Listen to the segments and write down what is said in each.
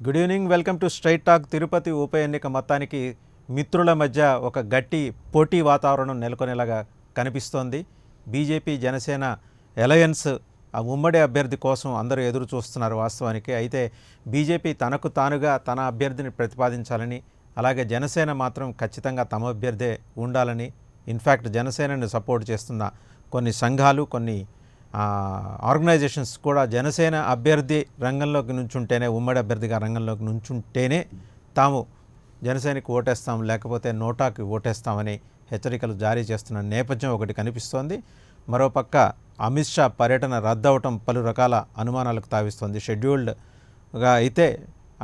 Good evening, welcome to straight talk. Tirupati ఉప ఎన్నిక మొత్తానికి మిత్రుల మధ్య ఒక గట్టి పోటీ వాతావరణం నెలకొనేలాగా కనిపిస్తోంది. బీజేపీ జనసేన అలయన్స్ ఆ ఉమ్మడి అభ్యర్థి కోసం అందరూ ఎదురు చూస్తున్నారు వాస్తవానికి. అయితే బీజేపీ తనకు తానుగా తన అభ్యర్థిని ప్రతిపాదించాలని, అలాగే జనసేన మాత్రం ఖచ్చితంగా తమ అభ్యర్థే ఉండాలని, ఇన్ఫ్యాక్ట్ జనసేనని సపోర్ట్ చేస్తున్న కొన్ని సంఘాలు, కొన్ని ఆర్గనైజేషన్స్ కూడా జనసేన అభ్యర్థి రంగంలోకి నుంచుంటేనే, ఉమ్మడి అభ్యర్థిగా రంగంలోకి నుంచుంటేనే తాము జనసేనకి ఓటేస్తాం, లేకపోతే నోటాకి ఓటేస్తామని హెచ్చరికలు జారీ చేస్తున్న నేపథ్యం ఒకటి కనిపిస్తోంది. మరోపక్క అమిత్ షా పర్యటన రద్దవటం పలు రకాల అనుమానాలకు తావిస్తోంది. షెడ్యూల్డ్గా అయితే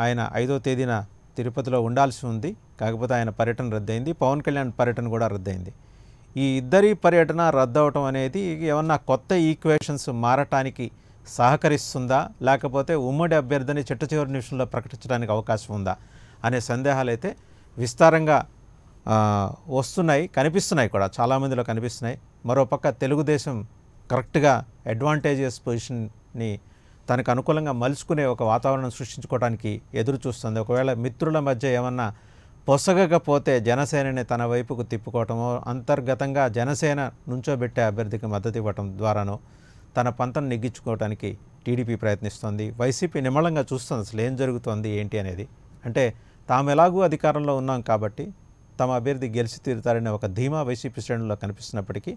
ఆయన 5వ తేదీన తిరుపతిలో ఉండాల్సి ఉంది, కాకపోతే ఆయన పర్యటన రద్దయింది. పవన్ కళ్యాణ్ పర్యటన కూడా రద్దయింది. ఈ ఇద్దరి పర్యటన రద్దవటం అనేది ఏమన్నా కొత్త ఈక్వేషన్స్ మారటానికి సహకరిస్తుందా, లేకపోతే ఉమ్మడి అభ్యర్థిని చిట్ట నిమిషంలో ప్రకటించడానికి అవకాశం ఉందా అనే సందేహాలు అయితే విస్తారంగా వస్తున్నాయి, కనిపిస్తున్నాయి కూడా, చాలామందిలో కనిపిస్తున్నాయి. మరోపక్క తెలుగుదేశం కరెక్ట్గా అడ్వాంటేజియస్ పొజిషన్ని తనకు అనుకూలంగా మలుచుకునే ఒక వాతావరణం సృష్టించుకోవడానికి ఎదురు చూస్తుంది. ఒకవేళ మిత్రుల మధ్య ఏమన్నా పొసగకపోతే జనసేనని తన వైపుకు తిప్పుకోవటమో, అంతర్గతంగా జనసేన నుంచోబెట్టే అభ్యర్థికి మద్దతు ఇవ్వటం ద్వారానో తన పంతం నెగ్గించుకోవడానికి టీడీపీ ప్రయత్నిస్తోంది. వైసీపీ నిమ్మళంగా చూస్తుంది అసలు ఏం జరుగుతోంది ఏంటి అనేది. అంటే తాము ఎలాగూ అధికారంలో ఉన్నాం కాబట్టి తమ అభ్యర్థి గెలిచి తీరుతారనే ఒక ధీమా వైసీపీ శ్రేణుల్లో కనిపిస్తున్నప్పటికీ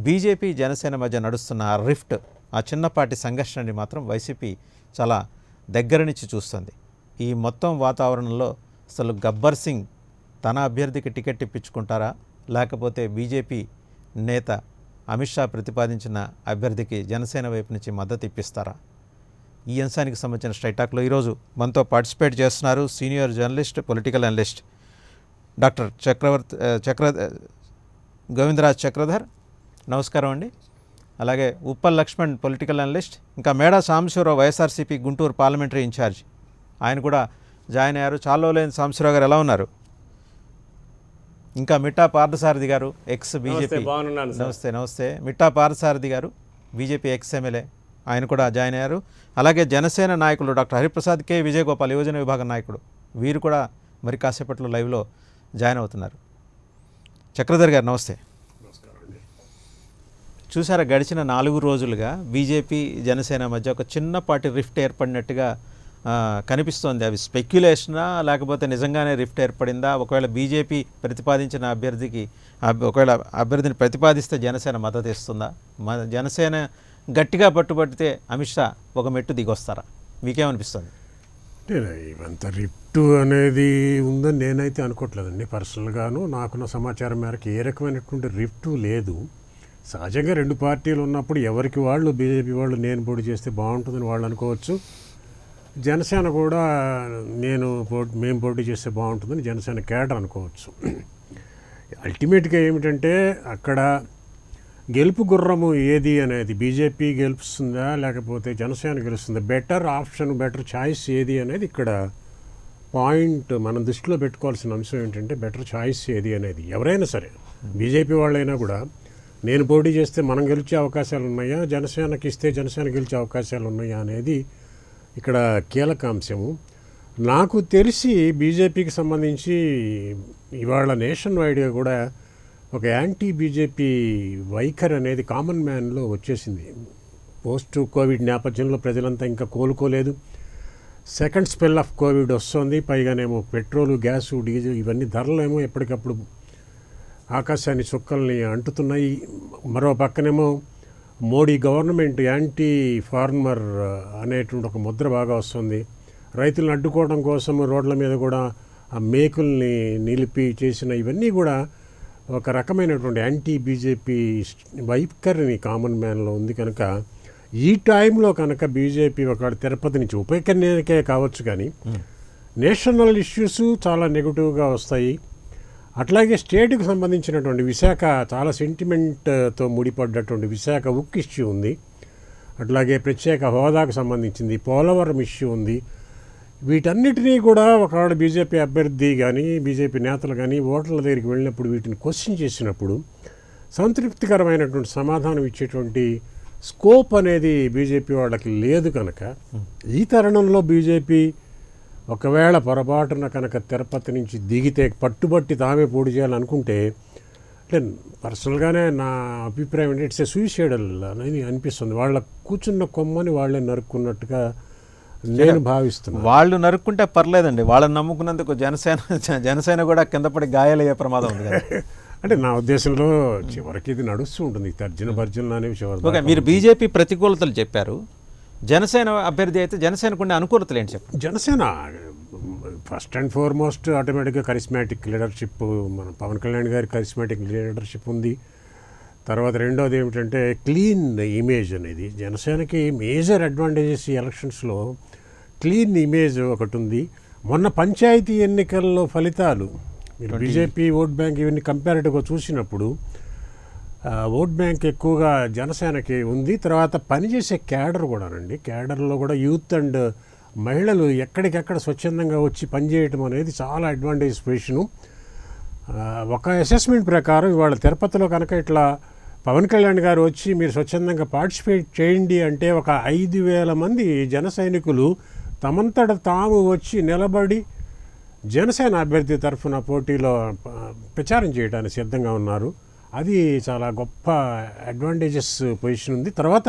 బీజేపీ జనసేన మధ్య నడుస్తున్న ఆ రిఫ్ట్, ఆ చిన్నపాటి సంఘర్షణని మాత్రం వైసీపీ చాలా దగ్గర నుంచి చూస్తుంది. ఈ మొత్తం వాతావరణంలో అసలు గబ్బర్ సింగ్ తన అభ్యర్థికి టికెట్ ఇప్పించుకుంటారా, లేకపోతే బీజేపీ నేత అమిత్ షా ప్రతిపాదించిన అభ్యర్థికి జనసేన వైపు నుంచి మద్దతు ఇప్పిస్తారా? ఈ అంశానికి సంబంధించిన స్ట్రైట్ టాక్లో ఈరోజు మనతో పార్టిసిపేట్ చేస్తున్నారు senior journalist, political analyst doctor Govindaraj Chakradhar. నమస్కారం అండి. అలాగే ఉప్పల్ లక్ష్మణ్, పొలిటికల్ అనలిస్ట్. ఇంకా మేడా సాంబశివరావు, వైఎస్ఆర్సీపీ గుంటూరు పార్లమెంటరీ ఇన్ఛార్జ్, ఆయన కూడా జాయిన్ అయ్యారు. చాలా లేని సాంబశివరావు గారు ఎలా ఉన్నారు? ఇంకా మిట్టా పార్థసారథి గారు, ఎక్స్ బీజేపీ. నమస్తే. మిట్టా పార్థసారథి గారు, బీజేపీ ఎక్స్ ఎమ్మెల్యే, ఆయన కూడా జాయిన్ అయ్యారు. అలాగే జనసేన నాయకులు డాక్టర్ హరిప్రసాద్ కె విజయగోపాల్, యువజన విభాగం నాయకుడు, వీరు కూడా మరి కాసేపట్లో లైవ్లో జాయిన్ అవుతున్నారు. చక్రధర్ గారు నమస్తే. చూసారా, గడిచిన 4 రోజులుగా బీజేపీ జనసేన మధ్య ఒక చిన్నపాటి రిఫ్ట్ ఏర్పడినట్టుగా కనిపిస్తోంది. అవి స్పెక్యులేషనా, లేకపోతే నిజంగానే రిఫ్ట్ ఏర్పడిందా? ఒకవేళ బీజేపీ ప్రతిపాదించిన అభ్యర్థికి ఒకవేళ అభ్యర్థిని ప్రతిపాదిస్తే జనసేన మద్దతు ఇస్తుందా? జనసేన గట్టిగా పట్టుబడితే అమిత్ షా ఒక మెట్టు దిగొస్తారా? మీకేమనిపిస్తుంది? ఇవంత రిఫ్ట్ అనేది ఉందని నేనైతే అనుకోవట్లేదండి. పర్సనల్గాను నాకున్న సమాచారం మేరకు ఏ రకమైనటువంటి రిఫ్ట్ లేదు. సహజంగా 2 పార్టీలు ఉన్నప్పుడు ఎవరికి వాళ్ళు, బీజేపీ వాళ్ళు నేను పోటీ చేస్తే బాగుంటుందని వాళ్ళు అనుకోవచ్చు, జనసేన కూడా మేము పోటీ చేస్తే బాగుంటుందని జనసేన కేడర్ అనుకోవచ్చు. అల్టిమేట్గా ఏమిటంటే అక్కడ గెలుపు గుర్రము ఏది అనేది, బీజేపీ గెలుస్తుందా లేకపోతే జనసేన గెలుస్తుందా, బెటర్ ఆప్షన్, బెటర్ ఛాయిస్ ఏది అనేది ఇక్కడ పాయింట్ మనం దృష్టిలో పెట్టుకోవాల్సిన అంశం ఏంటంటే బెటర్ ఛాయిస్ ఏది అనేది. ఎవరైనా సరే, బీజేపీ వాళ్ళైనా కూడా నేను పోటీ చేస్తే మనం గెలిచే అవకాశాలు ఉన్నాయా, జనసేనకి ఇస్తే జనసేన గెలిచే అవకాశాలు ఉన్నాయా అనేది ఇక్కడ కీలక అంశము. నాకు తెలిసి బీజేపీకి సంబంధించి ఇవాళ నేషన్ వైడ్గా కూడా ఒక యాంటీ బీజేపీ వైఖరి అనేది కామన్ మ్యాన్లో వచ్చేసింది. పోస్ట్ కోవిడ్ నేపథ్యంలో ప్రజలంతా ఇంకా కోలుకోలేదు. సెకండ్ స్పెల్ ఆఫ్ కోవిడ్ వస్తుంది. పైగానేమో పెట్రోలు, గ్యాసు, డీజిల్ ఇవన్నీ ధరలేమో ఎప్పటికప్పుడు ఆకాశాన్ని చుక్కల్ని అంటుతున్నాయి. మరో పక్కనేమో మోడీ గవర్నమెంట్ యాంటీ ఫార్మర్ అనేటువంటి ఒక ముద్ర బాగా వస్తుంది. రైతులను అడ్డుకోవడం కోసం రోడ్ల మీద కూడా ఆ మేకుల్ని నిలిపి చేసిన ఇవన్నీ కూడా ఒక రకమైనటువంటి యాంటీ బీజేపీ వైఖరిని కామన్ మ్యాన్లో ఉంది. కనుక ఈ టైంలో కనుక బీజేపీ ఒక తిరుపతి నుంచి ఉప ఎన్నికే కావచ్చు కానీ నేషనల్ ఇష్యూస్ చాలా నెగిటివ్గా వస్తాయి. అట్లాగే స్టేట్కి సంబంధించినటువంటి విశాఖ చాలా సెంటిమెంట్తో ముడిపడ్డటువంటి విశాఖ ఉక్కు ఇష్యూ ఉంది. అట్లాగే ప్రత్యేక హోదాకు సంబంధించింది పోలవరం ఇష్యూ ఉంది. వీటన్నిటినీ కూడా ఒకవేళ బీజేపీ అభ్యర్థి కానీ బీజేపీ నేతలు కానీ ఓటర్ల దగ్గరికి వెళ్ళినప్పుడు వీటిని క్వశ్చన్ చేసినప్పుడు సంతృప్తికరమైనటువంటి సమాధానం ఇచ్చేటువంటి స్కోప్ అనేది బీజేపీ వాళ్ళకి లేదు కనుక ఈ తరుణంలో బీజేపీ ఒకవేళ పొరపాటున కనుక తిరుపతి నుంచి దిగితే పట్టుబట్టి తామే పోటీ చేయాలనుకుంటే అంటే పర్సనల్గానే నా అభిప్రాయం ఏంటి ఇట్స్ ఏ సూసైడల్ అని అనిపిస్తుంది. వాళ్ళ కూర్చున్న కొమ్మని వాళ్ళే నరుక్కున్నట్టుగా నేను భావిస్తున్నాను. వాళ్ళు నరుక్కుంటే పర్లేదండి, వాళ్ళని నమ్ముకున్నందుకు జనసేన కూడా కింద పడి గాయాలయ్యే ప్రమాదం ఉంది కదా. అంటే నా ఉద్దేశంలో చివరికి ఇది నడుస్తూ ఉంటుంది, తర్జన భర్జనలు అనేవి చివరి ఓకే, మీరు బీజేపీ ప్రతికూలతలు చెప్పారు, జనసేన అభ్యర్థి అయితే జనసేనకు ఉండే అనుకూలతలు ఏంటి చెప్పండి. జనసేన ఫస్ట్ అండ్ ఫార్మోస్ట్ ఆటోమేటిక్గా కరిస్మాటిక్ లీడర్షిప్, మన పవన్ కళ్యాణ్ గారి కరిస్మాటిక్ లీడర్షిప్ ఉంది. తర్వాత రెండోది ఏమిటంటే క్లీన్ ఇమేజ్ అనేది జనసేనకి మేజర్ అడ్వాంటేజెస్ ఈ ఎలక్షన్స్లో క్లీన్ ఇమేజ్ ఒకటి ఉంది. మొన్న పంచాయతీ ఎన్నికల్లో ఫలితాలు మీరు బీజేపీ ఓట్ బ్యాంక్ ఇవన్నీ కంపారిటివ్గా చూసినప్పుడు ఓట్ బ్యాంక్ ఎక్కువగా జనసేనకి ఉంది. తర్వాత పనిచేసే క్యాడర్ కూడానండి, క్యాడర్లో కూడా యూత్ అండ్ మహిళలు ఎక్కడికెక్కడ స్వచ్ఛందంగా వచ్చి పనిచేయటం అనేది చాలా అడ్వాంటేజ్ పొజిషను. ఒక అసెస్మెంట్ ప్రకారం ఇవాళ తిరుపతిలో కనుక ఇట్లా పవన్ కళ్యాణ్ గారు వచ్చి మీరు స్వచ్ఛందంగా పార్టిసిపేట్ చేయండి అంటే ఒక 5,000 మంది జన సైనికులు తమంతట తాము వచ్చి నిలబడి జనసేన అభ్యర్థి తరఫున పోటీలో ప్రచారం చేయడానికి సిద్ధంగా ఉన్నారు. అది చాలా గొప్ప అడ్వాంటేజెస్ పొజిషన్ ఉంది. తర్వాత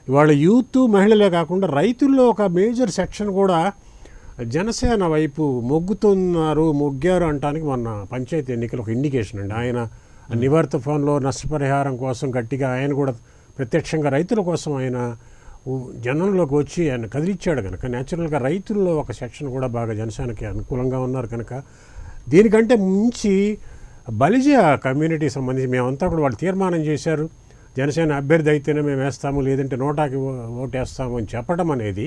ఇవాళ యూత్ మహిళలే కాకుండా రైతుల్లో ఒక మేజర్ సెక్షన్ కూడా జనసేన వైపు మొగ్గారు అంటానికి మొన్న పంచాయతీ ఎన్నికలు ఒక ఇండికేషన్ అండి. ఆయన నివార్ తుఫాన్లో నష్టపరిహారం కోసం గట్టిగా ఆయన కూడా ప్రత్యక్షంగా రైతుల కోసం ఆయన జనంలోకి వచ్చి ఆయన కదిలిచ్చాడు కనుక న్యాచురల్గా రైతుల్లో ఒక సెక్షన్ కూడా బాగా జనసేనకి అనుకూలంగా ఉన్నారు కనుక దీనికంటే మించి బలిజ కమ్యూనిటీ సంబంధించి మేమంతా కూడా వాళ్ళు తీర్మానం చేశారు, జనసేన అభ్యర్థి అయితేనే మేము వేస్తాము లేదంటే నోటాకి ఓటేస్తాము అని చెప్పడం అనేది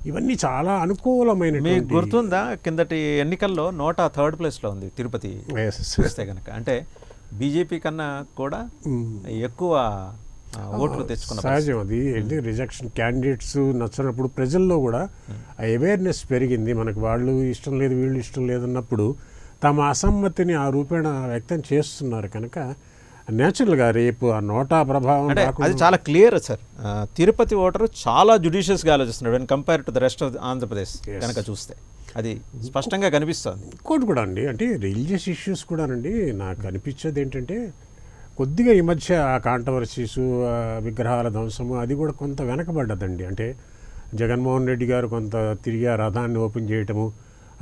ఇవన్నీ చాలా అనుకూలమైన. మీకు గుర్తుందా కిందటి ఎన్నికల్లో నోటా 3rd ప్లేస్లో ఉంది తిరుపతి చూస్తే కనుక, అంటే బీజేపీ కన్నా కూడా ఎక్కువ ఓట్లు తెచ్చుకున్న సహజం. అది రిజెక్షన్ క్యాండిడేట్స్ నచ్చినప్పుడు ప్రజల్లో కూడా అవేర్నెస్ పెరిగింది. మనకు వాళ్ళు ఇష్టం లేదు వీళ్ళు ఇష్టం లేదన్నప్పుడు తమ అసమ్మతిని ఆ రూపేణ వ్యక్తం చేస్తున్నారు కనుక న్యాచురల్గా రేపు ఆ నోటా ప్రభావం అంటే అది చాలా క్లియర్ సార్. తిరుపతి ఓటరు చాలా జుడిషియస్గా ఆలోచిస్తున్నాడు when compare to the rest of Andhra Pradesh కనుక చూస్తే అది స్పష్టంగా కనిపిస్తుంది. ఇంకోటి కూడా అండి, అంటే రిలీజియస్ ఇష్యూస్ కూడానండి నాకు అనిపించేది ఏంటంటే కొద్దిగా ఈ మధ్య ఆ కాంట్రవర్సీస్ విగ్రహాల ధ్వంసము అది కూడా కొంత వెనకబడ్డదండి. అంటే జగన్మోహన్ రెడ్డి గారు కొంత తిరిగి ఆ రథాన్ని ఓపెన్ చేయటము,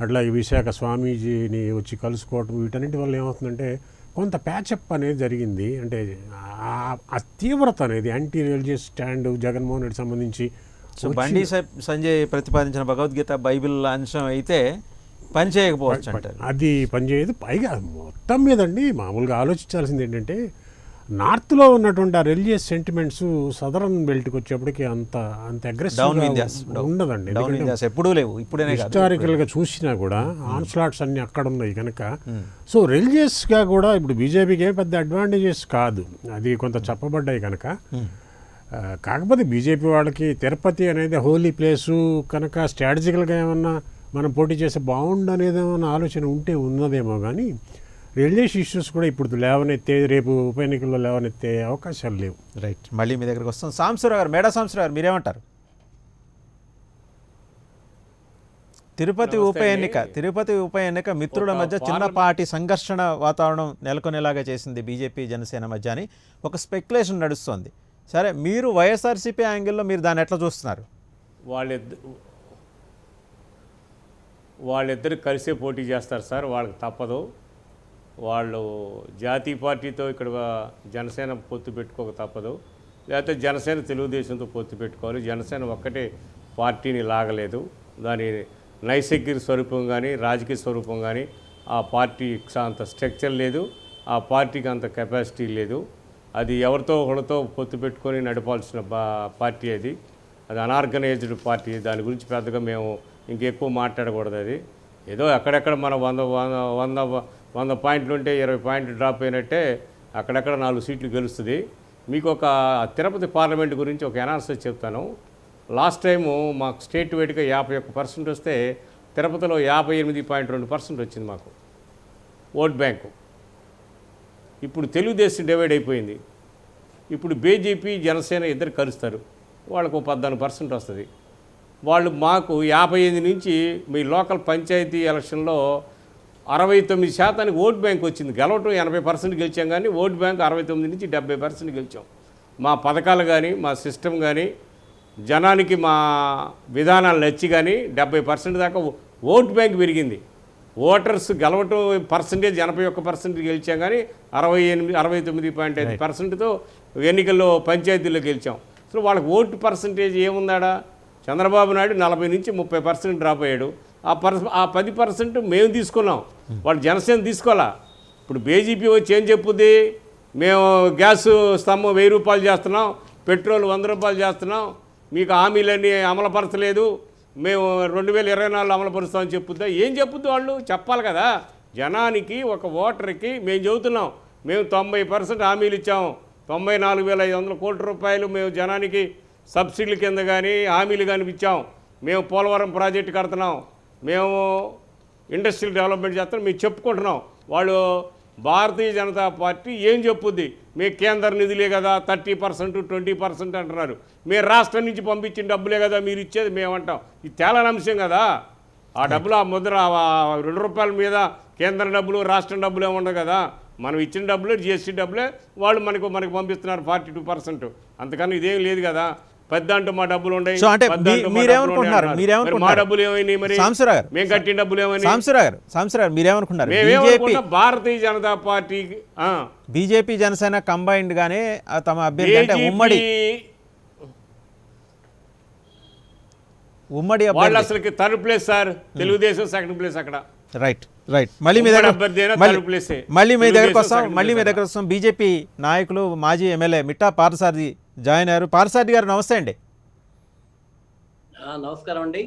అట్లా ఈ విశాఖ స్వామీజీని వచ్చి కలుసుకోవటం, వీటన్నిటి వల్ల ఏమవుతుందంటే కొంత ప్యాచప్ అనేది జరిగింది. అంటే ఆ తీవ్రత అనేది anti religious stand Jaganmohan Reddy సంబంధించి బండి సంజయ్ ప్రతిపాదించిన భగవద్గీత బైబిల్ అంశం అయితే పని చేయకపోవచ్చు అంటారు. అది పనిచేయదు. పైగా మొత్తం మీదండి మామూలుగా ఆలోచించాల్సింది ఏంటంటే నార్త్లో ఉన్నటువంటి ఆ రిలీజియస్ సెంటిమెంట్స్ సదరన్ బెల్ట్కి వచ్చేప్పటికి అంత అగ్రెసివ్ ఉండదండి. ఎప్పుడూ లేవు, ఇప్పుడే హిస్టారికల్గా చూసినా కూడా ఆన్స్లాట్స్ అన్నీ అక్కడ ఉన్నాయి కనుక సో రిలీజియస్గా కూడా ఇప్పుడు బీజేపీకి ఏం పెద్ద అడ్వాంటేజెస్ కాదు, అది కొంత చెప్పబడ్డాయి కనుక. కాకపోతే బీజేపీ వాళ్ళకి తిరుపతి అనేది హోలీ ప్లేసు కనుక స్ట్రాటజికల్గా ఏమన్నా మనం పోటీ చేస్తే బాగుండు అనేది ఏమన్నా ఆలోచన ఉంటే ఉన్నదేమో కానీ రిలీజియస్ ఇష్యూస్ కూడా ఇప్పుడు లేవనెత్తే రేపు ఉప ఎన్నికల్లో లేవనెత్తే అవకాశాలు లేవు. రైట్, మళ్ళీ మీ దగ్గరకు వస్తాం. సాంబశివరావు గారు, మేడా సాంబశివరావు గారు, మీరేమంటారు? తిరుపతి ఉప ఎన్నిక మిత్రుల మధ్య చిన్నపాటి సంఘర్షణ వాతావరణం నెలకొనేలాగా చేసింది బీజేపీ జనసేన మధ్య అని ఒక స్పెక్యులేషన్ నడుస్తోంది. సరే, మీరు వైఎస్ఆర్సీపీ యాంగిల్లో మీరు దాన్ని ఎట్లా చూస్తున్నారు? వాళ్ళిద్దరు కలిసే పోటీ చేస్తారు సార్, వాళ్ళకి తప్పదు. వాళ్ళు జాతీయ పార్టీతో ఇక్కడ జనసేన పొత్తు పెట్టుకోక తప్పదు, లేకపోతే జనసేన తెలుగుదేశంతో పొత్తు పెట్టుకోవాలి. జనసేన ఒక్కటే పార్టీని లాగలేదు, దాని నైసర్గిక స్వరూపం కానీ రాజకీయ స్వరూపం కానీ ఆ పార్టీకి అంత స్ట్రక్చర్ లేదు, ఆ పార్టీకి అంత కెపాసిటీ లేదు. అది ఎవరితో ఒకరితో పొత్తు పెట్టుకొని నడపాల్సిన పార్టీ అది అనార్గనైజ్డ్ పార్టీ. దాని గురించి పెద్దగా మేము ఇంకెక్కువ మాట్లాడకూడదు. అది ఏదో అక్కడెక్కడ మన 100 పాయింట్లు ఉంటే 20 పాయింట్లు డ్రాప్ అయినట్టే అక్కడెక్కడ 4 సీట్లు గెలుస్తుంది. మీకు ఒక తిరుపతి పార్లమెంట్ గురించి ఒక అనాలిసిస్ చెప్తాను. లాస్ట్ టైము మాకు స్టేట్ వైడ్గా 51% వస్తే తిరుపతిలో 58.2% వచ్చింది మాకు ఓట్ బ్యాంకు. ఇప్పుడు తెలుగుదేశం డివైడ్ అయిపోయింది. ఇప్పుడు బీజేపీ జనసేన ఇద్దరు కలుస్తారు, వాళ్ళకు 14% వస్తుంది. వాళ్ళు మాకు 58 నుంచి మీ లోకల్ పంచాయతీ ఎలక్షన్లో 69% ఓట్ బ్యాంక్ వచ్చింది. గెలవటం 80% గెలిచాం, కానీ ఓట్ బ్యాంక్ 69 నుంచి 70% గెలిచాం. మా పథకాలు కానీ మా సిస్టమ్ కానీ జనానికి మా విధానాలు నచ్చి కానీ 70% దాకా ఓట్ బ్యాంక్ పెరిగింది. ఓటర్స్ గెలవటం పర్సంటేజ్ 81% గెలిచాం, కానీ 69.5%తో ఎన్నికల్లో పంచాయతీల్లో గెలిచాం. సో వాళ్ళకి ఓటు పర్సంటేజ్ ఏముందాడా? చంద్రబాబు నాయుడు 40 నుంచి 30% డ్రాప్ అయ్యాడు. ఆ 10% మేము తీసుకున్నాం, వాళ్ళు జనసేన తీసుకోవాలా. ఇప్పుడు బీజేపీ వచ్చి ఏం చెప్పుద్ది? మేము గ్యాస్ స్తంభం 1000 రూపాయలు చేస్తున్నాం, పెట్రోల్ 100 రూపాయలు చేస్తున్నాం, మీకు హామీలన్నీ అమలుపరచలేదు, మేము 2024 అమలుపరుస్తామని చెప్పుద్దా? ఏం చెప్పుద్ది? వాళ్ళు చెప్పాలి కదా జనానికి. ఒక ఓటర్కి మేము చెబుతున్నాం, మేము 90% హామీలు ఇచ్చాము, 94,500 కోట్ల రూపాయలు మేము జనానికి సబ్సిడీల కింద కానీ హామీలు కానీ ఇచ్చాం, మేము పోలవరం ప్రాజెక్టు కడుతున్నాం, మేము ఇండస్ట్రియల్ డెవలప్మెంట్ చేస్తున్నాం, మేము చెప్పుకుంటున్నాం. వాళ్ళు భారతీయ జనతా పార్టీ ఏం చెప్పుద్ది? మేము కేంద్ర నిధులే కదా 30%, 20% అంటున్నారు. మేము రాష్ట్రం నుంచి పంపించిన డబ్బులే కదా మీరు ఇచ్చేది మేమంటాం. ఇది తేలని అంశం కదా. ఆ డబ్బులు ఆ ముద్ర ₹2 మీద కేంద్ర డబ్బులు రాష్ట్రం డబ్బులు ఏముండవు కదా. మనం ఇచ్చిన డబ్బులే జిఎస్టీ డబ్బులే వాళ్ళు మనకు పంపిస్తున్నారు 42%. అంతకన్నా ఇదేం లేదు కదా. పెద్ద అంటూ మా డబ్బులు ఉన్నాయి, సో అంటే మీరేమనుకుంటున్నారు? మా డబ్బులు ఏమైనాయి? మరి మేము కట్టిన డబ్బులు ఏమైనా? సాంబశివరావు మీరేమనుకున్నారు? Bharatiya Janata party BJP Janasena combined గానే తమ అభ్యర్థి అంటే ఉమ్మడి వాళ్ళు అసలుకి third place sir, Telugu Desam second place అక్కడ. రైట్. మళ్ళీ మీ దగ్గరకు వస్తాం. బీజేపీ నాయకులు మాజీ ఎమ్మెల్యే మిట్టా పార్థసారథి జాయిన్ అయ్యారు. పార్థసారథి గారు నమస్తే అండి. నమస్కారం అండి.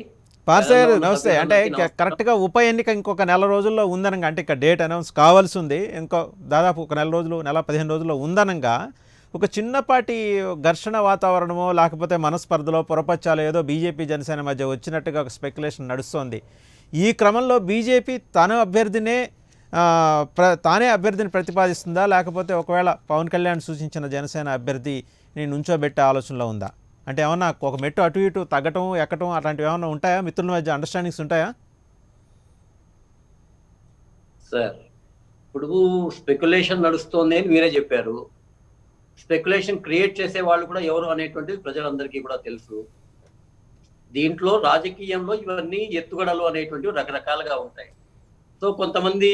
పార్థసారథి గారు నమస్తే. అంటే కరెక్ట్గా ఉప ఎన్నిక ఇంకొక నెల రోజుల్లో ఉందనగా, అంటే ఇక డేట్ అనౌన్స్ కావాల్సి ఉంది, ఇంకో దాదాపు ఒక నెల 15 రోజుల్లో ఉందనగా ఒక చిన్నపాటి ఘర్షణ వాతావరణమో లేకపోతే మనస్పర్ధలో పొరపచ్చాలో ఏదో బీజేపీ జనసేన మధ్య వచ్చినట్టుగా ఒక స్పెక్యులేషన్ నడుస్తోంది. ఈ క్రమంలో బీజేపీ తానే అభ్యర్థిని ప్రతిపాదిస్తుందా, లేకపోతే ఒకవేళ పవన్ కళ్యాణ్ సూచించిన జనసేన అభ్యర్థిని నుంచోబెట్టే ఆలోచనలో ఉందా? అంటే ఏమన్నా ఒక మెట్టు అటు ఇటు తగ్గటం ఎక్కటం అట్లాంటివి ఏమన్నా ఉంటాయా? మిత్రుల మధ్య అండర్స్టాండింగ్స్ ఉంటాయా? సార్, ఇప్పుడు స్పెక్యులేషన్ నడుస్తోంది అని మీరే చెప్పారు. స్పెక్యులేషన్ క్రియేట్ చేసే వాళ్ళు కూడా ఎవరు అనేటువంటిది ప్రజలందరికీ కూడా తెలుసు. దీంట్లో రాజకీయంలో ఇవన్నీ ఎత్తుగడలు అనేటువంటివి రకరకాలుగా ఉంటాయి. సో కొంతమంది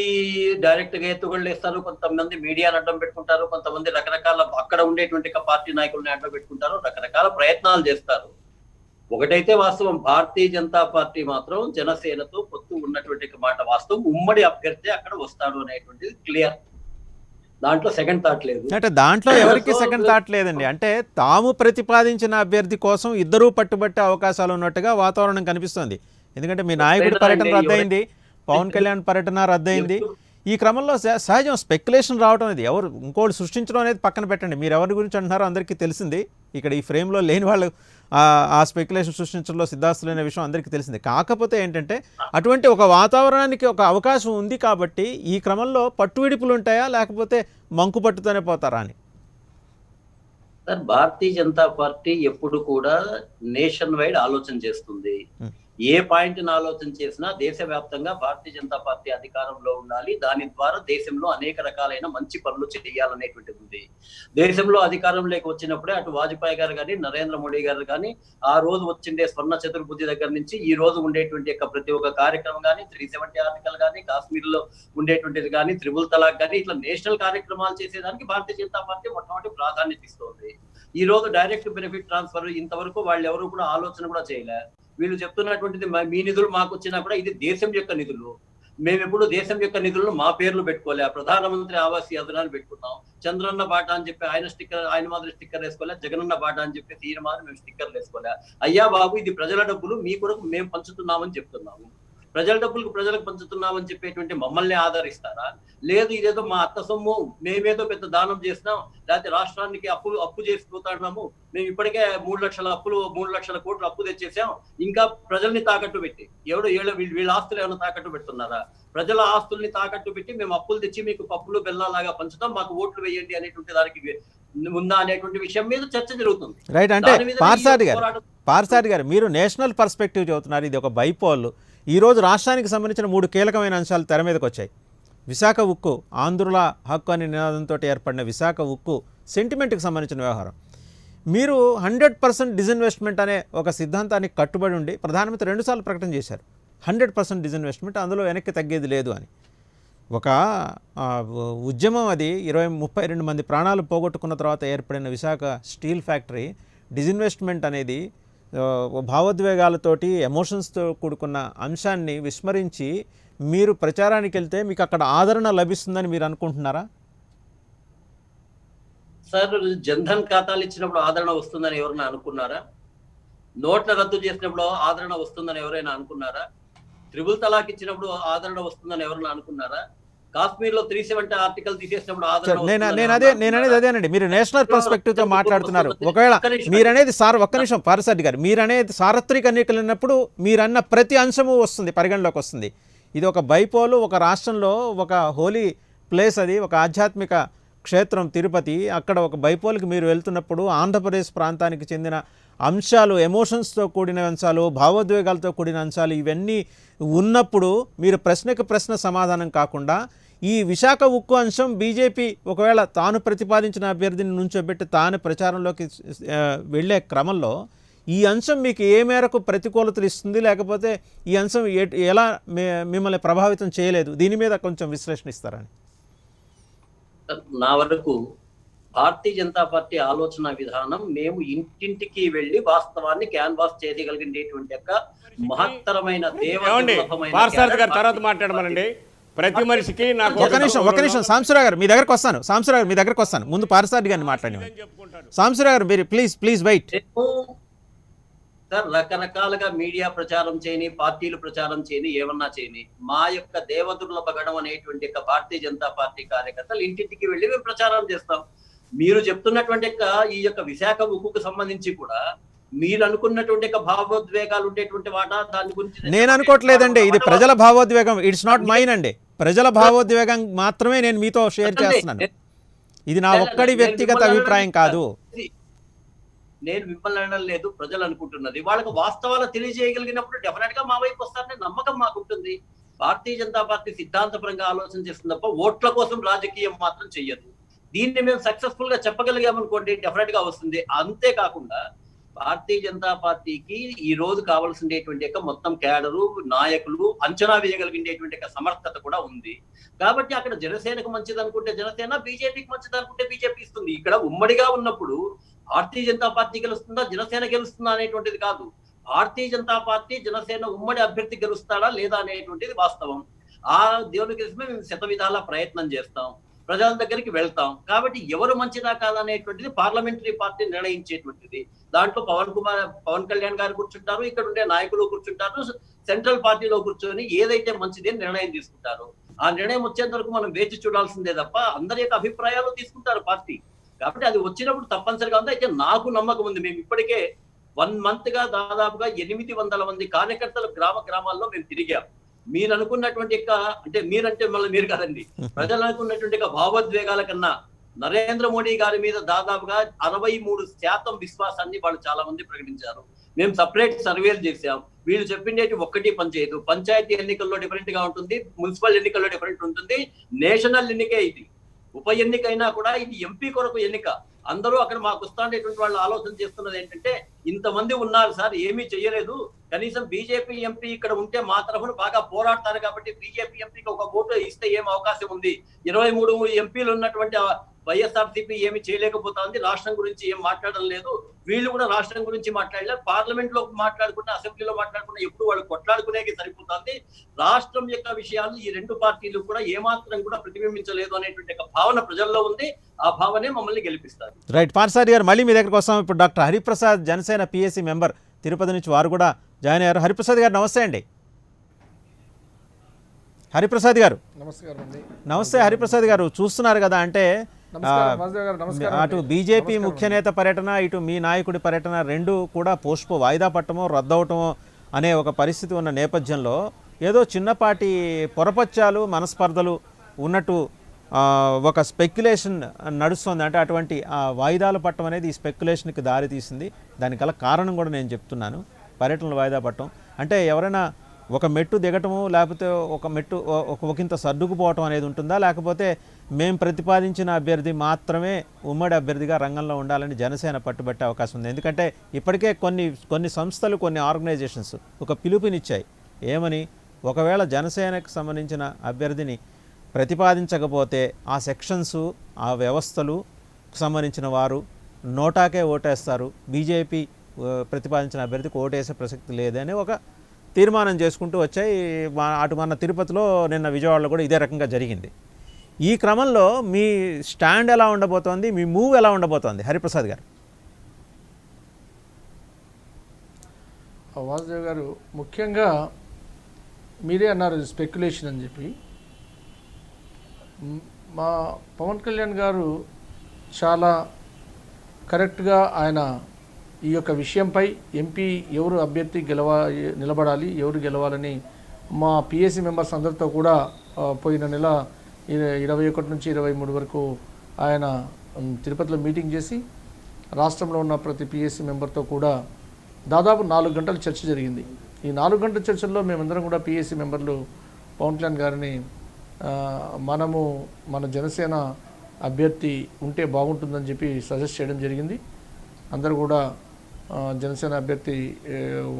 డైరెక్ట్ గా ఎత్తుగడలు వేస్తారు, కొంతమంది మీడియాను అడ్డం పెట్టుకుంటారు, కొంతమంది రకరకాల అక్కడ ఉండేటువంటి పార్టీ నాయకుల్ని అడ్డం పెట్టుకుంటారు, రకరకాల ప్రయత్నాలు చేస్తారు. ఒకటైతే వాస్తవం, భారతీయ జనతా పార్టీ మాత్రం జనసేనతో పొత్తు ఉన్నటువంటి మాట వాస్తవం. ఉమ్మడి అభ్యర్థి అక్కడ వస్తాడు అనేటువంటిది క్లియర్. దాంట్లో సెకండ్ థాట్ లేదు. అంటే దాంట్లో ఎవరికి సెకండ్ థాట్ లేదండి. అంటే తాము ప్రతిపాదించిన అభ్యర్థి కోసం ఇద్దరూ పట్టుబట్టే అవకాశాలు ఉన్నట్టుగా వాతావరణం కనిపిస్తోంది. ఎందుకంటే మీ నాయకుడి పర్యటన రద్దయింది, పవన్ కళ్యాణ్ పర్యటన రద్దయింది. ఈ క్రమంలో సహజం స్పెక్యులేషన్ రావడం అనేది ఎవరు ఇంకోటి సృష్టించడం అనేది పక్కన పెట్టండి. మీరు ఎవరి గురించి అంటున్నారో అందరికీ తెలిసింది. ఇక్కడ ఈ ఫ్రేమ్లో లేని వాళ్ళు ఆ స్పెక్యులేషన్ సృష్టించడంలో సిద్ధాస్తులైన విషయం అందరికీ తెలిసింది. కాకపోతే ఏంటంటే అటువంటి ఒక వాతావరణానికి ఒక అవకాశం ఉంది కాబట్టి ఈ క్రమంలో పట్టు విడుపులు ఉంటాయా, లేకపోతే మంకు పట్టుతోనే పోతారా అని? సార్, భారతీయ జనతా పార్టీ ఎప్పుడు కూడా నేషన్ వైడ్ ఆలోచన చేస్తుంది. ఏ పాయింట్ ఆలోచన చేసినా దేశవ్యాప్తంగా భారతీయ జనతా పార్టీ అధికారంలో ఉండాలి, దాని ద్వారా దేశంలో అనేక రకాలైన మంచి పనులు చేయాలనేటువంటిది ఉంది. దేశంలో అధికారంలోకి వచ్చినప్పుడే అటు వాజ్పేయి గారు కానీ నరేంద్ర మోడీ గారు కానీ ఆ రోజు వచ్చిండే స్వర్ణ చతుర్భుజి దగ్గర నుంచి ఈ రోజు ఉండేటువంటి ప్రతి ఒక్క కార్యక్రమం కానీ 370 ఆర్టికల్ కానీ కాశ్మీర్ లో ఉండేటువంటిది కానీ త్రిబుల్ తలాక్ కానీ ఇట్లా నేషనల్ కార్యక్రమాలు చేసేదానికి భారతీయ జనతా పార్టీ మొట్టమొదటి ప్రాధాన్యత ఇస్తోంది. ఈ రోజు డైరెక్ట్ బెనిఫిట్ ట్రాన్స్ఫర్ ఇంతవరకు వాళ్ళు ఎవరు కూడా ఆలోచన కూడా చేయలే. వీళ్ళు చెప్తున్నటువంటిది మీ నిధులు మాకు వచ్చినా కూడా ఇది దేశం యొక్క నిధులు, మేము ఎప్పుడు దేశం యొక్క నిధులను మా పేర్లు పెట్టుకోలే. ప్రధానమంత్రి ఆవాస్ యోజనని పెట్టుకున్నాం, చంద్రన్న బాట అని చెప్పి ఆయన మాదిరి స్టిక్కర్ వేసుకోలే, జగనన్న బాట అని చెప్పేసి ఈయన మాదిరి మేము స్టిక్కర్లు వేసుకోలే. అయ్యా బాబు, ఇది ప్రజల డబ్బులు మీ కొరకు మేము పంచుతున్నామని చెప్తున్నాము. ప్రజల డబ్బులకు ప్రజలకు పంచుతున్నామని చెప్పేటువంటి మమ్మల్ని ఆదరిస్తారా? లేదు, ఇదేదో మా అత్త సొమ్ము, మేమేదో పెద్ద దానం చేసినాం, లేకపోతే రాష్ట్రానికి అప్పు చేసిపోతున్నాము, మేము ఇప్పటికే 3 లక్షల కోట్లు అప్పు తెచ్చేసాం, ఇంకా ప్రజల్ని తాకట్టు పెట్టి వీళ్ళ ఆస్తులు ఏమైనా తాకట్టు పెడుతున్నారా? ప్రజల ఆస్తుల్ని తాకట్టు పెట్టి మేము అప్పులు తెచ్చి మీకు పప్పులు బెల్లాలాగా పంచుతాం, మాకు ఓట్లు వేయండి అనేటువంటి దానికి ఉందా అనేటువంటి విషయం మీద చర్చ జరుగుతుంది. రైట్. అంటే దాని మీద ఈ పార్సాది గారు మీరు నేషనల్ పర్స్పెక్టివ్ చెబుతున్నారు, ఇది ఒక బైపోల్. ఈరోజు రాష్ట్రానికి సంబంధించిన 3 కీలకమైన అంశాలు తెర మీదకి వచ్చాయి. విశాఖ ఉక్కు, ఆంధ్రుల హక్కు అనే నినాదంతో ఏర్పడిన విశాఖ ఉక్కు సెంటిమెంట్కి సంబంధించిన వ్యవహారం. మీరు 100% డిజిన్వెస్ట్మెంట్ అనే ఒక సిద్ధాంతానికి కట్టుబడి ఉండి ప్రధానమంత్రి 2 సార్లు ప్రకటన చేశారు. 100% డిజిన్వెస్ట్మెంట్, అందులో వెనక్కి తగ్గేది లేదు అని. ఒక ఉద్యమం అది 32 మంది ప్రాణాలు పోగొట్టుకున్న తర్వాత ఏర్పడిన విశాఖ స్టీల్ ఫ్యాక్టరీ డిజిన్వెస్ట్మెంట్ అనేది భావోద్వేగాలతోటి ఎమోషన్స్తో కూడుకున్న అంశాన్ని విస్మరించి మీరు ప్రచారానికి వెళ్తే మీకు అక్కడ ఆదరణ లభిస్తుందని మీరు అనుకుంటున్నారా? సార్, జన్ధన్ ఖాతాలు ఇచ్చినప్పుడు ఆదరణ వస్తుందని ఎవరైనా అనుకున్నారా? నోట్ల రద్దు చేసినప్పుడు ఆదరణ వస్తుందని ఎవరైనా అనుకున్నారా? ట్రిపుల్ తలాక్ ఇచ్చినప్పుడు ఆదరణ వస్తుందని ఎవరైనా అనుకున్నారా? కాశ్మీర్లో 370 ఆర్టికల్ తీసేసినప్పుడు ఆదరణ నేను అనేది అదేనండి. మీరు నేషనల్ పర్స్పెక్టివ్తో మాట్లాడుతున్నారు. ఒకవేళ మీరనేది ఒక్క నిమిషం పార్సాటి గారు, మీరనేది సార్వత్రిక ఎన్నికలు ఉన్నప్పుడు మీరన్న ప్రతి అంశము వస్తుంది, పరిగణలోకి వస్తుంది. ఇది ఒక బైపోలు, ఒక రాష్ట్రంలో ఒక హోలీ ప్లేస్, అది ఒక ఆధ్యాత్మిక క్షేత్రం తిరుపతి. అక్కడ ఒక బైపోల్కి మీరు వెళ్తున్నప్పుడు ఆంధ్రప్రదేశ్ ప్రాంతానికి చెందిన అంశాలు, ఎమోషన్స్తో కూడిన అంశాలు, భావోద్వేగాలతో కూడిన అంశాలు ఇవన్నీ ఉన్నప్పుడు మీరు ప్రశ్నకు ప్రశ్న సమాధానం కాకుండా ఈ విశాఖ ఉక్కు అంశం బీజేపీ ఒకవేళ తాను ప్రతిపాదించిన అభ్యర్థిని నుంచోబెట్టి తాను ప్రచారంలోకి వెళ్ళే క్రమంలో ఈ అంశం మీకు ఏ మేరకు ప్రతికూలతలు ఇస్తుంది, లేకపోతే ఈ అంశం ఎలా మిమ్మల్ని ప్రభావితం చేయలేదు, దీని మీద కొంచెం విశ్లేషణ ఇస్తారని. నా వరకు భారతీయ జనతా పార్టీ ఆలోచన విధానం, మేము ఇంటింటికి వెళ్ళి వాస్తవాన్ని క్యాన్వాస్ చేయగలిగినటువంటి యొక్క మహత్తరమైన తర్వాత మాట్లాడమనండి. ప్రతి మనిషికి నాకు ఒక నిమిషం సాంబశివరావు గారు మీ దగ్గరకు వస్తాను. ముందు పార్సాటి గారిని మాట్లాడి. సాంబశివరావు గారు మీరు ప్లీజ్ వెయిట్. సార్, రకరకాలుగా మీడియా ప్రచారం చేయని, పార్టీలు ప్రచారం చేయని, ఏమన్నా చేయని, మా యొక్క దేవదుర్లభ గణం అనేటువంటి యొక్క భారతీయ జనతా పార్టీ కార్యకర్తలు ఇంటింటికి వెళ్ళి మేము ప్రచారం చేస్తాం. మీరు చెప్తున్నటువంటి ఈ యొక్క విశాఖ ఉక్కుకు సంబంధించి కూడా మీరు అనుకున్నటువంటి భావోద్వేగాలు ఉండేటువంటి వాట, దాని గురించి నేను అనుకోవట్లేదండి. ఇది ప్రజల భావోద్వేగం, ఇట్స్ నాట్ మైన్ అండి. ప్రజల భావోద్వేగం మాత్రమే నేను మీతో షేర్ చేస్తున్నాను. ఇది నా ఒక్కడి వ్యక్తిగత అభిప్రాయం కాదు. నేను మిమ్మల్ని అనడం లేదు, ప్రజలు అనుకుంటున్నది. వాళ్ళకి వాస్తవాలు తెలియజేయగలిగినప్పుడు డెఫినెట్ గా మా వైపు వస్తారనే నమ్మకం మాకుంటుంది. భారతీయ జనతా పార్టీ సిద్ధాంతపరంగా ఆలోచన చేస్తుంది తప్ప ఓట్ల కోసం రాజకీయం మాత్రం చెయ్యదు. దీన్ని మేము సక్సెస్ఫుల్ గా చెప్పగలిగామనుకోండి, డెఫినెట్ గా వస్తుంది. అంతేకాకుండా భారతీయ జనతా పార్టీకి ఈ రోజు కావాల్సినటువంటి యొక్క మొత్తం క్యాడరు, నాయకులు, అంచనా వేయగలిగినటువంటి సమర్థత కూడా ఉంది. కాబట్టి అక్కడ జనసేనకు మంచిది అనుకుంటే జనసేన, బీజేపీకి మంచిది అనుకుంటే బీజేపీ ఇస్తుంది. ఇక్కడ ఉమ్మడిగా ఉన్నప్పుడు భారతీయ జనతా పార్టీ గెలుస్తుందా, జనసేన గెలుస్తుందా అనేటువంటిది కాదు. భారతీయ జనతా పార్టీ, జనసేన ఉమ్మడి అభ్యర్థి గెలుస్తాడా లేదా అనేటువంటిది వాస్తవం. ఆ దేవుని గెలిచి మేము శత విధాల ప్రయత్నం చేస్తాం, ప్రజల దగ్గరికి వెళ్తాం. కాబట్టి ఎవరు మంచిదా కాదనేటువంటిది పార్లమెంటరీ పార్టీ నిర్ణయించేటువంటిది. దాంట్లో పవన్ కళ్యాణ్ గారు కూర్చుంటారు, ఇక్కడ ఉండే నాయకులు కూర్చుంటారు, సెంట్రల్ పార్టీలో కూర్చొని ఏదైతే మంచిది అని నిర్ణయం తీసుకుంటారు. ఆ నిర్ణయం వచ్చేంత వరకు మనం వేచి చూడాల్సిందే తప్ప అందరి యొక్క అభిప్రాయాలు తీసుకుంటారు పార్టీ. కాబట్టి అది వచ్చినప్పుడు తప్పనిసరిగా ఉంది. అయితే నాకు నమ్మకం ఉంది, మేము ఇప్పటికే 1 month గా దాదాపుగా 800 మంది కార్యకర్తలు గ్రామాల్లో మేము తిరిగాం. మీరు అనుకున్నటువంటి అంటే మీరంటే మళ్ళీ మీరు కాదండి, ప్రజలు అనుకున్నటువంటి భావోద్వేగాల కన్నా నరేంద్ర మోడీ గారి మీద దాదాపుగా 63% విశ్వాసాన్ని వాళ్ళు చాలా మంది ప్రకటించారు. మేము సపరేట్ సర్వేలు చేశాం. వీళ్ళు చెప్పిండేటి ఒక్కటి పనిచేయదు. పంచాయతీ ఎన్నికల్లో డిఫరెంట్ గా ఉంటుంది, మున్సిపల్ ఎన్నికల్లో డిఫరెంట్ ఉంటుంది, నేషనల్ ఎన్నికే ఇది. ఉప ఎన్నికైనా కూడా ఇది ఎంపీ కొరకు ఎన్నిక. అందరూ అక్కడ మాకు వస్తాండేటువంటి వాళ్ళు ఆలోచన చేస్తున్నది ఏంటంటే, ఇంతమంది ఉన్నారు సార్, ఏమీ చెయ్యలేదు, కనీసం బీజేపీ ఎంపీ ఇక్కడ ఉంటే మా తరఫున బాగా పోరాడతారు కాబట్టి బీజేపీ ఎంపీకి ఒక ఓటు ఇస్తే ఏం అవకాశం ఉంది, 23 ఎంపీలు ఉన్నటువంటి వైఎస్ఆర్సీపీ ఏమి చేయలేకపోతుంది, రాష్ట్రం గురించి ఏం మాట్లాడడం లేదు, వీళ్ళు కూడా రాష్ట్రం గురించి మాట్లాడలేదు, పార్లమెంట్ లో మాట్లాడుకున్న, అసెంబ్లీలో మాట్లాడుకున్న, ఎప్పుడు వాళ్ళు కొట్లాడుకునేకి సరిపోతుంది. రాష్ట్రం యొక్క విషయాలు ఈ 2 పార్టీలు కూడా ఏమాత్రం కూడా ప్రతిబింబించలేదు అనేటువంటి భావన ప్రజల్లో ఉంది. ఆ భావనే మమ్మల్ని గెలిపిస్తారు. రైట్. పార్సాటి గారు మళ్ళీ మీ దగ్గరకు వస్తాం. ఇప్పుడు doctor Hariprasad, Janasena PSC member Tirupati నుంచి, వారు కూడా జాయిన్ అయ్యారు. హరిప్రసాద్ గారు నమస్తే అండి. హరిప్రసాద్ గారు నమస్తే. హరిప్రసాద్ గారు చూస్తున్నారు కదా, అంటే అటు బీజేపీ ముఖ్య నేత పర్యటన, ఇటు మీ నాయకుడి పర్యటన 2 కూడా వాయిదా పట్టమో రద్దవటమో అనే ఒక పరిస్థితి ఉన్న నేపథ్యంలో ఏదో చిన్నపాటి పొరపచ్చాలు, మనస్పర్ధలు ఉన్నట్టు ఒక స్పెక్యులేషన్ నడుస్తుంది. అంటే అటువంటి వాయిదాలు పట్టడం అనేది ఈ స్పెక్యులేషన్కి దారి తీసింది. దానికి గల కారణం కూడా నేను చెప్తున్నాను. పర్యటనలు వాయిదా పట్టడం అంటే ఎవరైనా ఒక మెట్టు దిగటము, లేకపోతే ఒక మెట్టు ఒకంత సర్దుకుపోవటం అనేది ఉంటుందా, లేకపోతే మేము ప్రతిపాదించిన అభ్యర్థి మాత్రమే ఉమ్మడి అభ్యర్థిగా రంగంలో ఉండాలని జనసేన పట్టుబట్టే అవకాశం ఉంది. ఎందుకంటే ఇప్పటికే కొన్ని సంస్థలు, కొన్ని ఆర్గనైజేషన్స్ ఒక పిలుపునిచ్చాయి. ఏమని, ఒకవేళ జనసేనకు సంబంధించిన అభ్యర్థిని ప్రతిపాదించకపోతే ఆ సెక్షన్స్, ఆ వ్యవస్థలు సంబంధించిన వారు నోటాకే ఓటేస్తారు, బీజేపీ ప్రతిపాదించిన అభ్యర్థికి ఓటేసే ప్రసక్తి లేదని ఒక తీర్మానం చేసుకుంటూ వచ్చాయి. అటు మన తిరుపతిలో, నిన్న విజయవాడలో కూడా ఇదే రకంగా జరిగింది. ఈ క్రమంలో మీ స్టాండ్ ఎలా ఉండబోతోంది, మీ మూవ్ ఎలా ఉండబోతోంది హరిప్రసాద్ గారు? వాసుదేవ్ గారు, ముఖ్యంగా మీరే అన్నారు స్పెక్యులేషన్ అని చెప్పి. మా పవన్ కళ్యాణ్ గారు చాలా కరెక్ట్గా ఆయన ఈ యొక్క విషయంపై ఎంపీ ఎవరు అభ్యర్థి నిలబడాలి, ఎవరు గెలవాలని మా పిఎస్సి మెంబర్స్ అందరితో కూడా పోయిన నెల 21 నుంచి 23 వరకు ఆయన తిరుపతిలో మీటింగ్ చేసి రాష్ట్రంలో ఉన్న ప్రతి పిఎస్సి మెంబర్తో కూడా దాదాపు 4 గంటల చర్చ జరిగింది. ఈ 4 గంటల చర్చల్లో మేమందరం కూడా పిఎస్సి మెంబర్లు పవన్ కళ్యాణ్ గారిని మన జనసేన అభ్యర్థి ఉంటే బాగుంటుందని చెప్పి సజెస్ట్ చేయడం జరిగింది. అందరూ కూడా జనసేన అభ్యర్థి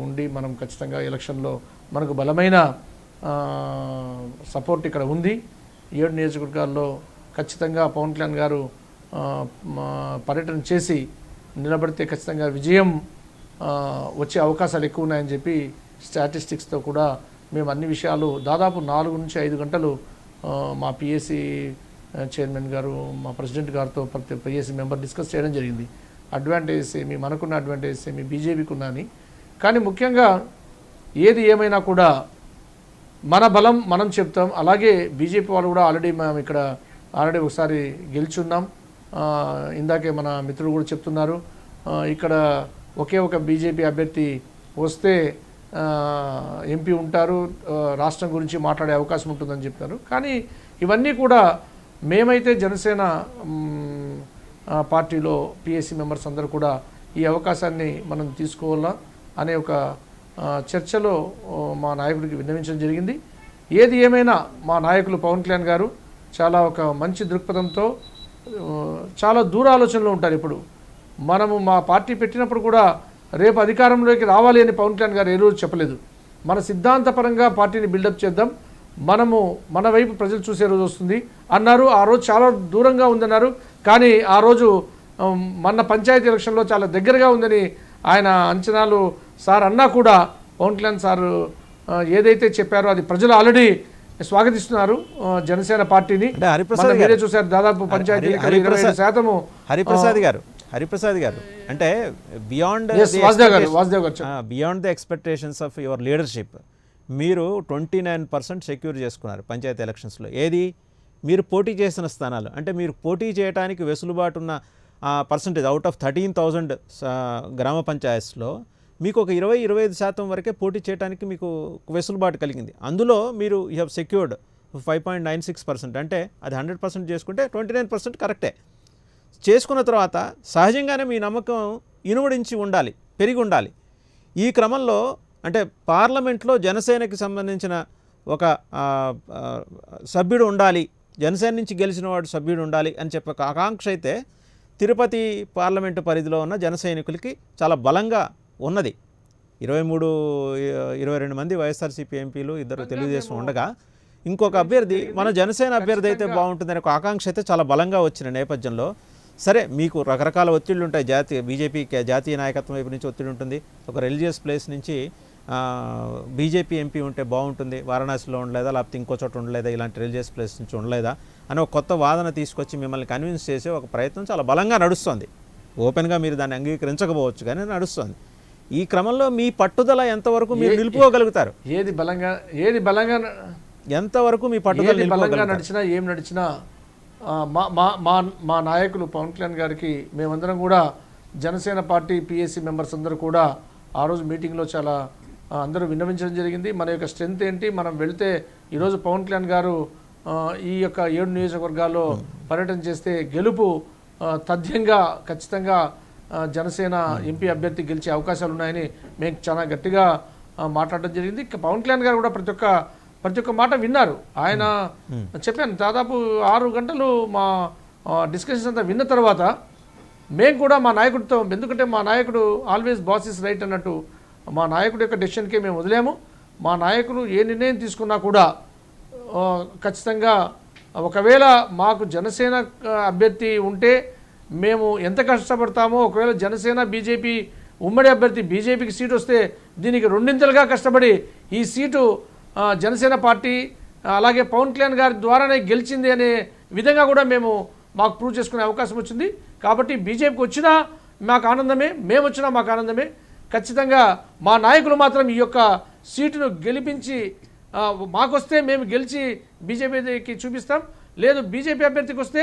ఉండి మనం ఖచ్చితంగా ఎలక్షన్లో మనకు బలమైన సపోర్ట్ ఇక్కడ ఉంది. 7 నియోజకవర్గాల్లో ఖచ్చితంగా పవన్ కళ్యాణ్ గారు పర్యటన చేసి నిలబడితే ఖచ్చితంగా విజయం వచ్చే అవకాశాలు ఎక్కువ ఉన్నాయని చెప్పి స్టాటిస్టిక్స్తో కూడా మేము అన్ని విషయాలు దాదాపు 4 నుంచి 5 గంటలు మా పిఎస్సి చైర్మన్ గారు, మా ప్రెసిడెంట్ గారితో ప్రతి పిఎస్సి మెంబర్ డిస్కస్ చేయడం జరిగింది. అడ్వాంటేజెస్ ఏమి, మనకున్న అడ్వాంటేజెస్ ఏమి, బీజేపీకి ఉన్నాయని. కానీ ముఖ్యంగా ఏది ఏమైనా కూడా మన బలం మనం చెప్తాం. అలాగే బీజేపీ వాళ్ళు కూడా మేము ఇక్కడ ఆల్రెడీ ఒకసారి గెలుచున్నాం. ఇందాకే మన మిత్రులు కూడా చెప్తున్నారు, ఇక్కడ ఒకే ఒక బీజేపీ అభ్యర్థి వస్తే ఎంపీ ఉంటారు, రాష్ట్రం గురించి మాట్లాడే అవకాశం ఉంటుందని చెప్తారు. కానీ ఇవన్నీ కూడా మేమైతే జనసేన పార్టీలో పిఎస్సి మెంబర్స్ అందరూ కూడా ఈ అవకాశాన్ని మనం తీసుకోవాలా అనే ఒక చర్చలో మా నాయకుడికి విన్నవించడం జరిగింది. ఏది ఏమైనా మా నాయకులు పవన్ కళ్యాణ్ గారు చాలా ఒక మంచి దృక్పథంతో చాలా దూర ఆలోచనలో ఉంటారు. ఇప్పుడు మనము మా పార్టీ పెట్టినప్పుడు కూడా రేపు అధికారంలోకి రావాలి అని పవన్ కళ్యాణ్ గారు ఏ రోజు చెప్పలేదు. మన సిద్ధాంతపరంగా పార్టీని బిల్డప్ చేద్దాం, మన వైపు ప్రజలు చూసే రోజు వస్తుంది అన్నారు. ఆ రోజు చాలా దూరంగా ఉందన్నారు. కానీ ఆ రోజు మన పంచాయతీ ఎలక్షన్లో చాలా దగ్గరగా ఉందని ఆయన అంచనాలు సార్ అన్నా కూడా పవన్ కళ్యాణ్ సార్ ఏదైతే చెప్పారో అది ప్రజలు ఆల్రెడీ స్వాగతిస్తున్నారు జనసేన పార్టీని. మీరే చూశారు, దాదాపు పంచాయతీ 25% హరిప్రసాద్ గారు అంటే beyond the expectations of your leadership మీరు 29% సెక్యూర్ చేసుకున్నారు పంచాయతీ ఎలక్షన్స్లో. ఏది మీరు పోటీ చేసిన స్థానాలు అంటే మీరు పోటీ చేయడానికి వెసులుబాటు ఉన్న పర్సంటేజ్ అవుట్ ఆఫ్ 13,000 గ్రామ పంచాయత్స్లో మీకు ఒక 20-25% వరకే పోటీ చేయడానికి మీకు వెసులుబాటు కలిగింది. అందులో మీరు యూ హ్యావ్ సెక్యూర్డ్ 5.96%. అంటే అది 100% చేసుకుంటే 29% కరెక్టే. చేసుకున్న తర్వాత సహజంగానే మీ నమ్మకం ఇనుమడించి ఉండాలి, పెరిగి ఉండాలి. ఈ క్రమంలో అంటే పార్లమెంట్లో జనసేనకి సంబంధించిన ఒక సభ్యుడు ఉండాలి, జనసేన నుంచి గెలిచిన వాడు సభ్యుడు ఉండాలి అని చెప్పే ఆకాంక్ష అయితే తిరుపతి పార్లమెంటు పరిధిలో ఉన్న జన సైనికులకి చాలా బలంగా ఉన్నది. 22 మంది వైఎస్ఆర్సీపీ ఎంపీలు, 2 తెలుగుదేశం ఉండగా ఇంకొక అభ్యర్థి మన జనసేన అభ్యర్థి అయితే బాగుంటుందనే ఒక ఆకాంక్ష అయితే చాలా బలంగా వచ్చిన నేపథ్యంలో సరే మీకు రకరకాల ఒత్తిళ్ళు ఉంటాయి. బీజేపీకి జాతీయ నాయకత్వం వైపు నుంచి ఒత్తిడి ఉంటుంది, ఒక రిలీజియస్ ప్లేస్ నుంచి బీజేపీ ఎంపీ ఉంటే బాగుంటుంది, వారణాసిలో ఉండలేదా లేకపోతే ఇంకో చోట ఉండలేదా, ఇలాంటి రిలీజియస్ ప్లేస్ నుంచి ఉండలేదా అని ఒక కొత్త వాదన తీసుకొచ్చి మిమ్మల్ని కన్విన్స్ చేసే ఒక ప్రయత్నం చాలా బలంగా నడుస్తుంది. ఓపెన్గా మీరు దాన్ని అంగీకరించకపోవచ్చు కానీ నడుస్తుంది. ఈ క్రమంలో మీ పట్టుదల ఎంతవరకు మీరు నిలుపుకోగలుగుతారు? ఎంతవరకు మీ పట్టుదల నడిచినా ఏం నడిచినా మా నాయకులు పవన్ కళ్యాణ్ గారికి మేమందరం కూడా జనసేన పార్టీ పిఎస్సి మెంబర్స్ అందరూ కూడా ఆ రోజు మీటింగ్లో చాలా అందరూ విన్నవించడం జరిగింది. మన యొక్క స్ట్రెంత్ ఏంటి, మనం వెళ్తే ఈరోజు పవన్ కళ్యాణ్ గారు ఈ యొక్క 7 నియోజకవర్గాల్లో పర్యటన చేస్తే గెలుపు తథ్యంగా ఖచ్చితంగా జనసేన ఎంపీ అభ్యర్థి గెలిచే అవకాశాలు ఉన్నాయని మేము చాలా గట్టిగా మాట్లాడడం జరిగింది. పవన్ కళ్యాణ్ గారు కూడా ప్రతి ఒక్క మాట విన్నారు. ఆయన చెప్పాను దాదాపు 6 గంటలు మా డిస్కషన్స్ అంతా విన్న తర్వాత మేము కూడా మా నాయకుడితో, ఎందుకంటే మా నాయకుడు ఆల్వేస్ బాస్ ఇస్ రైట్ అన్నట్టు మా నాయకుడి యొక్క డెసిషన్కే మేము వదిలేము. మా నాయకులు ఏ నిర్ణయం తీసుకున్నా కూడా ఖచ్చితంగా ఒకవేళ మాకు జనసేన అభ్యర్థి ఉంటే మేము ఎంత కష్టపడతామో, ఒకవేళ జనసేన బీజేపీ ఉమ్మడి అభ్యర్థి బీజేపీకి సీటు వస్తే దీనికి రెండింతలుగా కష్టపడి ఈ సీటు జనసేన పార్టీ అలాగే పవన్ కళ్యాణ్ గారి ద్వారానే గెలిచింది అనే విధంగా కూడా మాకు ప్రూవ్ చేసుకునే అవకాశం వచ్చింది. కాబట్టి బీజేపీకి వచ్చినా మాకు ఆనందమే, మేము వచ్చినా మాకు ఆనందమే. ఖచ్చితంగా మా నాయకులు మాత్రం ఈ యొక్క సీటును గెలిపించి మాకొస్తే మేము గెలిచి బీజేపీకి చూపిస్తాం, లేదు బీజేపీ అభ్యర్థికి వస్తే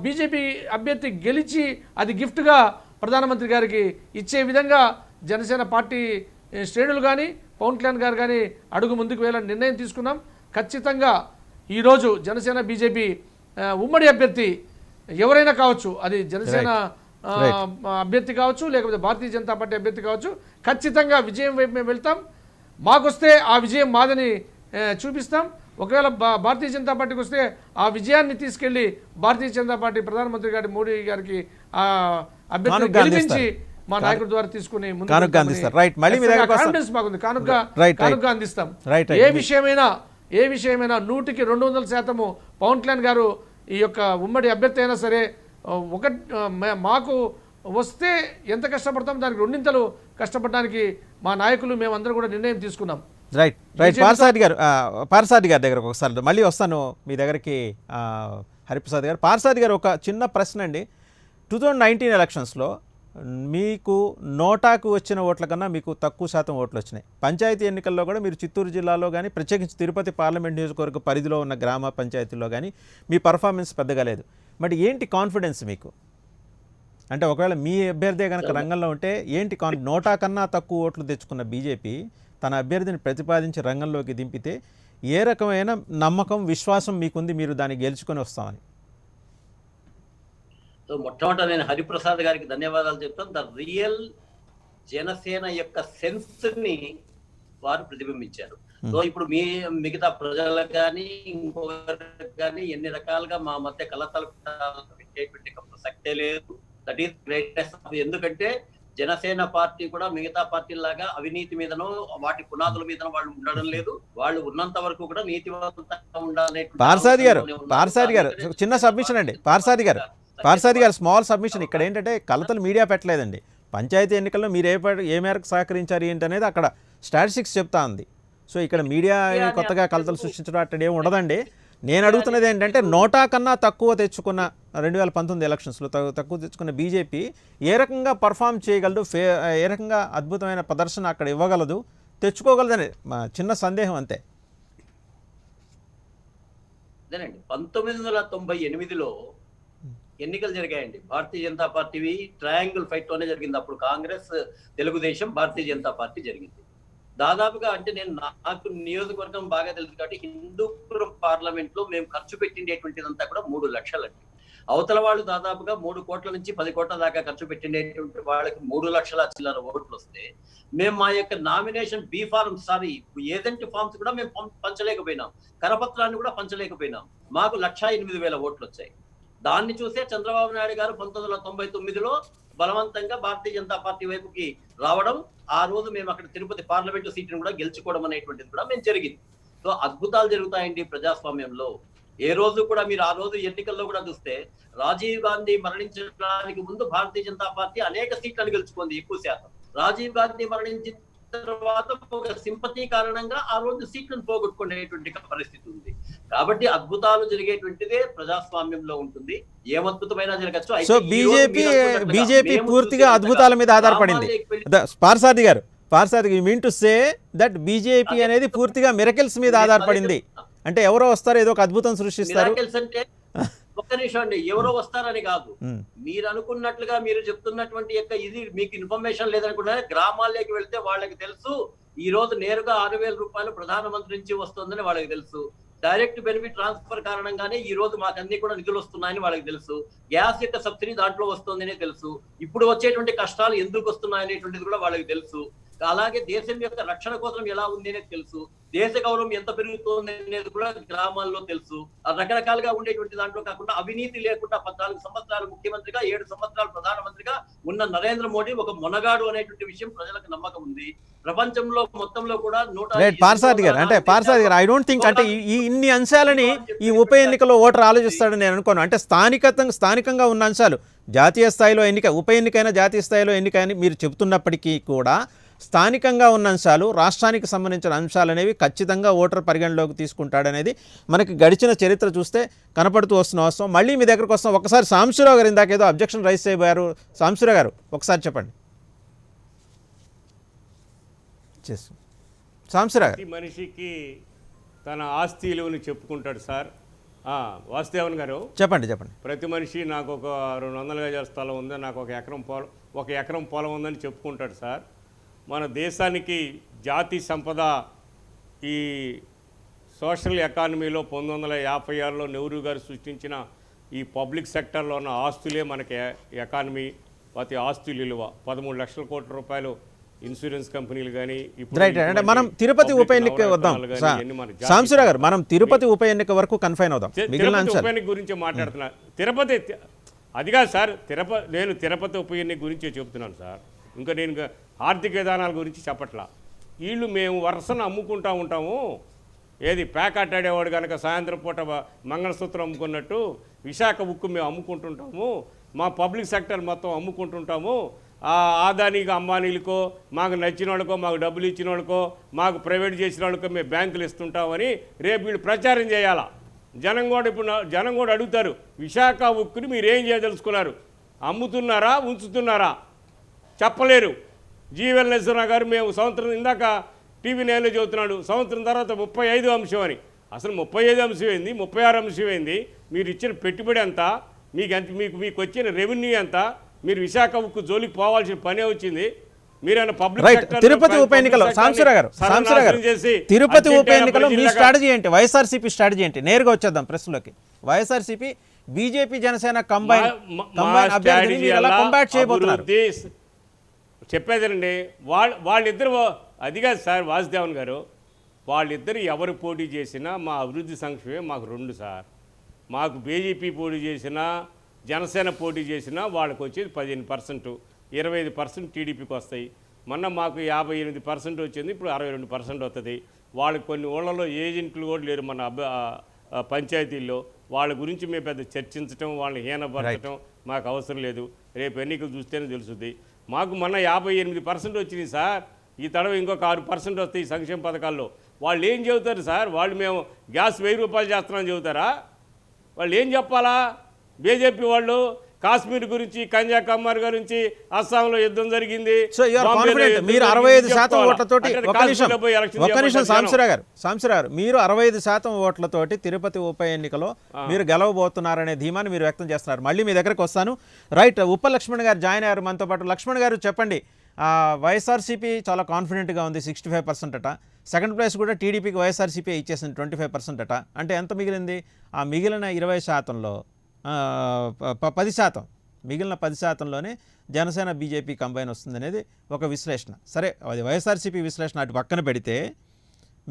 బీజేపీ అభ్యర్థి గెలిచి అది గిఫ్ట్గా ప్రధానమంత్రి గారికి ఇచ్చే విధంగా జనసేన పార్టీ శ్రేణులు కానీ పవన్ కళ్యాణ్ గారు కానీ అడుగు ముందుకు వేయాలని నిర్ణయం తీసుకున్నాం. ఖచ్చితంగా ఈరోజు జనసేన బీజేపీ ఉమ్మడి అభ్యర్థి ఎవరైనా కావచ్చు, అది జనసేన అభ్యర్థి కావచ్చు లేకపోతే భారతీయ జనతా పార్టీ అభ్యర్థి కావచ్చు, ఖచ్చితంగా విజయం వైపు మేము వెళ్తాం. మాకొస్తే ఆ విజయం మాదని చూపిస్తాం. ఒకవేళ భారతీయ జనతా పార్టీకి వస్తే ఆ విజయాన్ని తీసుకెళ్లి భారతీయ జనతా పార్టీ ప్రధానమంత్రి గారి మోడీ గారికి అభ్యర్థి గెలిపించి మా నాయకుడి ద్వారా తీసుకుని కాన్ఫిడెన్స్ మాకుంది. కానుక అందిస్తాం. ఏ విషయమైనా 100కి 200% పవన్ కళ్యాణ్ గారు ఈ యొక్క ఉమ్మడి అభ్యర్థి అయినా సరే మాకు వస్తే ఎంత కష్టపడతాం దానికి రెండింతలు కష్టపడడానికి మా నాయకులు మేమందరూ కూడా నిర్ణయం తీసుకున్నాం. రైట్. పార్సాది గారి దగ్గరకు ఒకసారి మళ్ళీ వస్తాను మీ దగ్గరికి. హరిప్రసాద్ గారు, పార్సాది గారు, ఒక చిన్న ప్రశ్న అండి. 2019 ఎలక్షన్స్లో మీకు నోటాకు వచ్చిన ఓట్ల కన్నా మీకు తక్కువ శాతం ఓట్లు వచ్చినాయి. పంచాయతీ ఎన్నికల్లో కూడా మీరు చిత్తూరు జిల్లాలో కానీ ప్రత్యేకించి తిరుపతి పార్లమెంట్ నియోజకవర్గ పరిధిలో ఉన్న గ్రామ పంచాయతీల్లో కానీ మీ పర్ఫార్మెన్స్ పెద్దగా లేదు. మరి ఏంటి కాన్ఫిడెన్స్ మీకు? అంటే ఒకవేళ మీ అభ్యర్థి కనుక రంగంలో ఉంటే ఏంటి నోటా కన్నా తక్కువ ఓట్లు తెచ్చుకున్న బీజేపీ తన అభ్యర్థిని ప్రతిపాదించి రంగంలోకి దింపితే ఏ రకమైన నమ్మకం, విశ్వాసం మీకుంది మీరు దాన్ని గెలుచుకొని వస్తామని? సో మొట్టమొదట నేను హరిప్రసాద్ గారికి ధన్యవాదాలు చెప్తాను. ద రియల్ జనసేన యొక్క సెన్స్ ని వారు ప్రతిబింబించారు. సో ఇప్పుడు మిగతా ప్రజలకు కానీ ఇంకొకరికి కానీ ఎన్ని రకాలుగా మా మధ్య కలతలు పెట్టేటువంటి ప్రసక్తే లేదు. That is greatness. ఎందుకంటే జనసేన పార్టీ కూడా మిగతా పార్టీలాగా అవినీతి మీదనో వాటి పునాదుల మీదనో వాళ్ళు ఉండడం లేదు. వాళ్ళు ఉన్నంత వరకు కూడా నీతివంతంగా ఉండాలనే. పార్సాది గారు చిన్న సబ్మిషన్ అండి. పార్సాది గారు స్మాల్ సబ్మిషన్. ఇక్కడ ఏంటంటే కలతలు మీడియా పెట్టలేదండి. పంచాయతీ ఎన్నికల్లో మీరు ఏ మేరకు సహకరించారు ఏంటి అనేది అక్కడ స్టాటిస్టిక్స్ చెప్తా ఉంది. సో ఇక్కడ మీడియా కొత్తగా కలతలు సృష్టించడం అట్టడి ఏమి ఉండదండి. నేను అడుగుతున్నది ఏంటంటే నోటా కన్నా తక్కువ తెచ్చుకున్న 2019 ఎలక్షన్స్లో తక్కువ తెచ్చుకున్న బీజేపీ ఏ రకంగా పర్ఫామ్ చేయగలదు, ఏ రకంగా అద్భుతమైన ప్రదర్శన అక్కడ ఇవ్వగలదు, తెచ్చుకోగలదని చిన్న సందేహం అంతే. అదేనండి, 1998లో ఎన్నికలు జరిగాయండి. భారతీయ జనతా పార్టీవి ట్రయాంగిల్ ఫైట్ తోనే జరిగింది. అప్పుడు కాంగ్రెస్, తెలుగుదేశం, భారతీయ జనతా పార్టీ జరిగింది. దాదాపుగా అంటే నాకు నియోజకవర్గం బాగా తెలుసు కాబట్టి హిందూపురం పార్లమెంట్ లో మేము ఖర్చు పెట్టిండేటువంటిదంతా కూడా 3 లక్షలండి. అవతల వాళ్ళు దాదాపుగా 3 కోట్ల నుంచి 10 కోట్ల దాకా ఖర్చు పెట్టిండేటువంటి వాళ్ళకి 3 లక్షల చిల్లర ఓట్లు వస్తే మేము మా యొక్క nomination B form agent forms కూడా మేము పంచలేకపోయినాం, కరపత్రాన్ని కూడా పంచలేకపోయినాం. మాకు 1,08,000 ఓట్లు వచ్చాయి. దాన్ని చూసే చంద్రబాబు నాయుడు గారు 1999లో బలవంతంగా భారతీయ జనతా పార్టీ వైపుకి రావడం, ఆ రోజు మేము అక్కడ తిరుపతి పార్లమెంటు సీటును కూడా గెలుచుకోవడం అనేటువంటిది కూడా మేము జరిగింది. సో అద్భుతాలు జరుగుతాయండి ప్రజాస్వామ్యంలో. ఏ రోజు కూడా మీరు ఆ రోజు ఎన్నికల్లో కూడా చూస్తే రాజీవ్ గాంధీ మరణించడానికి ముందు భారతీయ జనతా పార్టీ అనేక సీట్లను గెలుచుకుంది, ఎక్కువ శాతం. రాజీవ్ గాంధీ మరణించిన తర్వాత ఒక సింపతి కారణంగా ఆ రోజు సీట్లను పోగొట్టుకునేటువంటి పరిస్థితి ఉంది. కాబట్టి అద్భుతాలు జరిగేటువంటిదే ప్రజాస్వామ్యంలో ఉంటుంది. ఏం అద్భుతమైనా జరగచ్చు. సో బీజేపీ పూర్తిగా అద్భుతాల మీద ఆధారపడింది. పార్సాది గారు, you mean to say that BJP అనేది పూర్తిగా మిరకిల్స్ మీద ఆధారపడింది. అంటే ఎవరో వస్తారు, ఏదో ఒక అద్భుతం సృష్టిస్తారు. అంటే ఒక్క నిమిషం అండి, ఎవరో వస్తారని కాదు, మీరు అనుకున్నట్లుగా మీరు చెప్తున్నటువంటి యొక్క ఇది మీకు ఇన్ఫర్మేషన్ లేదనుకున్నా గ్రామాల్లోకి వెళ్తే వాళ్ళకి తెలుసు ఈ రోజు నేరుగా 6,000 రూపాయలు ప్రధానమంత్రి నుంచి వస్తుందని వాళ్ళకి తెలుసు. డైరెక్ట్ బెనిఫిట్ ట్రాన్స్ఫర్ కారణంగానే ఈ రోజు మాకు అన్ని కూడా నిధులు వస్తున్నాయని వాళ్ళకి తెలుసు. గ్యాస్ యొక్క సబ్సిడీ దాంట్లో వస్తుందనే తెలుసు. ఇప్పుడు వచ్చేటువంటి కష్టాలు ఎందుకు వస్తున్నాయనేటువంటిది కూడా వాళ్ళకి తెలుసు. అలాగే దేశం యొక్క రక్షణ కోసం ఎలా ఉంది అనేది తెలుసు. దేశ గౌరవం ఎంత పెరుగుతుంది అనేది కూడా గ్రామాల్లో తెలుసు. రకరకాలుగా ఉండేటువంటి దాంట్లో కాకుండా అవినీతి లేకుండా 14 సంవత్సరాలు ముఖ్యమంత్రిగా 7 సంవత్సరాలు ప్రధానమంత్రిగా ఉన్న నరేంద్ర మోడీ ఒక మొనగాడు అనేటువంటి విషయం ప్రజలకు నమ్మకం ఉంది. ప్రపంచంలో మొత్తంలో కూడా పార్సారథి గారు అంటే పార్సారథి గారు ఐ డోంట్ థింక్ అంటే ఈ ఇన్ని అంశాలని ఈ ఉప ఎన్నికలో ఓటర్ ఆలోచిస్తాడని నేను అనుకోను. అంటే స్థానికంగా ఉన్న అంశాలు జాతీయ స్థాయిలో ఉప ఎన్నికైనా జాతీయ స్థాయిలో ఎన్నికైనా మీరు చెబుతున్నప్పటికీ కూడా స్థానికంగా ఉన్న అంశాలు రాష్ట్రానికి సంబంధించిన అంశాలు అనేవి ఖచ్చితంగా ఓటర్ పరిగణలోకి తీసుకుంటాడనేది మనకి గడిచిన చరిత్ర చూస్తే కనపడుతూ వస్తున్న అవసరం. మళ్ళీ మీ దగ్గరకు వస్తాం. ఒకసారి సాంబశివరావు గారు ఇందాక ఏదో అబ్జెక్షన్ రైజ్ చేయబోయారు. సాంబశివరావు గారు ఒకసారి చెప్పండి. సాంబశివరావు గారు మనిషికి తన ఆస్తి విలువని చెప్పుకుంటాడు సార్. వాసుదేవన్ గారు చెప్పండి. ప్రతి మనిషి నాకు ఒక 200 గజాల స్థలం ఉంది, నాకు ఒక ఎకరం పొలం ఉందని చెప్పుకుంటాడు సార్. మన దేశానికి జాతి సంపద ఈ సోషల్ ఎకానమీలో 1956లో నెహ్రూ గారు సృష్టించిన ఈ పబ్లిక్ సెక్టర్లో ఉన్న ఆస్తులే మనకి ఎకానమీ. ప్రతి ఆస్తుల విలువ 13 లక్షల కోట్ల రూపాయలు ఇన్సూరెన్స్ కంపెనీలు కానీ. అంటే మనం తిరుపతి ఉప ఎన్నిక వద్దాం. సాంబశివరావు గారు మనం తిరుపతి ఉప ఎన్నిక వరకు కన్ఫైన్ అవుదాం. ఉప ఎన్నిక గురించి మాట్లాడుతున్నా. తిరుపతి అది కాదు సార్. నేను తిరుపతి ఉప ఎన్నిక గురించే చెబుతున్నాను సార్. ఇంకా నేను ఆర్థిక విధానాల గురించి చెప్పట్లా. వీళ్ళు మేము వరుసను అమ్ముకుంటూ ఉంటాము. ఏది ప్యాకెట్ ఆడేవాడు కనుక సాయంత్రం పూట మంగళసూత్రం అమ్ముకున్నట్టు విశాఖ ఉక్కు మేము అమ్ముకుంటుంటాము. మా పబ్లిక్ సెక్టర్ మొత్తం అమ్ముకుంటుంటాము. ఆదానీకి అంబానీలకో మాకు నచ్చిన వాళ్ళకో మాకు డబ్బులు ఇచ్చిన వాళ్ళకో మాకు ప్రైవేట్ చేసిన వాళ్ళకో మేము బ్యాంకులు ఇస్తుంటామని రేపు వీళ్ళు ప్రచారం చేయాలా. జనం కూడా అడుగుతారు, విశాఖ ఉక్కుని మీరు ఏం చేయదలుచుకున్నారు? అమ్ముతున్నారా, ఉంచుతున్నారా? చెప్పలేరు. జీవన్ నరసింహరావు గారు మేము సంవత్సరం ఇందాక టీవీ నైన్లో చెబుతున్నాడు, సంవత్సరం తర్వాత 35 అంశం అని. అసలు 35 అంశం ఏంది, 36 అంశం ఏంది? మీరు ఇచ్చిన పెట్టుబడి ఎంత, మీకు వచ్చిన రెవెన్యూ ఎంత? మీరు విశాఖ ఉక్కు జోలికి పోవాల్సిన పనే వచ్చింది. మీరైనా పబ్లిక్ తిరుపతి ఉప ఎన్నికలో సాంబశివరావు గారు తిరుపతి ఉప ఎన్నికలో మీ స్ట్రాటజీ ఏంటి? వైఎస్ఆర్సీపీ స్ట్రాటజీ ఏంటి? నేరుగా వచ్చేద్దాం ప్రశ్నలోకి. వైఎస్ఆర్సీపీ బీజేపీ జనసేన కంబైన్ అభ్యర్థిని మీరు ఎలా కాంబాట్ చేయబోతున్నారు? చెప్పేదండి. వాళ్ళిద్దరు అది కాదు సార్ వాసుదేవన్ గారు, వాళ్ళిద్దరు ఎవరు పోటీ చేసినా మా అభివృద్ధి సంక్షేమమే మాకు 2 సార్. మాకు బీజేపీ పోటీ చేసినా జనసేన పోటీ చేసినా వాళ్ళకి వచ్చేది 15%, 25% టీడీపీకి వస్తాయి. మొన్న మాకు 58% వచ్చింది, ఇప్పుడు 62% వస్తుంది. వాళ్ళకి కొన్ని ఊళ్ళలో ఏజెంట్లు కూడా లేరు మన పంచాయతీల్లో. వాళ్ళ గురించి మేము పెద్ద చర్చించడం, వాళ్ళని హీనపరచడం మాకు అవసరం లేదు. రేపు ఎన్నికలు చూస్తేనే తెలుస్తుంది. మాకు మొన్న 58% వచ్చినాయి సార్. ఈ తడవ ఇంకొక 6% వస్తాయి ఈ సంక్షేమ పథకాల్లో. వాళ్ళు ఏం చెబుతారు సార్? వాళ్ళు మేము గ్యాస్ 1000 రూపాయలు చేస్తున్నామని చెబుతారా? వాళ్ళు ఏం చెప్పాలా? బీజేపీ వాళ్ళు కాశ్మీర్ గురించి, కన్యాకుమారి గురించి, అస్సాంలో యుద్ధం జరిగింది. మీరు 65% ఓట్లతోటి ఒక నిమిషం సాంబశివరావు గారు మీరు 65% ఓట్లతోటి తిరుపతి ఉప ఎన్నికలో మీరు గెలవబోతున్నారనే ధీమాన్ని మీరు వ్యక్తం చేస్తున్నారు. మళ్ళీ మీ దగ్గరకు వస్తాను. రైట్, ఉప్ప లక్ష్మణ్ గారు జాయిన్ అయ్యారు మనతో పాటు. లక్ష్మణ్ గారు చెప్పండి. వైఎస్ఆర్సీపీ చాలా కాన్ఫిడెంట్గా ఉంది, 65% అట. సెకండ్ ప్లేస్ కూడా టీడీపీకి వైఎస్ఆర్సీపీ ఇచ్చేసింది 25% అట. అంటే ఎంత మిగిలింది? ఆ మిగిలిన 20%లో 10%, మిగిలిన 10%లోనే జనసేన బీజేపీ కంబైన్ వస్తుందనేది ఒక విశ్లేషణ. సరే, అది వైఎస్ఆర్సీపీ విశ్లేషణ అటు పక్కన పెడితే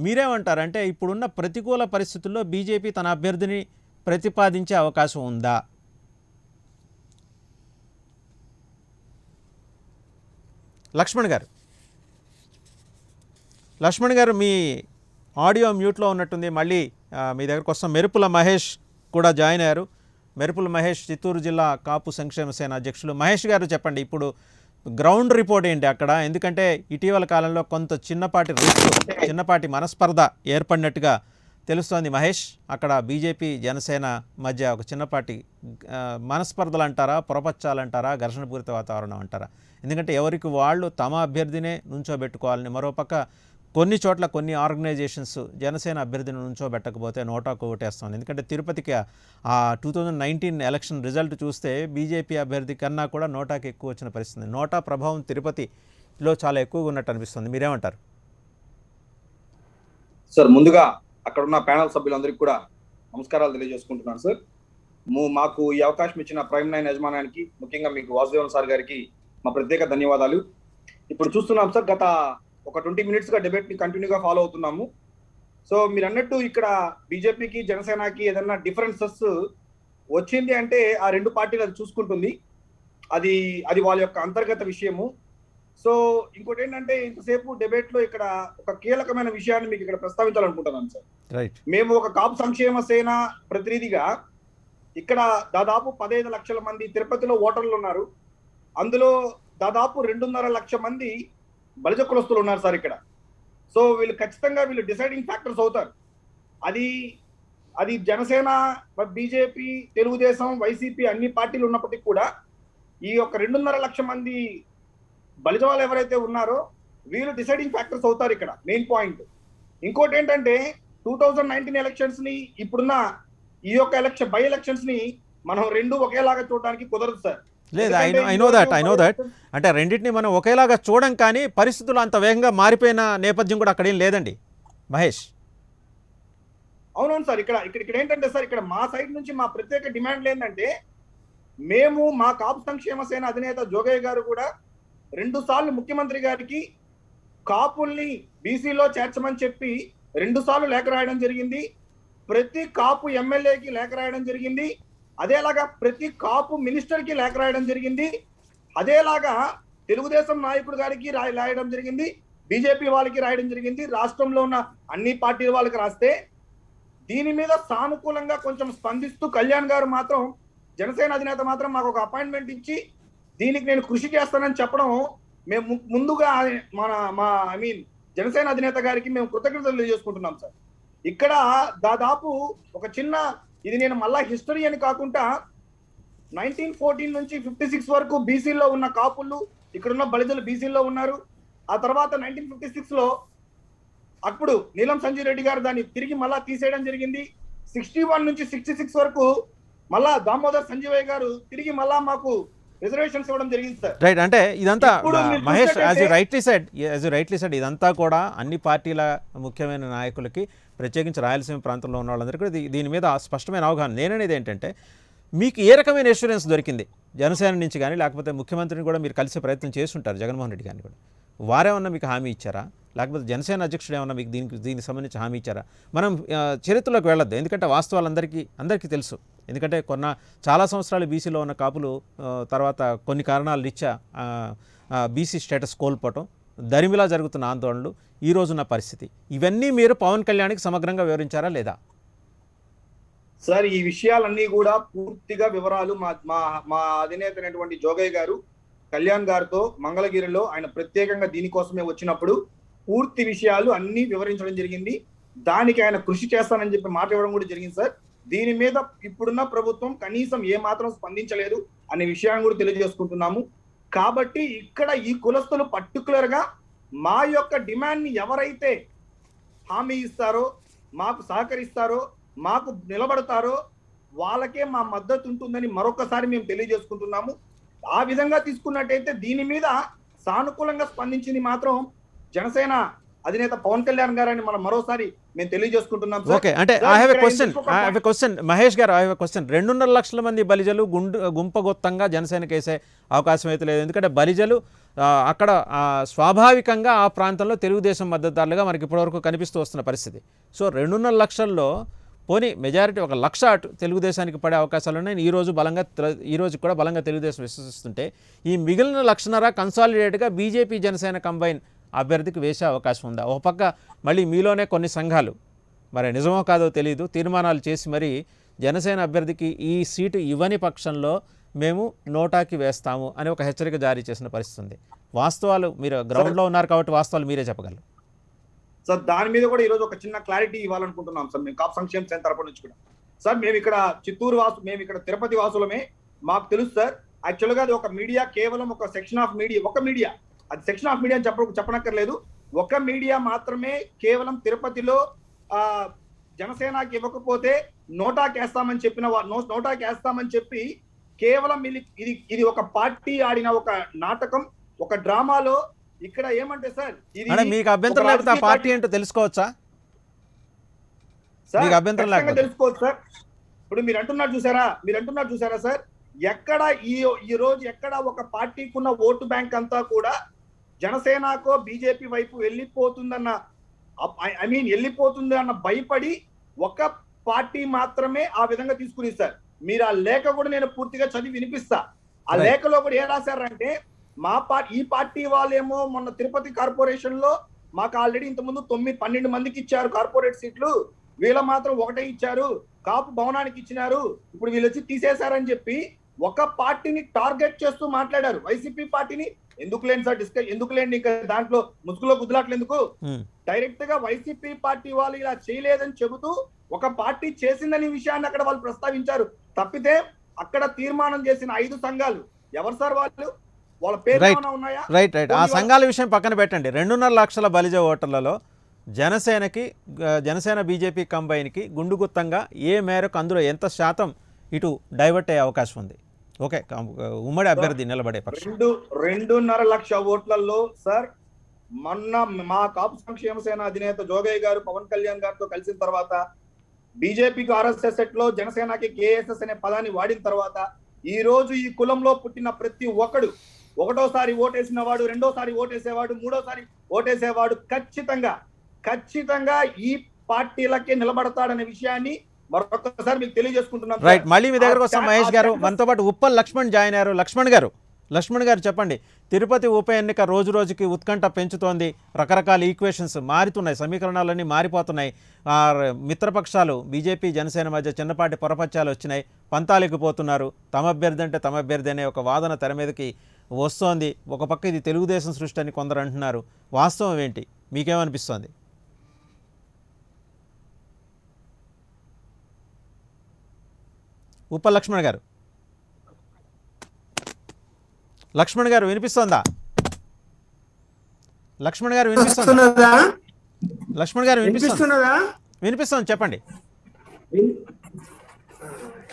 మీరేమంటారంటే ఇప్పుడున్న ప్రతికూల పరిస్థితుల్లో బీజేపీ తన అభ్యర్థిని ప్రతిపాదించే అవకాశం ఉందా? లక్ష్మణ్ గారు మీ ఆడియో మ్యూట్లో ఉన్నట్టుంది. మళ్ళీ మీ దగ్గరకు వస్తాం. మెరుపుల మహేష్ కూడా జాయిన్ అయ్యారు. మెరుపుల మహేష్ చిత్తూరు జిల్లా కాపు సంక్షేమ సేన అధ్యక్షులు. మహేష్ గారు చెప్పండి, ఇప్పుడు గ్రౌండ్ రిపోర్ట్ ఏంటి అక్కడ? ఎందుకంటే ఇటీవల కాలంలో కొంత చిన్నపాటి మనస్పర్ధ ఏర్పడినట్టుగా తెలుస్తోంది మహేష్. అక్కడ బీజేపీ జనసేన మధ్య ఒక చిన్నపాటి మనస్పర్ధలు అంటారా, పొరపచ్చాలంటారా, ఘర్షణపూరిత వాతావరణం అంటారా? ఎందుకంటే ఎవరికి వాళ్ళు తమ అభ్యర్థినే నుంచోబెట్టుకోవాలని, మరోపక్క కొన్ని చోట్ల కొన్ని ఆర్గనైజేషన్స్ జనసేన అభ్యర్థిని నుంచోబెట్టకపోతే నోటాకు ఓటేస్తాం. ఎందుకంటే తిరుపతికి ఆ 2019 ఎలక్షన్ రిజల్ట్ చూస్తే బీజేపీ అభ్యర్థి కన్నా కూడా నోటాకి ఎక్కువ వచ్చిన పరిస్థితి. నోటా ప్రభావం తిరుపతిలో చాలా ఎక్కువగా ఉన్నట్టు అనిపిస్తుంది. మీరేమంటారు? సార్, ముందుగా అక్కడ ఉన్న ప్యానల్ సభ్యులందరికీ కూడా నమస్కారాలు తెలియజేసుకుంటున్నాను సార్. మాకు ఈ అవకాశం ఇచ్చిన ప్రైమ్ 9 యజమానానికి, ముఖ్యంగా మీకు వాసుదేవన్ సార్ గారికి మా ప్రత్యేక ధన్యవాదాలు. ఇప్పుడు చూస్తున్నాం సార్, గత ఒక 20 minutes గా డిబేట్ ని కంటిన్యూగా ఫాలో అవుతున్నాము. సో మీరు అన్నట్టు ఇక్కడ బీజేపీకి జనసేనకి ఏదన్నా డిఫరెన్సెస్ వచ్చింది అంటే ఆ రెండు పార్టీలు అది చూసుకుంటుంది, అది వాళ్ళ యొక్క అంతర్గత విషయము. సో ఇంకోటి ఏంటంటే, ఇంతసేపు డిబేట్ లో ఇక్కడ ఒక కీలకమైన విషయాన్ని మీకు ఇక్కడ ప్రస్తావించాలనుకుంటున్నాను సార్. రైట్. మేము ఒక కాపు సంక్షేమ సేన ప్రతినిధిగా ఇక్కడ దాదాపు 15 లక్షల మంది తిరుపతిలో ఓటర్లు ఉన్నారు. అందులో దాదాపు 2.5 లక్షల మంది బలిజ కులస్తులు ఉన్నారు సార్ ఇక్కడ. సో వీళ్ళు ఖచ్చితంగా డిసైడింగ్ ఫ్యాక్టర్స్ అవుతారు. అది జనసేన, బీజేపీ, తెలుగుదేశం, వైసీపీ అన్ని పార్టీలు ఉన్నప్పటికీ కూడా ఈ యొక్క 2.5 లక్షల మంది బలిజ వాళ్ళు ఎవరైతే ఉన్నారో వీళ్ళు డిసైడింగ్ ఫ్యాక్టర్స్ అవుతారు ఇక్కడ, మెయిన్ పాయింట్. ఇంకోటి ఏంటంటే 2019 ఎలక్షన్స్ ని, ఇప్పుడున్న ఈ యొక్క బై ఎలక్షన్స్ ని మనం రెండు ఒకేలాగా చూడడానికి కుదరదు సార్. లేదు, ఐ నో దట్ అంటే రెండింటిని మనం ఒకేలాగా చూడం, కానీ పరిస్థితులు అంత వేగంగా మారిపోయిన నేపథ్యం కూడా అక్కడేం లేదండి మహేష్. అవునవును సార్. ఇక్కడ ఏంటంటే సార్, ఇక్కడ మా సైడ్ నుంచి మా ప్రత్యేక డిమాండ్లు ఏంటంటే, మేము మా కాపు సంక్షేమ సేన అధినేత జోగయ్య గారు కూడా 2 సార్లు ముఖ్యమంత్రి గారికి కాపుల్ని బీసీలో చేర్చమని చెప్పి 2 సార్లు లేఖ రాయడం జరిగింది. ప్రతి కాపు ఎమ్మెల్యేకి లేఖ రాయడం జరిగింది. అదేలాగా ప్రతి కాపు మినిస్టర్కి లేఖ రాయడం జరిగింది. అదేలాగా తెలుగుదేశం నాయకుడు గారికి రాయడం జరిగింది, బీజేపీ వాళ్ళకి రాయడం జరిగింది, రాష్ట్రంలో ఉన్న అన్ని పార్టీల వాళ్ళకి రాస్తే దీని మీద సానుకూలంగా కొంచెం స్పందిస్తూ కళ్యాణ్ గారు మాత్రం, జనసేన అధినేత మాత్రం మాకు ఒక అపాయింట్మెంట్ ఇచ్చి దీనికి నేను కృషి చేస్తానని చెప్పడం, మేము ముందుగా జనసేన అధినేత గారికి మేము కృతజ్ఞతలు తెలియజేసుకుంటున్నాం సార్. ఇక్కడ దాదాపు ఒక చిన్న, ఇది నేను మళ్ళా హిస్టరీ అని కాకుండా 1914 నుంచి 56 వరకు బీసీలో ఉన్న కాపులు, ఇక్కడున్న బలిజలు బీసీలో ఉన్నారు. ఆ తర్వాత 1956లో అప్పుడు నీలం సంజయ్ రెడ్డి గారు దాన్ని తిరిగి మళ్ళా తీసేయడం జరిగింది. 61 నుంచి 66 వరకు మళ్ళా దామోదర్ సంజీవయ్య గారు తిరిగి మళ్ళా మాకు రిజర్వేషన్స్ ఇవ్వడం జరిగింది సార్. రైట్. అంటే ఇదంతా Mahesh, as you rightly said ఇదంతా కూడా అన్ని పార్టీల ముఖ్యమైన నాయకులకి, ప్రత్యేకించి రాయలసీమ ప్రాంతంలో ఉన్న వాళ్ళందరికీ కూడా దీని మీద స్పష్టమైన అవగాహన. నేననేది ఏంటంటే, మీకు ఏ రకమైన ఇన్సూరెన్స్ దొరికింది జనసేన నుంచి కానీ, లేకపోతే ముఖ్యమంత్రిని కూడా మీరు కలిసే ప్రయత్నం చేస్తుంటారు, జగన్మోహన్ రెడ్డి గారిని కూడా, వారేమన్నా మీకు హామీ ఇచ్చారా? లేకపోతే జనసేన అధ్యక్షుడు ఏమన్నా మీకు దీనికి సంబంధించి హామీ ఇచ్చారా? మనం చరిత్రలోకి వెళ్ళొద్దు, ఎందుకంటే వాస్తవాలు అందరికీ తెలుసు. ఎందుకంటే చాలా సంవత్సరాలు బీసీలో ఉన్న కాపులు తర్వాత కొన్ని కారణాల రీత్యా బీసీ స్టేటస్ కోల్పోవటం, దరిమిలా జరుగుతున్న ఆందోళనలు, ఈ రోజున్న పరిస్థితి, ఇవన్నీ మీరు పవన్ కళ్యాణ్కి సమగ్రంగా వివరించారా లేదా? సార్ ఈ విషయాలన్నీ కూడా పూర్తిగా వివరాలు మా అధినేత అయినటువంటి జోగయ్య గారు కళ్యాణ్ గారితో మంగళగిరిలో ఆయన ప్రత్యేకంగా దీనికోసమే వచ్చినప్పుడు పూర్తి విషయాలు అన్ని వివరించడం జరిగింది. దానికి ఆయన కృషి చేస్తానని చెప్పి మాట ఇవ్వడం కూడా జరిగింది సార్. దీని మీద ఇప్పుడున్న ప్రభుత్వం కనీసం ఏ మాత్రం స్పందించలేదు అనే విషయాన్ని కూడా తెలియజేసుకుంటున్నాము. కాబట్టి ఇక్కడ ఈ కులస్తులు పర్టికులర్ గా మా యొక్క డిమాండ్ ని ఎవరైతే హామీ ఇస్తారో, మాకు సహకరిస్తారో, మాకు నిలబడతారో వాళ్ళకే మా మద్దతు ఉంటుందని మరొకసారి మేము తెలియజేసుకుంటున్నాము. ఆ విధంగా తీసుకున్నట్టయితే దీని మీద సానుకూలంగా స్పందించింది మాత్రం జనసేన అధినేత పవన్ కళ్యాణ్ గారని మనం మరోసారి మేము తెలియజేసుకుంటున్నాం. ఓకే, అంటే I have a question Mahesh గారు, ఐ హావ్ ఎ క్వశ్చన్. 2.5 లక్షల మంది బలిజలు గుంపగొత్తంగా జనసేనకి వేసే అవకాశం అయితే లేదు, ఎందుకంటే బలిజలు అక్కడ స్వాభావికంగా ఆ ప్రాంతంలో తెలుగుదేశం మద్దతుదారులుగా మనకి ఇప్పటివరకు కనిపిస్తూ వస్తున్న పరిస్థితి. సో 2.5 లక్షల్లో పోనీ మెజారిటీ 1 లక్ష తెలుగుదేశానికి పడే అవకాశాలు ఉన్నాయి. ఈ రోజు కూడా బలంగా తెలుగుదేశం విశ్వసిస్తుంటే ఈ మిగిలిన 1.5 కన్సాలిడేట్గా బీజేపీ జనసేన కంబైన్ అభ్యర్థికి వేసే అవకాశం ఉందా? ఒక పక్క మళ్ళీ మీలోనే కొన్ని సంఘాలు, మరి నిజమో కాదో తెలియదు, తీర్మానాలు చేసి మరి జనసేన అభ్యర్థికి ఈ సీటు ఇవ్వని పక్షంలో మేము నోటాకి వేస్తాము అని ఒక హెచ్చరిక జారీ చేసిన పరిస్థితి ఉంది. వాస్తవాలు, మీరు గ్రౌండ్లో ఉన్నారు కాబట్టి వాస్తవాలు మీరే చెప్పగలరు సార్. దాని మీద కూడా ఈరోజు ఒక చిన్న క్లారిటీ ఇవ్వాలనుకుంటున్నాం సార్. మేము కాపు సంక్షేమ సేన తరపు నుంచి కూడా సార్, మేము ఇక్కడ చిత్తూరు మేము ఇక్కడ తిరుపతి వాసులమే, మాకు తెలుసు సార్. యాక్చువల్గా అది ఒక మీడియా, కేవలం ఒక సెక్షన్ ఆఫ్ మీడియా, ఒక మీడియా, అది సెక్షన్ ఆఫ్ మీడియా అని చెప్పనక్కర్లేదు, ఒక మీడియా మాత్రమే కేవలం తిరుపతిలో జనసేనకి ఇవ్వకపోతే నోటాకేస్తామని చెప్పి కేవలం ఇది ఒక పార్టీ ఆడిన ఒక నాటకం, ఒక డ్రామాలో. ఇక్కడ ఏమంటే సార్, ఇది మీకు అభ్యంతరం లేకపోతే ఆ పార్టీ ఏంటో తెలుసుకోవచ్చా? సార్ మీకు అభ్యంతరం ఖచ్చితంగా లేకపోతే తెలుసుకోవచ్చు సార్. ఇప్పుడు మీరు అంటున్నారు చూసారా సార్, ఎక్కడ ఈ రోజు ఎక్కడ ఒక పార్టీకున్న ఓటు బ్యాంక్ అంతా కూడా జనసేనకో బీజేపీ వైపు వెళ్ళిపోతుందన్న వెళ్ళిపోతుంది అన్న భయపడి ఒక పార్టీ మాత్రమే ఆ విధంగా తీసుకుని సార్. మీరు ఆ లేఖ కూడా నేను పూర్తిగా చదివి వినిపిస్తా. ఆ Right. లేఖలో కూడా ఏ రాశారంటే, ఈ పార్టీ వాళ్ళేమో మొన్న తిరుపతి కార్పొరేషన్ లో మాకు ఆల్రెడీ ఇంతకుముందు 12 మందికి ఇచ్చారు కార్పొరేట్ సీట్లు, వీళ్ళ మాత్రం ఒకటే ఇచ్చారు, కాపు భవనానికి ఇచ్చినారు, ఇప్పుడు వీళ్ళు వచ్చి తీసేశారని చెప్పి ఒక పార్టీని టార్గెట్ చేస్తూ మాట్లాడారు. వైసీపీ పార్టీని ఎందుకు లేని సార్ ఎందుకు లేండి, ఇంకా దాంట్లో ముసుగులో గుద్దులాట్లు ఎందుకు, డైరెక్ట్ గా వైసీపీ పార్టీ వాళ్ళు ఇలా చేయలేదని చెబుతూ ఒక పార్టీ చేసిందని విషయాన్ని అక్కడ వాళ్ళు ప్రస్తావించారు తప్పితే, అక్కడ తీర్మానం చేసిన 5 సంఘాలు ఎవరు సార్ వాళ్ళు, వాళ్ళ పేరు రైట్ ఏమైనా ఉన్నాయా? రైట్ రైట్ ఆ సంఘాల విషయం పక్కన పెట్టండి. 2.5 లక్షల బలిజ ఓటర్లలో జనసేన బీజేపీ కంబైన్కి గుండుగుత్తంగా ఏ మేరకు అందులో ఎంత శాతం ఇటు డైవర్ట్ అయ్యే అవకాశం ఉంది? ఓకే, ఉమ్మడి అభ్యర్థి నిలబడే పక్షం 2.5 లక్ష ఓట్లలో సార్, మొన్న మా కాపు సంక్షేమ సేన అధినేత జోగయ్య గారు పవన్ కళ్యాణ్ గారితో కలిసిన తర్వాత, బీజేపీకి ఆర్ఎస్ఎస్ లో జనసేనకి కేఎస్ఎస్ అనే పదాన్ని వాడిన తర్వాత, ఈ రోజు ఈ కులంలో పుట్టిన ప్రతి ఒక్కడు, ఒకటోసారి ఓటేసిన వాడు, రెండోసారి ఓటేసేవాడు, మూడోసారి ఓటేసేవాడు ఖచ్చితంగా ఈ పార్టీలకే నిలబడతాడనే విషయాన్ని మరొకసారి మీకు తెలియజేసుకుంటున్నాం. రైట్, మళ్ళీ మీ దగ్గరకు వస్తాం మహేష్ గారు. మనతో పాటు ఉప్పల్ లక్ష్మణ్ జాయిన్ అయ్యారు. లక్ష్మణ్ గారు చెప్పండి, తిరుపతి ఉప ఎన్నిక రోజు రోజుకి ఉత్కంఠ పెంచుతోంది, రకరకాల ఈక్వేషన్స్ మారుతున్నాయి, సమీకరణాలన్నీ మారిపోతున్నాయి. మిత్రపక్షాలు బీజేపీ జనసేన మధ్య చిన్నపాటి పొరపచ్చాలు వచ్చినాయి, పంతాలకు పోతున్నారు, తమ అభ్యర్థి అంటే తమ అభ్యర్థి అనే ఒక వాదన తెర మీదకి వస్తోంది. ఒక పక్క ఇది తెలుగుదేశం సృష్టి అని కొందరు అంటున్నారు. వాస్తవం ఏంటి, మీకేమనిపిస్తోంది? ఉప్పల్ లక్ష్మణ్ గారు వినిపిస్తోందా? లక్ష్మణ్ గారు వినిపిస్తోంది, చెప్పండి.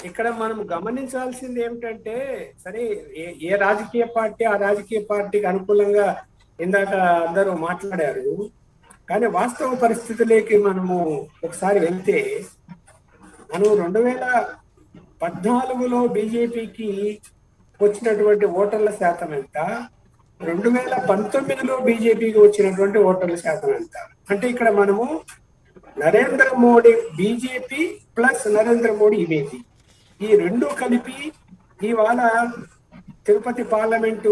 ఇక్కడ మనం గమనించాల్సింది ఏమిటంటే, సరే ఏ రాజకీయ పార్టీ ఆ రాజకీయ పార్టీకి అనుకూలంగా ఇందాక అందరూ మాట్లాడారు, కానీ వాస్తవ పరిస్థితులకి మనము ఒకసారి వెళ్తే, మనం 2014లో బీజేపీకి వచ్చినటువంటి ఓటర్ల శాతం ఎంత, 2019లో బీజేపీకి వచ్చినటువంటి ఓటర్ల శాతం ఎంత అంటే, ఇక్కడ మనము Narendra Modi BJP plus Narendra Modi image, ఈ రెండు కలిపి ఇవాళ తిరుపతి పార్లమెంటు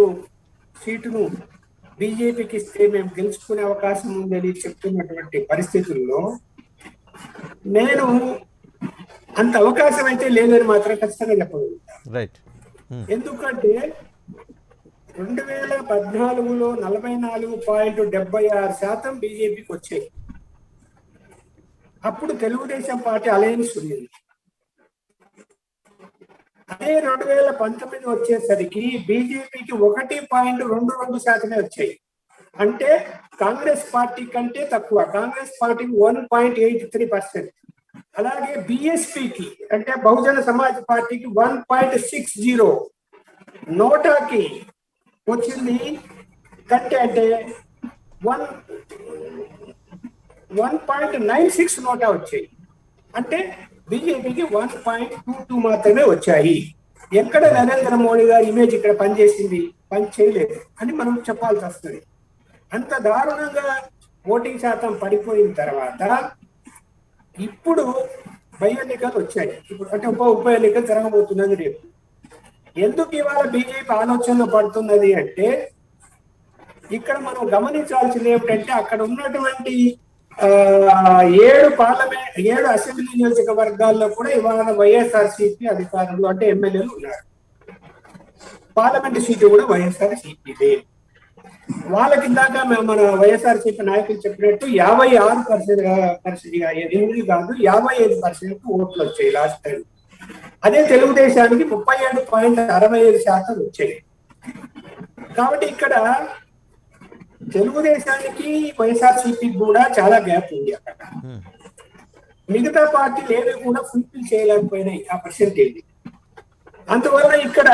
సీటును బీజేపీకి ఇస్తే మేము గెలుచుకునే అవకాశం ఉందని చెప్తున్నటువంటి పరిస్థితుల్లో, నేను అంత అవకాశం అయితే లేదని మాత్రం ఖచ్చితంగా చెప్పగలుగుతాను. రైట్, ఎందుకంటే 2014లో 44.76% బీజేపీకి వచ్చాయి. అప్పుడు తెలుగుదేశం పార్టీ అలయన్స్ ఉంది. అదే 2019 వచ్చేసరికి బీజేపీకి 1.22% వచ్చాయి. అంటే కాంగ్రెస్ పార్టీ కంటే తక్కువ. కాంగ్రెస్ పార్టీకి 1.83%, అలాగే బిఎస్పీకి అంటే బహుజన సమాజ్ పార్టీకి 1.60, నోటాకి వచ్చింది కంటే అంటే 1.96 నోటా వచ్చాయి. అంటే బీజేపీకి 1.22 మాత్రమే వచ్చాయి. ఎక్కడ నరేంద్ర మోడీ గారి ఇమేజ్ ఇక్కడ పని చేయలేదు అని మనం చెప్పాల్సి వస్తుంది. అంత దారుణంగా ఓటింగ్ శాతం పడిపోయిన తర్వాత ఇప్పుడు బై ఎన్నికలు వచ్చాయి. ఇప్పుడు అంటే ఉప ఎన్నికలు జరగబోతున్నది రేపు. ఎందుకు ఇవాళ బీజేపీ ఆలోచనలో పడుతున్నది అంటే, ఇక్కడ మనం గమనించాల్సింది ఏమిటంటే, అక్కడ ఉన్నటువంటి 7 అసెంబ్లీ నియోజకవర్గాల్లో కూడా ఇవాళ వైఎస్ఆర్సీపీ అధికారులు అంటే ఎమ్మెల్యేలు ఉన్నారు. పార్లమెంట్ సీటు కూడా వైఎస్ఆర్సీపీదే. వాళ్ళకి ఇందాక మన వైఎస్ఆర్సీపీ నాయకులు చెప్పినట్టు 56%, 8 కాదు 55% ఓట్లు వచ్చాయి లాస్ట్ టైం. అదే తెలుగుదేశానికి 37.65% వచ్చాయి. కాబట్టి ఇక్కడ తెలుగుదేశానికి వైఎస్ఆర్సీపీకి కూడా చాలా గ్యాప్ ఉంది. అక్కడ మిగతా పార్టీలు ఏవి కూడా ఫుల్ఫిల్ చేయలేకపోయినాయి ఆ పర్సెంటేజ్. అందువల్ల ఇక్కడ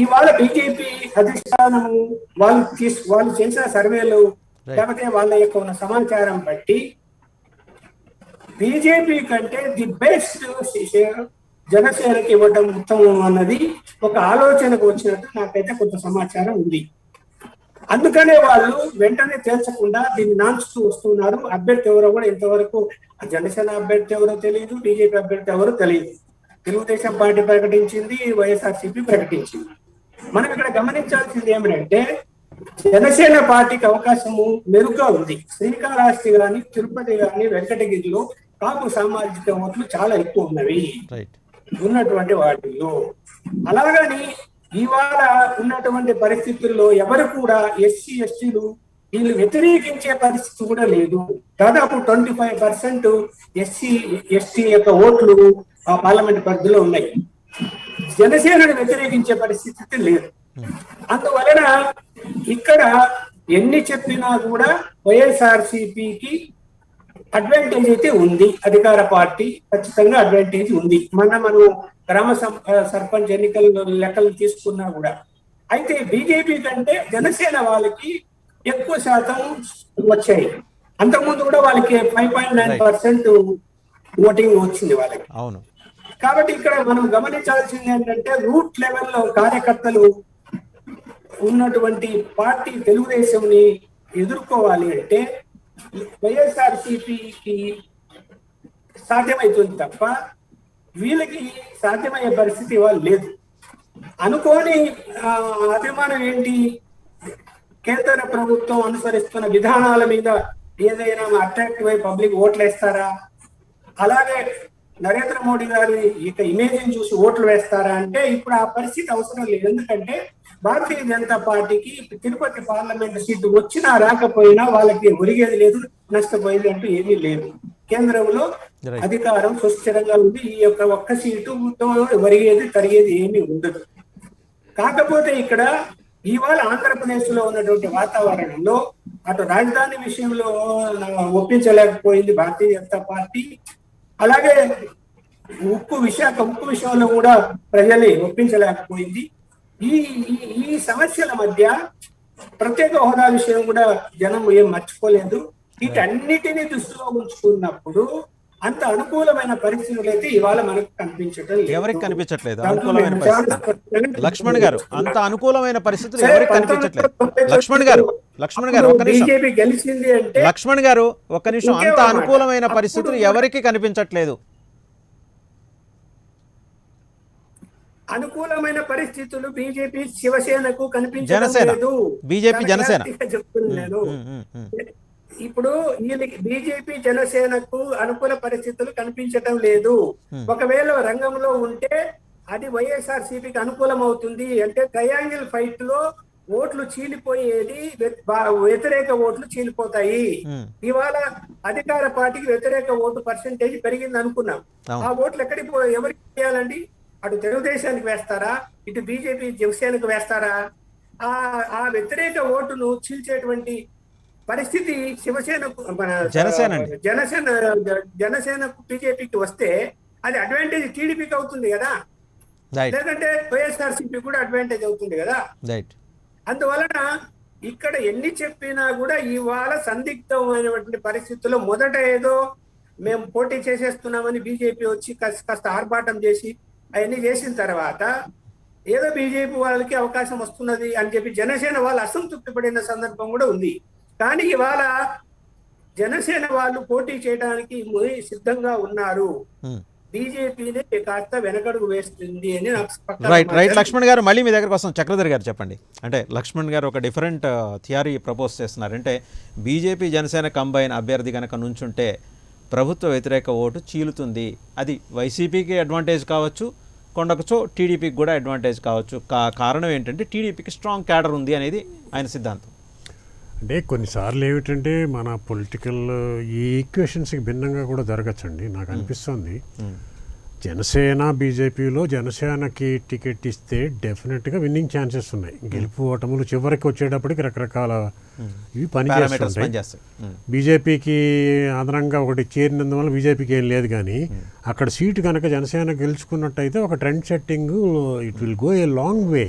ఇవాళ బీజేపీ అధిష్టానము వాళ్ళు చేసిన సర్వేలు లేకపోతే వాళ్ళ యొక్క ఉన్న సమాచారం బట్టి బీజేపీ కంటే ది బెస్ట్ జనసేనకి ఇవ్వడం ఉత్తమం అన్నది ఒక ఆలోచనకు వచ్చినట్టు నాకైతే కొంత సమాచారం ఉంది. అందుకనే వాళ్ళు వెంటనే తేల్చకుండా దీన్ని నాంచుతూ వస్తున్నారు. అభ్యర్థి ఎవరో కూడా ఇంతవరకు జనసేన అభ్యర్థి ఎవరో తెలియదు, బీజేపీ అభ్యర్థి ఎవరో తెలియదు. తెలుగుదేశం పార్టీ ప్రకటించింది, వైఎస్ఆర్సీపీ ప్రకటించింది. మనం ఇక్కడ గమనించాల్సింది ఏమిటంటే జనసేన పార్టీకి అవకాశము మెరుగ్గా ఉంది. శ్రీకాళహస్తి గాని, తిరుపతి గాని, వెంకటగిరిలో కాపు సామాజిక ఓట్లు చాలా ఎక్కువ ఉన్నవి ఉన్నటువంటి వాటిల్లో. అలాగని ఇవాళ ఉన్నటువంటి పరిస్థితుల్లో ఎవరు కూడా ఎస్సీ ఎస్టీలు వీళ్ళు వ్యతిరేకించే పరిస్థితి కూడా లేదు. దాదాపు 25% ఎస్సీ ఎస్టీ యొక్క ఓట్లు ఆ పార్లమెంట్ పరిధిలో ఉన్నాయి. జనసేనను వ్యతిరేకించే పరిస్థితి లేదు. అందువలన ఇక్కడ ఎన్ని చెప్పినా కూడా వైఎస్ఆర్సీపీకి అడ్వాంటేజ్ అయితే ఉంది. అధికార పార్టీ ఖచ్చితంగా అడ్వాంటేజ్ ఉంది. మనం గ్రామ సర్పంచ్ ఎన్నికల లెక్కలు తీసుకున్నా కూడా. అయితే బీజేపీ కంటే జనసేన వాళ్ళకి ఎక్కువ శాతం వచ్చాయి. అంతకుముందు కూడా వాళ్ళకి 5.9% ఓటింగ్ వచ్చింది వాళ్ళకి. అవును. కాబట్టి ఇక్కడ మనం గమనించాల్సింది ఏంటంటే రూట్ లెవెల్లో కార్యకర్తలు ఉన్నటువంటి పార్టీ తెలుగుదేశంని ఎదుర్కోవాలి అంటే వైఎస్ఆర్సీపీకి సాధ్యమవుతుంది తప్ప వీళ్ళకి సాధ్యమయ్యే పరిస్థితి ఇవాళ లేదు. అనుకోని అభిమానం ఏంటి, కేంద్ర ప్రభుత్వం అనుసరిస్తున్న విధానాల మీద ఏదైనా అట్రాక్టివ్ అయి పబ్లిక్ ఓట్లు వేస్తారా, అలాగే నరేంద్ర మోడీ గారి ఇక ఇమేజ్ చూసి ఓట్లు వేస్తారా అంటే ఇప్పుడు ఆ పరిస్థితి అవసరం లేదు. ఎందుకంటే భారతీయ జనతా పార్టీకి తిరుపతి పార్లమెంట్ సీటు వచ్చినా రాకపోయినా వాళ్ళకి ఒరిగేది లేదు, నష్టపోయేది అంటూ ఏమీ లేదు. కేంద్రంలో అధికారం సుస్థిరంగా ఉంది. ఈ యొక్క ఒక్క సీటుతో ఒరిగేది తరిగేది ఏమీ ఉండదు. కాకపోతే ఇక్కడ ఇవాళ ఆంధ్రప్రదేశ్ లో ఉన్నటువంటి వాతావరణంలో అటు రాజధాని విషయంలో ఒప్పించలేకపోయింది భారతీయ జనతా పార్టీ, అలాగే ఉక్కు విషయంలో కూడా ప్రజల్ని ఒప్పించలేకపోయింది. ఈ సమస్యల మధ్య ప్రత్యేక హోదా విషయం కూడా జనం ఏం మర్చిపోలేదు. వీటన్నిటినీ దృష్టిలో ఉంచుకున్నప్పుడు అంత అనుకూలమైన పరిస్థితులు అయితే ఇవాళ మనకు కనిపించడం లేదు. ఎవరికి కనిపించట్లేదు అనుకూలమైన పరిస్థితి? లక్ష్మణ్ గారు, అంత అనుకూలమైన పరిస్థితులు ఎవరికి కనిపించట్లేదు? లక్ష్మణ్ గారు ఒక్క నిమిషం. బీజేపీ గెలిచింది అంటే లక్ష్మణ్ గారు ఒక్క నిమిషం. అంత అనుకూలమైన పరిస్థితులు ఎవరికి కనిపించట్లేదు? అనుకూలమైన పరిస్థితులు బీజేపీ శివసేనకు జనసేన, కనిపించలేదు. బీజేపీ జనసేన చెప్తున్నాను. ఇప్పుడు వీళ్ళకి బీజేపీ జనసేనకు అనుకూల పరిస్థితులు కనిపించటం లేదు. ఒకవేళ రంగంలో ఉంటే అది వైఎస్ఆర్సీపీకి అనుకూలం అవుతుంది. అంటే ట్రయాంగిల్ ఫైట్ లో ఓట్లు చీలిపోయేది, వ్యతిరేక ఓట్లు చీలిపోతాయి. ఇవాళ అధికార పార్టీకి వ్యతిరేక ఓటు పర్సెంటేజ్ పెరిగింది అనుకున్నాం. ఆ ఓట్లు ఎవరికి వేయాలండి? అటు తెలుగుదేశానికి వేస్తారా, ఇటు బీజేపీ జనసేనకు వేస్తారా? ఆ వ్యతిరేక ఓటును చీల్చేటువంటి పరిస్థితి శివసేనకు జనసేనకు బీజేపీకి వస్తే అది అడ్వాంటేజ్ టీడీపీకి అవుతుంది కదా, లేదంటే వైఎస్ఆర్సీపీ కూడా అడ్వాంటేజ్ అవుతుంది కదా. అందువలన ఇక్కడ ఎన్ని చెప్పినా కూడా ఇవాళ సందిగ్ధమైనటువంటి పరిస్థితుల్లో మొదట ఏదో మేము పోటీ చేసేస్తున్నామని బీజేపీ వచ్చి కాస్త ఆర్భాటం చేసి అవన్నీ చేసిన తర్వాత ఏదో బీజేపీ వాళ్ళకి అవకాశం వస్తున్నది అని చెప్పి జనసేన వాళ్ళు అసంతృప్తి పడిన సందర్భం కూడా ఉంది. కానీ ఇవాళ జనసేన వాళ్ళు పోటీ చేయడానికి సిద్ధంగా ఉన్నారు. బీజేపీనే కాస్త వెనకడుగు వేస్తుంది అని నాకు రైట్. లక్ష్మణ్ గారు మళ్ళీ మీ దగ్గరకు వస్తాం. చక్రధర్ గారు చెప్పండి. అంటే లక్ష్మణ్ గారు ఒక డిఫరెంట్ థియరీ ప్రపోజ్ చేస్తున్నారు. అంటే బీజేపీ జనసేన కంబైన్ అభ్యర్థి కనుక నుంచుంటే ప్రభుత్వ వ్యతిరేక ఓటు చీలుతుంది. అది వైసీపీకి అడ్వాంటేజ్ కావచ్చు, కొండకొచ్చో టీడీపీకి కూడా అడ్వాంటేజ్ కావచ్చు. కారణం ఏంటంటే టీడీపీకి స్ట్రాంగ్ క్యాడర్ ఉంది అనేది ఆయన సిద్ధాంతం. అంటే కొన్నిసార్లు ఏమిటంటే మన పొలిటికల్ ఈ ఈక్వేషన్స్కి భిన్నంగా కూడా జరగచ్చండి. నాకు అనిపిస్తుంది జనసేన బీజేపీలో జనసేనకి టికెట్ ఇస్తే డెఫినెట్గా విన్నింగ్ ఛాన్సెస్ ఉన్నాయి. గెలుపు ఓటములు చివరికి వచ్చేటప్పటికి రకరకాల ఇవి పనిచేస్తాయి. బీజేపీకి అదనంగా ఒకటి చేరినందువల్ల బీజేపీకి ఏం లేదు, కానీ అక్కడ సీటు కనుక జనసేన గెలుచుకున్నట్టయితే ఒక trend setting, it will go a long way.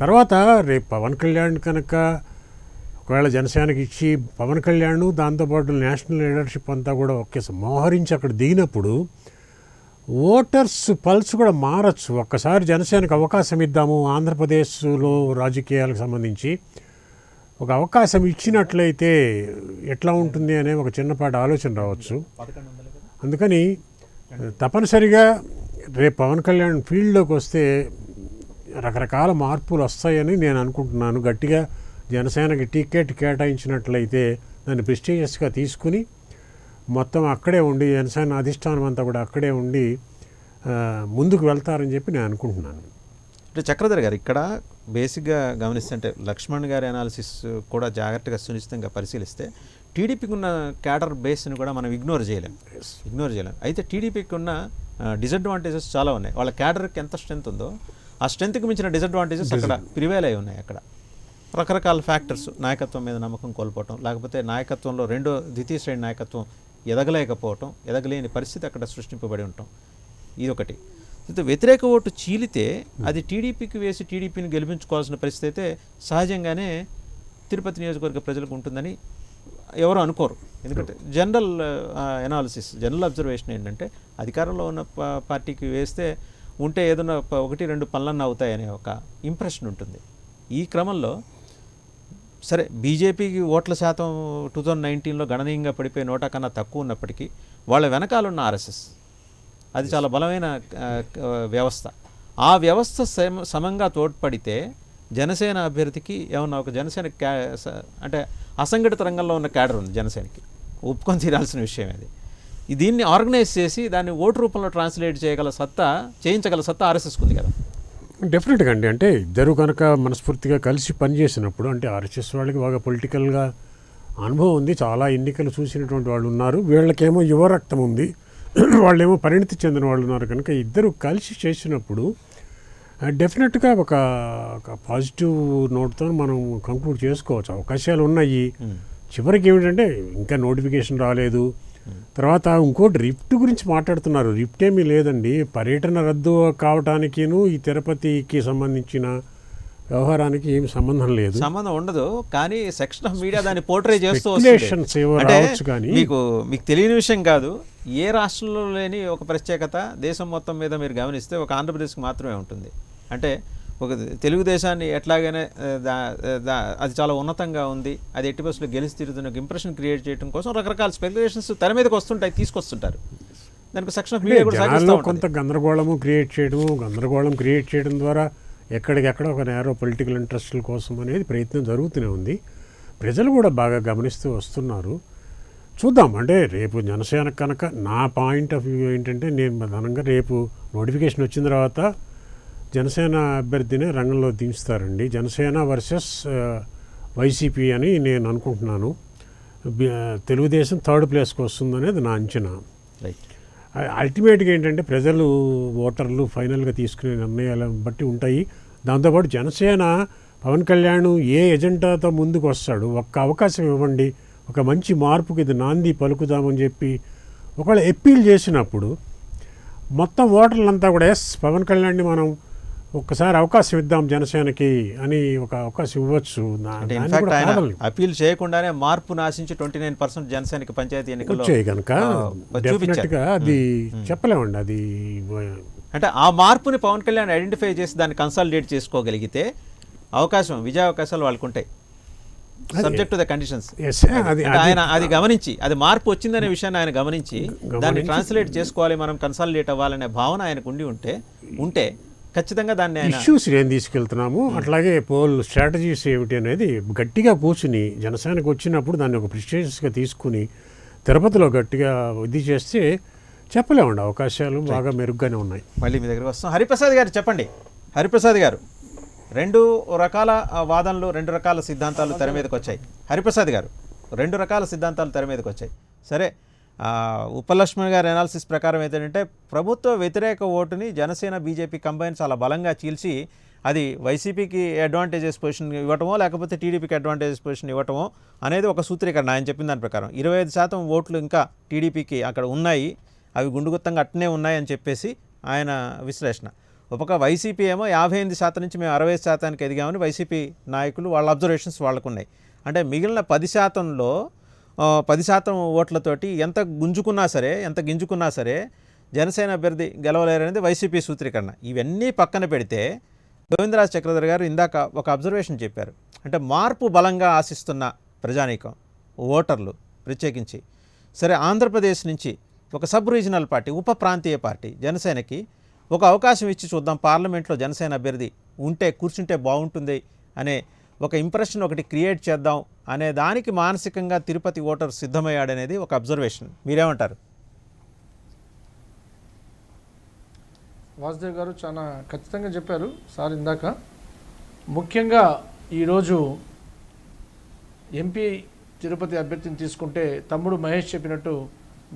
తర్వాత రేపు పవన్ కళ్యాణ్ కనుక ఒకవేళ జనసేనకి ఇచ్చి పవన్ కళ్యాణ్ దాంతోపాటు నేషనల్ లీడర్షిప్ అంతా కూడా ఒకేసారి మోహరించి అక్కడ దిగినప్పుడు ఓటర్స్ పల్స్ కూడా మారచ్చు. ఒక్కసారి జనసేనకు అవకాశం ఇద్దాము, ఆంధ్రప్రదేశ్లో రాజకీయాలకు సంబంధించి ఒక అవకాశం ఇచ్చినట్లయితే ఎట్లా ఉంటుంది అనే ఒక చిన్నపాటి ఆలోచన రావచ్చు. అందుకని తప్పనిసరిగా రేపు పవన్ కళ్యాణ్ ఫీల్డ్లోకి వస్తే రకరకాల మార్పులు వస్తాయని నేను అనుకుంటున్నాను. గట్టిగా జనసేనకి టికెట్ కేటాయించినట్లయితే దాన్ని ప్రెస్టీజియస్గా తీసుకుని మొత్తం అక్కడే ఉండి జనసేన అధిష్టానం అంతా కూడా అక్కడే ఉండి ముందుకు వెళ్తారని చెప్పి నేను అనుకుంటున్నాను. అంటే చక్రధర్ గారు ఇక్కడ బేసిక్గా గమనిస్తుంటే లక్ష్మణ్ గారి అనాలిసిస్ కూడా జాగ్రత్తగా సునిశ్చితంగా పరిశీలిస్తే టీడీపీకి ఉన్న క్యాడర్ బేస్ని కూడా మనం ఇగ్నోర్ చేయలేం. అయితే టీడీపీకి ఉన్న డిసడ్వాంటేజెస్ చాలా ఉన్నాయి. వాళ్ళ క్యాడర్కి ఎంత స్ట్రెంత్ ఉందో ఆ స్ట్రెంత్కి మించిన డిసడ్వాంటేజెస్ అక్కడ ప్రివేల్ అయి ఉన్నాయి. అక్కడ రకరకాల ఫ్యాక్టర్స్, నాయకత్వం మీద నమ్మకం కోల్పోవటం, లేకపోతే నాయకత్వంలో ద్వితీయ శ్రేణి నాయకత్వం ఎదగలేకపోవటం, ఎదగలేని పరిస్థితి అక్కడ సృష్టింపబడి ఉండటం, ఇది ఒకటి. అయితే వ్యతిరేక ఓటు చీలితే అది టీడీపీకి వేసి టీడీపీని గెలిపించుకోవాల్సిన పరిస్థితి అయితే సహజంగానే తిరుపతి నియోజకవర్గ ప్రజలకు ఉంటుందని ఎవరు అనుకోరు. ఎందుకంటే జనరల్ ఎనాలిసిస్, జనరల్ అబ్జర్వేషన్ ఏంటంటే అధికారంలో ఉన్న పార్టీకి వేస్తే ఉంటే ఏదైనా 1-2 పనులన్నా అవుతాయనే ఒక ఇంప్రెషన్ ఉంటుంది. ఈ క్రమంలో సరే బీజేపీకి ఓట్ల శాతం 2019లో గణనీయంగా పడిపోయి 100 కన్నా తక్కువ ఉన్నప్పటికీ వాళ్ళ వెనకాలన్న ఆర్ఎస్ఎస్ అది చాలా బలమైన వ్యవస్థ. ఆ వ్యవస్థ సమంగా తోడ్పడితే జనసేన అభ్యర్థికి ఏమన్నా ఒక జనసేన అంటే అసంఘటిత రంగంలో ఉన్న క్యాడర్ ఉంది జనసేనకి, ఒప్పుకొని తీరాల్సిన విషయం అది. దీన్ని ఆర్గనైజ్ చేసి దాన్ని ఓటు రూపంలో ట్రాన్స్లేట్ చేయించగల సత్తా ఆర్ఎస్ఎస్కి ఉంది కదా. డెఫినెట్గా అండి. అంటే ఇద్దరు కనుక మనస్ఫూర్తిగా కలిసి పనిచేసినప్పుడు, అంటే ఆర్ఎస్ఎస్ వాళ్ళకి బాగా పొలిటికల్గా అనుభవం ఉంది, చాలా ఎన్నికలు చూసినటువంటి వాళ్ళు ఉన్నారు, వీళ్ళకేమో యువ రక్తం ఉంది, వాళ్ళేమో పరిణితి చెందిన వాళ్ళు ఉన్నారు. కనుక ఇద్దరు కలిసి చేసినప్పుడు డెఫినెట్గా ఒక పాజిటివ్ నోట్తో మనం కంక్లూడ్ చేసుకోవచ్చు. అవకాశాలు ఉన్నాయి. చివరికి ఏమిటంటే ఇంకా నోటిఫికేషన్ రాలేదు. తర్వాత ఇంకోటి రిఫ్ట్ గురించి మాట్లాడుతున్నారు. రిఫ్ట్ ఏమీ లేదండి. పర్యటన రద్దు కావటానికిను ఈ తిరుపతికి సంబంధించిన వ్యవహారానికి ఏమి సంబంధం లేదు, సంబంధం ఉండదు. కానీ సెక్షన్ ఆఫ్ మీడియా దాన్ని పోర్ట్రే చేస్తూ వస్తుంది. మీకు తెలియని విషయం కాదు, ఏ రాష్ట్రంలో లేని ఒక ప్రత్యేకత దేశం మొత్తం మీద మీరు గమనిస్తే ఒక ఆంధ్రప్రదేశ్కి మాత్రమే ఉంటుంది. అంటే ఒక తెలుగుదేశాన్ని ఎట్లాగైనా అది చాలా ఉన్నతంగా ఉంది, అది ఎట్టి బస్సులో గెలిచి తిరుగుతున్న ఇంప్రెషన్ క్రియేట్ చేయడం కోసం రకరకాల స్పెక్యులేషన్స్ తెర మీదకి వస్తుంటాయి, తీసుకొస్తుంటారు. దానికి సెక్షన్ ఆఫ్ మీడియా కూడా కొంత గందరగోళం క్రియేట్ చేయడం ద్వారా ఎక్కడికెక్కడ ఒక నేరో పొలిటికల్ ఇంట్రెస్ట్ల కోసం అనేది ప్రయత్నం జరుగుతూనే ఉంది. ప్రజలు కూడా బాగా గమనిస్తూ వస్తున్నారు. చూద్దాం. అంటే రేపు జనసేన కనుక నా పాయింట్ ఆఫ్ వ్యూ ఏంటంటే, నేను ప్రధానంగా రేపు నోటిఫికేషన్ వచ్చిన తర్వాత జనసేన అభ్యర్థిని రంగంలో దించుతారండి. జనసేన వర్సెస్ వైసీపీ అని నేను అనుకుంటున్నాను. తెలుగుదేశం 3rd ప్లేస్కి వస్తుందనేది నా అంచనా. అల్టిమేట్గా ఏంటంటే ప్రజలు, ఓటర్లు ఫైనల్గా తీసుకునే నిర్ణయాలను బట్టి ఉంటాయి. దాంతోపాటు జనసేన పవన్ కళ్యాణ్ ఏ ఎజెండాతో ముందుకు వస్తాడు, ఒక్క అవకాశం ఇవ్వండి, ఒక మంచి మార్పుకి ఇది నాంది పలుకుదామని చెప్పి ఒకవేళ అప్పీల్ చేసినప్పుడు మొత్తం ఓటర్లంతా కూడా పవన్ కళ్యాణ్ని మనం ఒక్కసారి అవకాశం ఇద్దాం జనసేనకి అని ఒక అవకాశం ఇవ్వచ్చు. అపీల్ చేయకుండానే మార్పు నాశించి 29% జనసేనకి పంచాయతీ ఎన్నికలు వచ్చాయి కనుక డెఫినెట్గా అది చెప్పలేమండి. అది అంటే ఆ మార్పుని పవన్ కళ్యాణ్ ఐడెంటిఫై చేసి దాన్ని కన్సాలిడేట్ చేసుకోగలిగితే విజయ అవకాశాలు వాళ్ళకు ఉంటాయి, సబ్జెక్ట్ టు ద కండిషన్స్. ఆయన అది గమనించి, అది మార్పు వచ్చిందనే విషయాన్ని ఆయన గమనించి దాన్ని ట్రాన్స్లేట్ చేసుకోవాలి, మనం కన్సాలిడేట్ అవ్వాలనే భావన ఆయనకు ఉంటే ఖచ్చితంగా దాన్ని ఇష్యూస్ ఏం తీసుకెళ్తున్నాము, అట్లాగే పోల్ స్ట్రాటజీస్ ఏమిటి అనేది గట్టిగా కూర్చుని జనసేనకు వచ్చినప్పుడు దాన్ని ఒక ప్రెస్టీజియస్గా తీసుకుని తిరుపతిలో గట్టిగా ఇది చేస్తే చెప్పలేమండి, అవకాశాలు బాగా మెరుగ్గానే ఉన్నాయి. మళ్ళీ మీ దగ్గర వస్తాం. హరిప్రసాద్ గారు చెప్పండి. హరిప్రసాద్ గారు, 2 రకాల వాదనలు, 2 రకాల సిద్ధాంతాలు తెర మీదకి వచ్చాయి. హరిప్రసాద్ గారు, 2 రకాల సిద్ధాంతాలు తెర మీదకి వచ్చాయి. సరే, ఉపలక్ష్మణ్ గారి అనాలిసిస్ ప్రకారం ఏంటంటే ప్రభుత్వ వ్యతిరేక ఓటుని జనసేన బీజేపీ కంబైన్ చాలా బలంగా చీల్చి అది వైసీపీకి అడ్వాంటేజెస్ పొజిషన్ ఇవ్వటమో లేకపోతే టీడీపీకి అడ్వాంటేజెస్ పొజిషన్ ఇవ్వటమో అనేది ఒక సూత్రీకరణ. ఆయన చెప్పిన దాని ప్రకారం 25% ఓట్లు ఇంకా టీడీపీకి అక్కడ ఉన్నాయి, అవి గుండుగుత్తంగా అట్టనే ఉన్నాయని చెప్పేసి ఆయన విశ్లేషణ. ఒక వైసీపీ ఏమో 58% నుంచి మేము 60% ఎదిగామని వైసీపీ నాయకులు వాళ్ళ అబ్జర్వేషన్స్ వాళ్ళకు ఉన్నాయి. అంటే మిగిలిన 10%లో 10% ఓట్లతోటి ఎంత గింజుకున్నా సరే జనసేన అభ్యర్థి గెలవలేరనేది వైసీపీ సూత్రీకరణ. ఇవన్నీ పక్కన పెడితే గోవిందరాజ్ చక్రధర్ గారు ఇందాక ఒక అబ్జర్వేషన్ చెప్పారు. అంటే మార్పు బలంగా ఆశిస్తున్న ప్రజానీకం, ఓటర్లు ప్రత్యేకించి సరే ఆంధ్రప్రదేశ్ నుంచి ఒక సబ్ రీజనల్ పార్టీ, ఉప ప్రాంతీయ పార్టీ జనసేనకి ఒక అవకాశం ఇచ్చి చూద్దాం, పార్లమెంట్లో జనసేన అభ్యర్థి కూర్చుంటే బాగుంటుంది అనే ఒక ఇంప్రెషన్ ఒకటి క్రియేట్ చేద్దాం అనే దానికి మానసికంగా తిరుపతి ఓటర్ సిద్ధమయ్యాడనేది ఒక అబ్జర్వేషన్. మీరేమంటారు? వాసుదేవ్ గారు చాలా ఖచ్చితంగా చెప్పారు సార్ ఇందాక. ముఖ్యంగా ఈరోజు ఎంపీ తిరుపతి అభ్యర్థిని తీసుకుంటే తమ్ముడు మహేష్ చెప్పినట్టు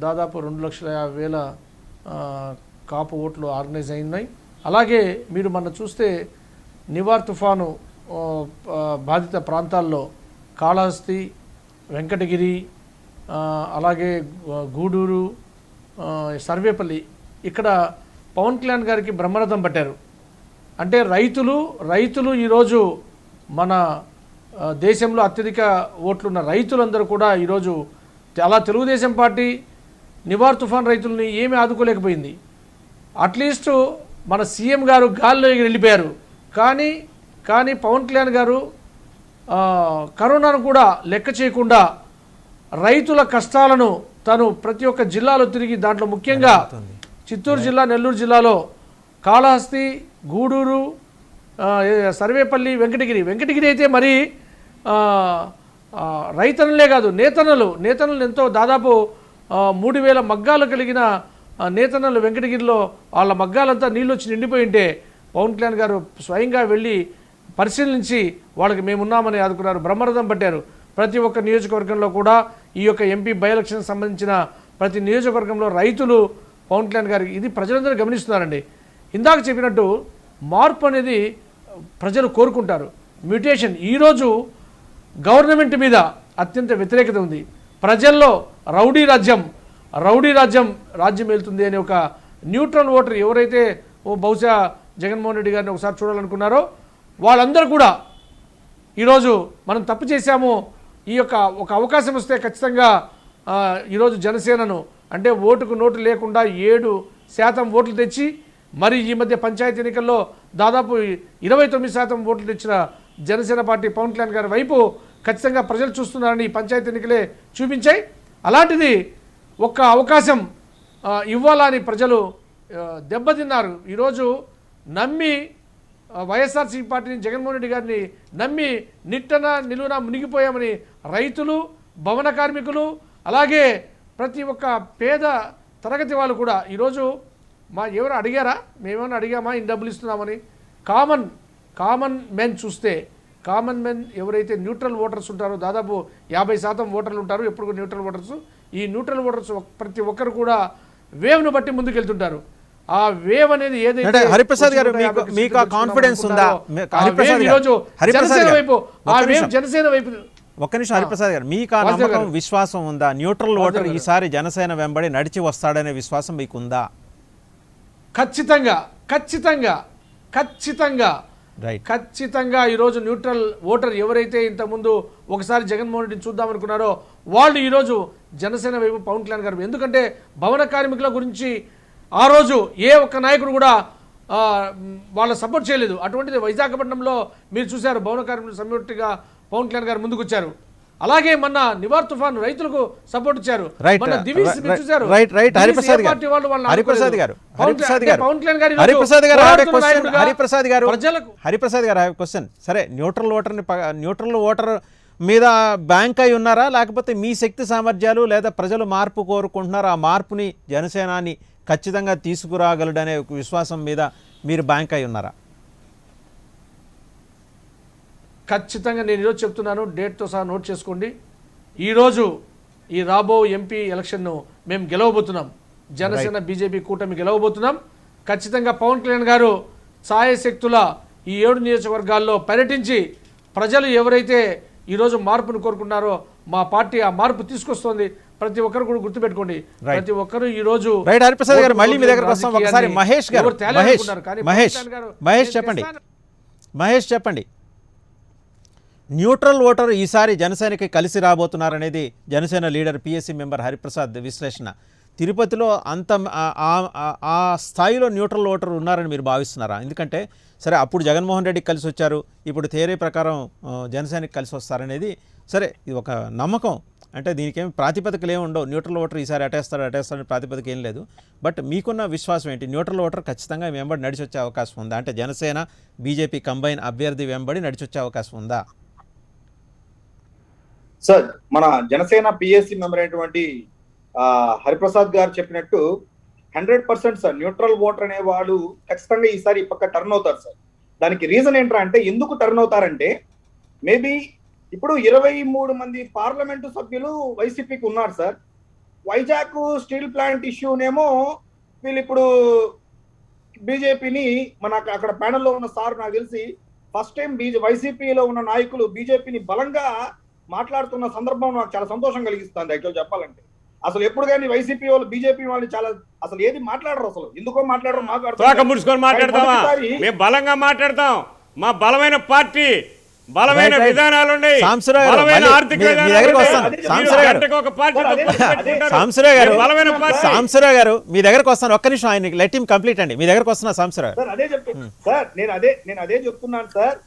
దాదాపు 2,50,000 కాపు ఓట్లు ఆర్గనైజ్ అయినాయి. అలాగే మీరు మొన్న చూస్తే నివార్ తుఫాను బాధిత ప్రాంతాల్లో కాళహస్తి, వెంకటగిరి, అలాగే గూడూరు, సర్వేపల్లి ఇక్కడ పవన్ కళ్యాణ్ గారికి బ్రహ్మరథం పట్టారు. అంటే రైతులు ఈరోజు మన దేశంలో అత్యధిక ఓట్లున్న రైతులందరూ కూడా ఈరోజు అలా తెలుగుదేశం పార్టీ నివార్ తుఫాన్ రైతుల్ని ఏమీ ఆదుకోలేకపోయింది. అట్లీస్ట్ మన సీఎం గారు గాల్లో వెళ్ళిపోయారు. కానీ పవన్ కళ్యాణ్ గారు కరోనాను కూడా లెక్క చేయకుండా రైతుల కష్టాలను తను ప్రతి ఒక్క జిల్లాలో తిరిగి, దాంట్లో ముఖ్యంగా చిత్తూరు జిల్లా, నెల్లూరు జిల్లాలో కాళహస్తి, గూడూరు, సర్వేపల్లి, వెంకటగిరి అయితే మరి రైతన్నలే కాదు నేతన్నలు ఎంతో దాదాపు 3,000 మగ్గాలు కలిగిన నేతన్నలు వెంకటగిరిలో వాళ్ళ మగ్గాలంతా నీళ్ళు వచ్చి నిండిపోయి ఉంటే పవన్ కళ్యాణ్ గారు స్వయంగా వెళ్ళి పరిశీలించి వాళ్ళకి మేమున్నామని ఆదుకున్నారు, బ్రహ్మరథం పట్టారు. ప్రతి ఒక్క నియోజకవర్గంలో కూడా ఈ యొక్క ఎంపీ బై ఎలక్షన్ సంబంధించిన ప్రతి నియోజకవర్గంలో రైతులు పవన్ కళ్యాణ్ గారికి, ఇది ప్రజలందరూ గమనిస్తున్నారండి. ఇందాక చెప్పినట్టు మార్పు అనేది ప్రజలు కోరుకుంటారు. మ్యూటేషన్ ఈరోజు గవర్నమెంట్ మీద అత్యంత వ్యతిరేకత ఉంది. ప్రజల్లో రౌడీ రాజ్యం వెళ్తుంది అనే ఒక న్యూట్రల్ ఓటర్ ఎవరైతే బహుశా జగన్మోహన్ రెడ్డి గారిని ఒకసారి చూడాలనుకున్నారో వాళ్ళందరూ కూడా ఈరోజు మనం తప్పు చేశాము, ఈ యొక్క ఒక అవకాశం వస్తే ఖచ్చితంగా ఈరోజు జనసేనను అంటే ఓటుకు నోటు లేకుండా 7% ఓట్లు తెచ్చి, మరి ఈ మధ్య పంచాయతీ ఎన్నికల్లో దాదాపు 29% ఓట్లు తెచ్చిన జనసేన పార్టీ పవన్ కళ్యాణ్ గారి వైపు ఖచ్చితంగా ప్రజలు చూస్తున్నారని ఈ పంచాయతీ ఎన్నికలే చూపించాయి. అలాంటిది ఒక్క అవకాశం ఇవ్వాలని ప్రజలు దెబ్బతిన్నారు. ఈరోజు నమ్మి వైఎస్ఆర్సీపీ పార్టీని, జగన్మోహన్ రెడ్డి గారిని నమ్మి నిలువున మునిగిపోయామని రైతులు, భవన కార్మికులు, అలాగే ప్రతి ఒక్క పేద తరగతి వాళ్ళు కూడా ఈరోజు ఎవరు అడిగారా, మేమేమైనా అడిగామా ఇన్ని డబ్బులు ఇస్తున్నామని? కామన్ మెన్ చూస్తే, కామన్ మెన్ ఎవరైతే న్యూట్రల్ ఓటర్స్ ఉంటారో దాదాపు 50% ఓటర్లు ఉంటారు ఎప్పుడు న్యూట్రల్ ఓటర్స్. ఈ న్యూట్రల్ ఓటర్స్ ప్రతి ఒక్కరు కూడా వేవ్ను బట్టి ముందుకెళ్తుంటారు. ఆ వేవ్ అనేది ఏదైతే హరిప్రసాద్ గారు మీకు ఆ కాన్ఫిడెన్స్ ఉందా? జనసేన వైపు ఒక్క నిమిషం హరిప్రసాద్ గారు, మీకు ఆ నమ్మకం, విశ్వాసం ఉందా? న్యూట్రల్ ఓటర్ ఈసారి జనసేన వెంబడి నడిచి వస్తాడనే విశ్వాసం మీకుందా? ఖచ్చితంగా ఈరోజు న్యూట్రల్ ఓటర్ ఎవరైతే ఇంతకుముందు ఒకసారి జగన్మోహన్ రెడ్డిని చూద్దామనుకున్నారో వాళ్ళు ఈరోజు జనసేన వైపు పవన్ కళ్యాణ్ గారు. ఎందుకంటే భవన కార్మికుల గురించి ఆ రోజు ఏ ఒక్క నాయకుడు కూడా వాళ్ళ సపోర్ట్ చేయలేదు. అటువంటిది విశాఖపట్నంలో మీరు చూశారు, భవన కార్మికులు సమ్మెగా పవన్ కళ్యాణ్ గారు ముందుకు వచ్చారు. అలాగే మొన్న నివార్ తుఫాన్ రైతులకు సపోర్ట్ ఇచ్చారు. హరిప్రసాద్ గారు క్వశ్చన్, సరే న్యూట్రల్ ఓటర్ మీద బ్యాంక్ అయి ఉన్నారా, లేకపోతే మీ శక్తి సామర్థ్యాలు లేదా ప్రజలు మార్పు కోరుకుంటున్నారా, ఆ మార్పుని జనసేనాని ఖచ్చితంగా తీసుకురాగలడనే విశ్వాసం మీద మీరు బ్యాంక్ అయి ఉన్నారా? ఖచ్చితంగా నేను ఈరోజు చెప్తున్నాను, డేట్తో సహా నోట్ చేసుకోండి. ఈరోజు ఈ రాబో ఎంపీ ఎలక్షన్ను మేము గెలవబోతున్నాం. జనసేన బీజేపీ కూటమి గెలవబోతున్నాం. ఖచ్చితంగా పవన్ కళ్యాణ్ గారు ఛాయశక్తుల ఈ 7 నియోజకవర్గాల్లో పర్యటించి ప్రజలు ఎవరైతే ఈరోజు మార్పును కోరుకున్నారో మా పార్టీ ఆ మార్పు తీసుకొస్తోంది. ప్రతి ఒక్కరు కూడా గుర్తుపెట్టుకోండి, ప్రతి ఒక్కరు ఈ రోజు హరిప్రసాద్ గారు మళ్ళీ మీ దగ్గరకు వస్తాం. ఒకసారి మహేష్ చెప్పండి. న్యూట్రల్ ఓటర్ ఈసారి జనసేనకి కలిసి రాబోతున్నారనేది Janasena leader PSC member Hariprasad విశ్లేషణ. తిరుపతిలో అంత ఆ స్థాయిలో న్యూట్రల్ ఓటర్ ఉన్నారని మీరు భావిస్తున్నారా? ఎందుకంటే సరే అప్పుడు జగన్మోహన్ రెడ్డికి కలిసి వచ్చారు, ఇప్పుడు థియరీ ప్రకారం జనసేనకి కలిసి వస్తారనేది సరే ఇది ఒక నమ్మకం. అంటే దీనికి ఏమి ప్రాతిపదికలు ఏమి ఉండవు. న్యూట్రల్ ఓటర్ ఈసారి అటేస్తారని ప్రాతిపదిక ఏం లేదు. బట్ మీకున్న విశ్వాసం ఏంటి? న్యూట్రల్ ఓటర్ ఖచ్చితంగా వెంబడి నడిచి వచ్చే అవకాశం ఉందా? అంటే జనసేన బీజేపీ కంబైన్ అభ్యర్థి వెంబడి నడిచి వచ్చే అవకాశం ఉందా? సార్, మన జనసేన పిఎస్సి మెంబర్ అయినటువంటి హరిప్రసాద్ గారు చెప్పినట్టు 100% సార్ న్యూట్రల్ ఓటర్ అనేవాడు ఖచ్చితంగా ఈసారి పక్క టర్న్ అవుతారు సార్. దానికి రీజన్ ఏంట్రా అంటే, ఎందుకు టర్న్ అవుతారంటే, మేబీ ఇప్పుడు 23 మంది పార్లమెంటు సభ్యులు వైసీపీకి ఉన్నారు సార్. వైజాగ్ స్టీల్ ప్లాంట్ ఇష్యూనేమో వీళ్ళు ఇప్పుడు బీజేపీని మన అక్కడ ప్యానెల్లో ఉన్న సార్ నాకు తెలిసి ఫస్ట్ టైం వైసీపీలో ఉన్న నాయకులు బీజేపీని బలంగా మాట్లాడుతున్న సందర్భం నాకు చాలా సంతోషం కలిగిస్తుంది. యాక్చువల్ చెప్పాలంటే అసలు ఎప్పుడు కానీ వైసీపీ వాళ్ళు బీజేపీ వాళ్ళు చాలా అసలు ఏది మాట్లాడరు, అసలు ఎందుకో మాట్లాడరు. మాట్లాడతామా? మేము బలంగా మాట్లాడతాం. మా బలమైన పార్టీ, బలమైన విధానాలు ఉన్నాయి, బలమైన ఆర్థిక సాంసరావు గారు మీ దగ్గరకు వస్తాను. ఒక్క నిమిషం, ఆయన లెట్ హిమ్ కంప్లీట్ అండి. మీ దగ్గరకు వస్తున్నా సాంసరావు సార్. అదే చెప్తున్నాను సార్, నేను అదే చెప్తున్నాను సార్.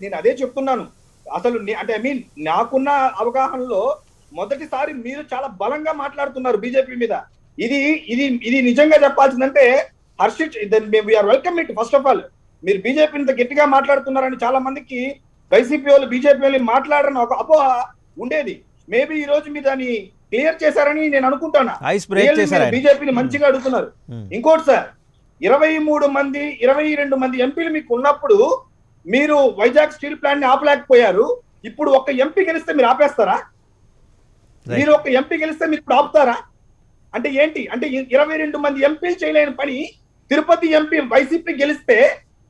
నేను అదే చెప్తున్నాను. అసలు అంటే ఐ మీన్ నాకున్న అవగాహనలో మొదటిసారి మీరు చాలా బలంగా మాట్లాడుతున్నారు బీజేపీ మీద. ఇది నిజంగా చెప్పాల్సిందంటే Harshith, we are welcome it. First of all మీరు బీజేపీ ఇంత గట్టిగా మాట్లాడుతున్నారని చాలా మందికి వైసీపీ వాళ్ళు బీజేపీ వాళ్ళు మాట్లాడరని ఒక అపోహ ఉండేది. మేబీ ఈ రోజు మీరు దాన్ని క్లియర్ చేశారని నేను అనుకుంటాను. బీజేపీని మంచిగా అడుగుతున్నారు. ఇంకోటి సార్, 22 మంది ఎంపీలు మీకు ఉన్నప్పుడు మీరు వైజాగ్ స్టీల్ ప్లాంట్ ని ఆపలేకపోయారు. ఇప్పుడు ఒక ఎంపీ గెలిస్తే మీరు ఆపేస్తారా? మీరు ఒక ఎంపీ గెలిస్తే మీరు ఇప్పుడు ఆపుతారా? అంటే ఏంటి అంటే 22 మంది ఎంపీలు చేయలేని పని తిరుపతి ఎంపీ వైసీపీ గెలిస్తే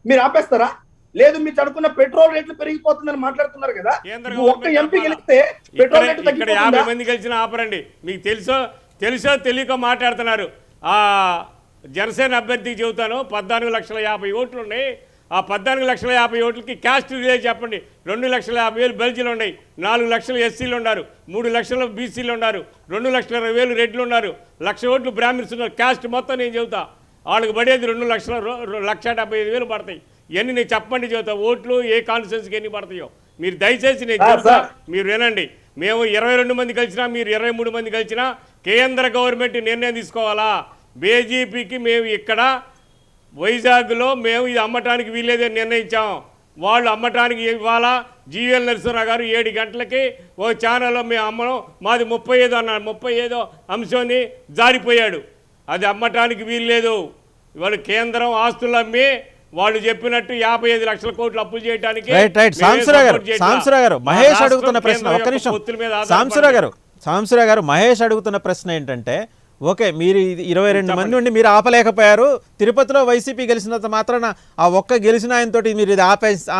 మీరు ఆపేస్తారా? లేదు, మీరు అనుకున్న పెట్రోల్ రేట్లు పెరిగిపోతుందని మాట్లాడుతున్నారు కదా, ఒక్క ఎంపీ గెలిస్తే పెట్రోల్ రేట్లు తగ్గిపోతుందా? 50 మంది గెలిచినా ఆపరండి. మీకు తెలుసో తెలియక మాట్లాడుతున్నారు. ఆ జనసేన అభ్యర్థికి చెబుతాను, 14,50,000 ఓట్లు ఉన్నాయి. ఆ 14,50,000 ఓట్లకి క్యాస్ట్ రిలే చెప్పండి. 2,50,000 బెల్జీలు ఉన్నాయి, 4 లక్షలు ఎస్సీలు ఉన్నారు, 3 లక్షలు బీసీలు ఉన్నారు, 2,20,000 రెడ్లు ఉన్నారు, 1,00,000 ఓట్లు బ్రాహ్మిన్స్ ఉన్నారు. క్యాస్ట్ మొత్తం నేను చెబుతా. వాళ్ళకి పడేది 2,75,000 పడతాయి. ఇవన్నీ నేను చెప్పండి చెబుతా. ఓట్లు ఏ కాన్స్టిట్యున్సీకి ఎన్ని పడతాయో మీరు దయచేసి నేను చెప్తా, మీరు వినండి. మేము 22 మంది కలిసినా, మీరు 23 మంది కలిసినా కేంద్ర గవర్నమెంట్ నిర్ణయం తీసుకోవాలా? బీజేపీకి మేము ఇక్కడ వైజాగ్లో మేము ఇది అమ్మటానికి వీలేదని నిర్ణయించాం. వాళ్ళు అమ్మటానికి ఇవాళ జీవీఎల్ నరసింహరావు గారు 7 గంటలకి ఓ ఛానల్లో మేము అమ్మడం, మాది 35 అన్నారు. 35 అంశాన్ని జారిపోయాడు. అది అమ్మటానికి వీల్లేదు. ఇవాళ కేంద్రం ఆస్తులు అమ్మి వాళ్ళు చెప్పినట్టు 55 లక్షల కోట్లు అప్పులు చేయడానికి. సాంసరావు గారు మహేష్ అడుగుతున్న ప్రశ్న, ఒక్క నిమిషం సాంసరావు గారు మహేష్ అడుగుతున్న ప్రశ్న ఏంటంటే, ఓకే మీరు 22 మంది ఉండి మీరు ఆపలేకపోయారు, తిరుపతిలో వైసీపీ గెలిచినంత మాత్రాన ఆ ఒక్క గెలిచిన ఆయనతో మీరు ఇది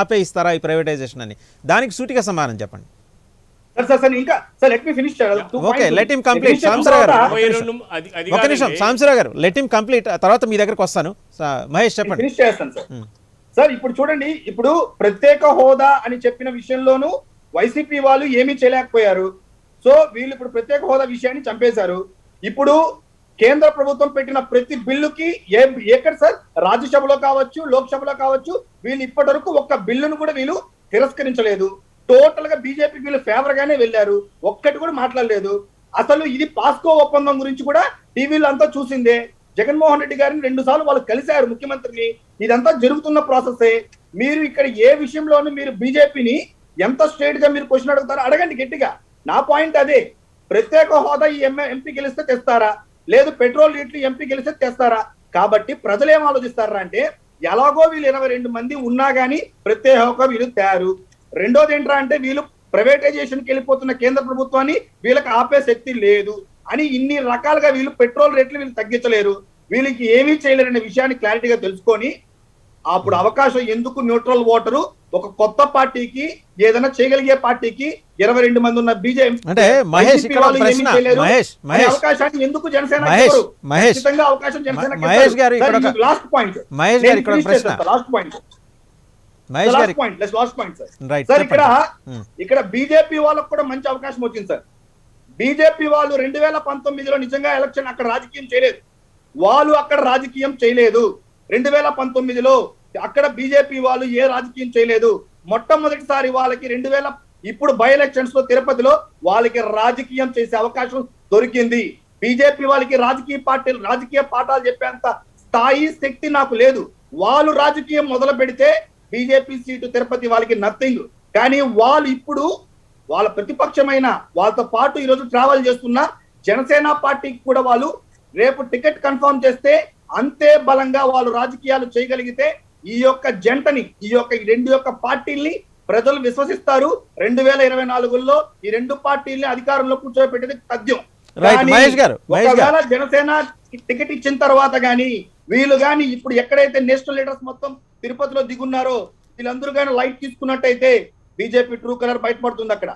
ఆపేయిస్తారా ఈ ప్రైవేటైజేషన్ అని? దానికి సూటిగా సమాధానం చెప్పండి. Okay, let him complete. Samsarao garu ఒక నిమిషం, సాంసరావు గారు లెట్ హిమ్ కంప్లీట్, తర్వాత మీ దగ్గరకు వస్తాను. మహేష్ చెప్పండి. సార్ ఇప్పుడు చూడండి, ఇప్పుడు ప్రత్యేక హోదా అని చెప్పిన విషయంలోనూ వైసీపీ వాళ్ళు ఏమీ చేయలేకపోయారు. సో వీళ్ళు ఇప్పుడు ప్రత్యేక హోదా విషయాన్ని చంపేశారు. ఇప్పుడు కేంద్ర ప్రభుత్వం పెట్టిన ప్రతి బిల్లుకి ఎక్కడ సార్ రాజ్యసభలో కావచ్చు, లోక్సభలో కావచ్చు, వీళ్ళు ఇప్పటి వరకు ఒక్క బిల్లును కూడా వీళ్ళు తిరస్కరించలేదు. టోటల్ గా బీజేపీ వీళ్ళు ఫేవర్ గానే వెళ్ళారు, ఒక్కటి కూడా మాట్లాడలేదు. అసలు ఇది పాస్కో ఒప్పందం గురించి కూడా టీవీలో అంతా చూసిందే. జగన్మోహన్ రెడ్డి గారిని 2 సార్లు వాళ్ళు కలిశారు ముఖ్యమంత్రిని. ఇదంతా జరుగుతున్న ప్రాసెసే. మీరు ఇక్కడ ఏ విషయంలోనూ మీరు బీజేపీని ఎంత స్ట్రేట్ గా మీరు క్వశ్చన్ అడుగుతారో అడగండి గట్టిగా. నా పాయింట్ అదే, ప్రత్యేక హోదా ఈ ఎంపీ గెలిస్తే తెస్తారా, లేదు పెట్రోల్ రేట్లు ఎంపీ గెలిస్తే తెస్తారా? కాబట్టి ప్రజలు ఏం ఆలోచిస్తారా అంటే, ఎలాగో వీళ్ళు 22 మంది ఉన్నా గానీ ప్రత్యేక హోదా వీళ్ళు తయారు. రెండోది ఏంట్రా అంటే, వీళ్ళు ప్రైవేటైజేషన్కి వెళ్ళిపోతున్న కేంద్ర ప్రభుత్వాన్ని వీళ్ళకి ఆపే శక్తి లేదు అని ఇన్ని రకాలుగా వీళ్ళు పెట్రోల్ రేట్లు వీళ్ళు తగ్గించలేరు, వీళ్ళకి ఏమీ చేయలేరనే విషయాన్ని క్లారిటీగా తెలుసుకొని అప్పుడు అవకాశం ఎందుకు న్యూట్రల్ ఓటరు ఒక కొత్త పార్టీకి ఏదైనా చేయగలిగే పార్టీకి 22 మంది ఉన్న బీజేపీ అంటే మహేష్ అవకాశాన్ని ఎందుకు జనసేన మహేష్ గారు ఇక్కడ ప్రశ్న, లాస్ట్ పాయింట్ మహేష్ గారి last point sir. Right sir ఇక్కడ చెప్పండి. ఇక్కడ బీజేపీ వాళ్ళకు కూడా మంచి అవకాశం వచ్చింది సార్. బీజేపీ వాళ్ళు 2019లో నిజంగా ఎలక్షన్ అక్కడ రాజకీయం చేయలేదు. వాళ్ళు అక్కడ రాజకీయం చేయలేదు. 2019లో అక్కడ బీజేపీ వాళ్ళు ఏ రాజకీయం చేయలేదు. మొట్టమొదటిసారి వాళ్ళకి ఇప్పుడు బై ఎలక్షన్స్ లో తిరుపతిలో వాళ్ళకి రాజకీయం చేసే అవకాశం దొరికింది. బీజేపీ వాళ్ళకి రాజకీయ పాఠాలు చెప్పేంత స్థాయి శక్తి నాకు లేదు. వాళ్ళు రాజకీయం మొదలు పెడితే బీజేపీ సీటు తిరుపతి వాళ్ళకి నథింగ్. కానీ వాళ్ళు ఇప్పుడు వాళ్ళ ప్రతిపక్షమైన వాళ్ళతో పాటు ఈరోజు ట్రావెల్ చేస్తున్న జనసేన పార్టీకి కూడా వాళ్ళు రేపు టికెట్ కన్ఫర్మ్ చేస్తే అంతే బలంగా వాళ్ళు రాజకీయాలు చేయగలిగితే ఈ యొక్క జంటని ఈ రెండు పార్టీల్ని ప్రజలు విశ్వసిస్తారు. 2024లో ఈ రెండు పార్టీల్ని అధికారంలో కూర్చోబెట్టేది తథ్యం. ఒకవేళ జనసేన టికెట్ ఇచ్చిన తర్వాత గానీ వీళ్ళు గాని ఇప్పుడు ఎక్కడైతే నేషనల్ లీడర్స్ మొత్తం తిరుపతిలో దిగున్నారో వీళ్ళందరూ కానీ లైట్ తీసుకున్నట్టయితే బీజేపీ ట్రూ కలర్ బయటపడుతుంది అక్కడ.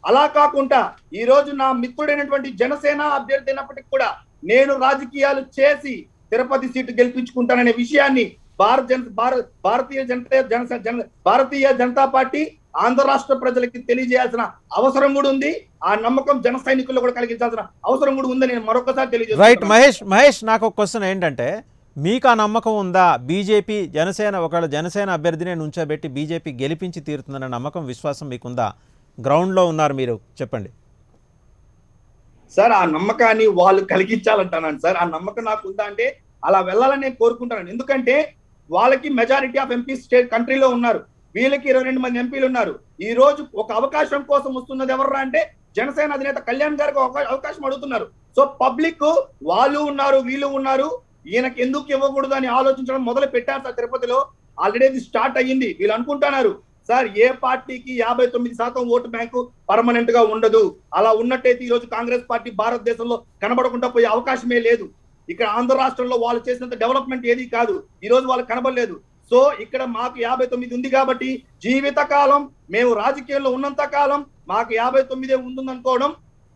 అలా కాకుండా ఈ రోజు నా మిత్రుడైనటువంటి జనసేన అభ్యర్థి అయినప్పటికీ కూడా నేను రాజకీయాలు చేసి తిరుపతి సీటు గెలిపించుకుంటాననే విషయాన్ని భారతీయ జనతా పార్టీ ఆంధ్ర రాష్ట్ర ప్రజలకి తెలియజేయాల్సిన అవసరం కూడా ఉంది. ఆ నమ్మకం జన సైనికుల్లో కూడా కలిగించాల్సిన అవసరం కూడా ఉందని నేను మరొకసారి తెలియజేస్తాను. రైట్ మహేష్ నాకు ఒక క్వశ్చన్ ఏంటంటే, మీకు ఆ నమ్మకం ఉందా? బీజేపీ ఒకవేళ జనసేన అభ్యర్థినే నుంచోబెట్టి బీజేపీ గెలిపించి తీరుతుందన్న నమ్మకం విశ్వాసం మీకుందా? గ్రౌండ్లో ఉన్నారు మీరు, చెప్పండి సార్. ఆ నమ్మకాన్ని వాళ్ళు కలిగించాలంటున్నాను సార్. ఆ నమ్మకం నాకు ఉందా అంటే అలా వెళ్ళాలని నేను కోరుకుంటాను. ఎందుకంటే వాళ్ళకి మెజారిటీ ఆఫ్ ఎంపీ స్టేట్ కంట్రీలో ఉన్నారు. వీళ్ళకి 22 మంది ఎంపీలు ఉన్నారు. ఈ రోజు ఒక అవకాశం కోసం వస్తున్నది ఎవర్రా అంటే జనసేన అధినేత కళ్యాణ్ గారికి అవకాశం అడుగుతున్నారు. సో పబ్లిక్ వాళ్ళు ఉన్నారు వీళ్ళు ఉన్నారు, ఈయనకి ఎందుకు ఇవ్వకూడదు అని ఆలోచించడం మొదలు పెట్టారు సార్. తిరుపతిలో ఆల్రెడీ ఇది స్టార్ట్ అయ్యింది. వీళ్ళు అనుకుంటున్నారు సార్ ఏ పార్టీకి 59% ఓటు బ్యాంకు పర్మనెంట్ గా ఉండదు. అలా ఉన్నట్టయితే ఈ రోజు కాంగ్రెస్ పార్టీ భారతదేశంలో కనబడకుండా పోయే అవకాశమే లేదు. ఇక్కడ ఆంధ్ర రాష్ట్రంలో వాళ్ళు చేసినంత డెవలప్మెంట్ ఏది కాదు ఈ రోజు వాళ్ళకి కనబడలేదు. సో ఇక్కడ మాకు 59 ఉంది కాబట్టి జీవితకాలం మేము రాజకీయాల్లో ఉన్నంత కాలం మాకు 59 ఉందనుకోవడం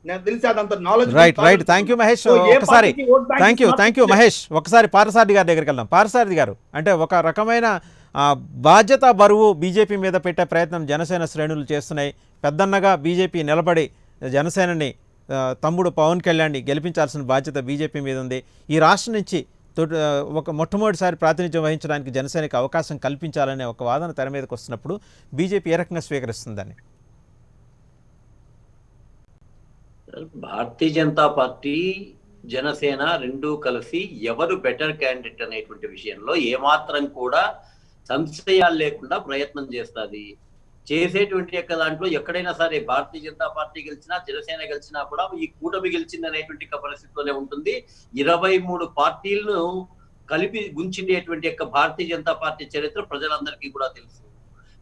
నాకు తెలిసి అదంత knowledge. Right thank you Mahesh. ఒకసారి థ్యాంక్ యూ మహేష్. ఒకసారి పార్థసారథి గారి దగ్గరికి వెళ్దాం. పార్థసారథి గారు, అంటే ఒక రకమైన బాధ్యత బరువు బీజేపీ మీద పెట్టే ప్రయత్నం జనసేన శ్రేణులు చేస్తున్నాయి. పెద్దన్నగా బీజేపీ నిలబడి జనసేనని తమ్ముడు పవన్ కళ్యాణ్ని గెలిపించాల్సిన బాధ్యత బీజేపీ మీద ఉంది. ఈ రాష్ట్రం నుంచి మొట్టమొదటిసారి ప్రాతినిధ్యం వహించడానికి జనసేనకి అవకాశం కల్పించాలనే ఒక వాదన తెర మీదకి వస్తున్నప్పుడు బీజేపీ ఏ రకంగా స్వీకరిస్తుందని? భారతీయ జనతా పార్టీ జనసేన రెండూ కలిసి ఎవరు బెటర్ క్యాండిడేట్ అనేటువంటి విషయంలో ఏమాత్రం కూడా సంశయాలు లేకుండా ప్రయత్నం చేస్తుంది. చేసేటువంటి యొక్క దాంట్లో ఎక్కడైనా సరే భారతీయ జనతా పార్టీ గెలిచినా జనసేన గెలిచినా కూడా ఈ కూటమి గెలిచింది అనేటువంటి పరిస్థితిలోనే ఉంటుంది. 23 పార్టీలను కలిపి గుంచిండేటువంటి యొక్క భారతీయ జనతా పార్టీ చరిత్ర ప్రజలందరికీ కూడా తెలుసు.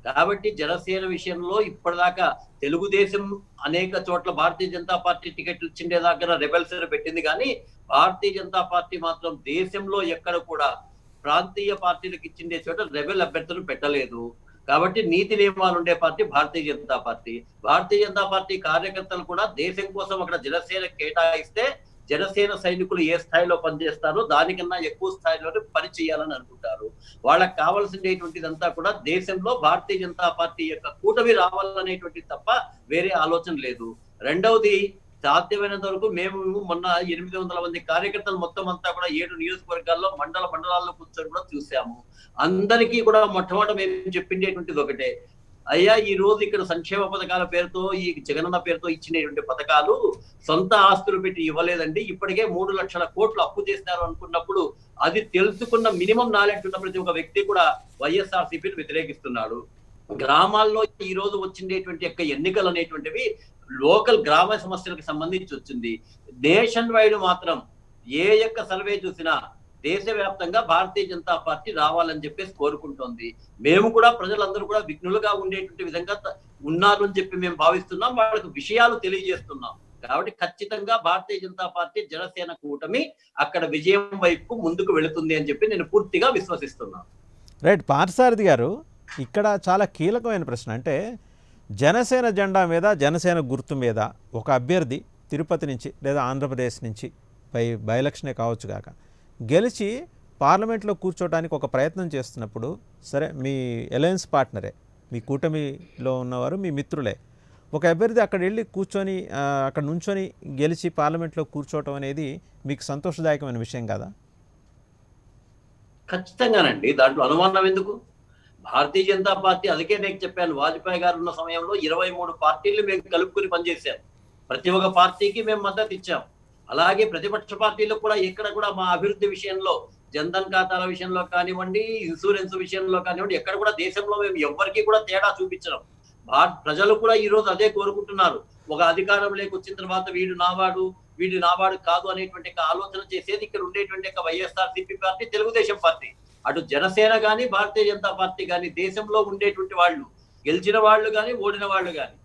కాబట్టి జనసేన విషయంలో ఇప్పటిదాకా తెలుగుదేశం అనేక చోట్ల భారతీయ జనతా పార్టీ టికెట్లు ఇచ్చిండే దగ్గర రెబెల్స్ పెట్టింది, కానీ భారతీయ జనతా పార్టీ మాత్రం దేశంలో ఎక్కడ కూడా ప్రాంతీయ పార్టీలకు ఇచ్చిండే చోట రెబెల్ అభ్యర్థులు పెట్టలేదు. కాబట్టి నీతి నియమాలు ఉండే పార్టీ భారతీయ జనతా పార్టీ. భారతీయ జనతా పార్టీ కార్యకర్తలు కూడా దేశం కోసం అక్కడ జనసేన కేటాయిస్తే జనసేన సైనికులు ఏ స్థాయిలో పనిచేస్తారో దానికన్నా ఎక్కువ స్థాయిలో పని చేయాలని అనుకుంటారు. వాళ్ళకి కావాల్సినటువంటిదంతా కూడా దేశంలో భారతీయ జనతా పార్టీ యొక్క కూటమి రావాలనేటువంటి తప్ప వేరే ఆలోచన లేదు. రెండవది, సాధ్యమైనంత వరకు మేము మొన్న 800 మంది కార్యకర్తలు మొత్తం అంతా కూడా 7 నియోజకవర్గాల్లో మండలాల్లో కూర్చొని కూడా చూసాము. అందరికీ కూడా మొట్టమొదటి మేము చెప్పిండేటువంటిది ఒకటే, అయ్యా ఈ రోజు ఇక్కడ సంక్షేమ పథకాల పేరుతో ఈ జగనన్న పేరుతో ఇచ్చినటువంటి పథకాలు సొంత ఆస్తులు పెట్టి ఇవ్వలేదండి. ఇప్పటికే 3 లక్షల కోట్లు అప్పు చేస్తారు అనుకున్నప్పుడు అది తెలుసుకున్న మినిమం నాలెడ్జ్ ఉన్న ప్రతి ఒక్క వ్యక్తి కూడా వైఎస్ఆర్సీపీని వ్యతిరేకిస్తున్నాడు. గ్రామాల్లో ఈ రోజు వచ్చిండేటువంటి యొక్క ఎన్నికలు అనేటువంటివి లోకల్ గ్రామ సమస్యలకు సంబంధించి వచ్చింది. నేషన్ వైడ్ మాత్రం ఏ యొక్క సర్వే చూసినా దేశవ్యాప్తంగా భారతీయ జనతా పార్టీ రావాలని చెప్పేసి కోరుకుంటోంది. మేము కూడా ప్రజలందరూ కూడా విఘ్నులుగా ఉండేటువంటి విధంగా ఉన్నారు అని చెప్పి మేము భావిస్తున్నాం. వాళ్ళకు విషయాలు తెలియజేస్తున్నాం. కాబట్టి ఖచ్చితంగా భారతీయ జనతా పార్టీ జనసేన కూటమి అక్కడ విజయం వైపు ముందుకు వెళుతుంది అని చెప్పి నేను పూర్తిగా విశ్వసిస్తున్నాను. రైట్ పార్థసారథి గారు, ఇక్కడ చాలా కీలకమైన ప్రశ్న. అంటే జనసేన జెండా మీద జనసేన గుర్తు మీద ఒక అభ్యర్థి తిరుపతి నుంచి లేదా ఆంధ్రప్రదేశ్ నుంచి బై ఎలక్షనే కావచ్చు కాక గెలిచి పార్లమెంట్లో కూర్చోవడానికి ఒక ప్రయత్నం చేస్తున్నప్పుడు, సరే మీ అలయన్స్ పార్ట్నరే, మీ కూటమిలో ఉన్నవారు మీ మిత్రులే, ఒక అభ్యర్థి అక్కడ వెళ్ళి కూర్చొని అక్కడ నుంచొని గెలిచి పార్లమెంట్లో కూర్చోవటం అనేది మీకు సంతోషదాయకమైన విషయం కాదా? ఖచ్చితంగానండి, దాంట్లో అనుమానం ఎందుకు? భారతీయ జనతా పార్టీ, అందుకే నేను చెప్పాను, వాజ్పేయి గారు ఉన్న సమయంలో 23 పార్టీలు మేము కలుపుకుని పనిచేశాం. ప్రతి ఒక్క పార్టీకి మేము మద్దతు ఇచ్చాం. అలాగే ప్రతిపక్ష పార్టీలకు కూడా ఎక్కడ కూడా మా అభివృద్ధి విషయంలో, జన్ధన్ ఖాతాల విషయంలో కానివ్వండి, ఇన్సూరెన్స్ విషయంలో కానివ్వండి, ఎక్కడ కూడా దేశంలో మేము ఎవ్వరికీ కూడా తేడా చూపించడం. ప్రజలు కూడా ఈ రోజు అదే కోరుకుంటున్నారు. ఒక అధికారంలోకి వచ్చిన తర్వాత వీడు నావాడు కాదు అనేటువంటి ఆలోచన చేసేది ఇక్కడ ఉండేటువంటి వైఎస్ఆర్సీపీ పార్టీ, తెలుగుదేశం పార్టీ. అటు జనసేన గాని, భారతీయ జనతా పార్టీ గాని, దేశంలో ఉండేటువంటి వాళ్ళు, గెలిచిన వాళ్ళు గాని, ఓడిన వాళ్ళు గాని,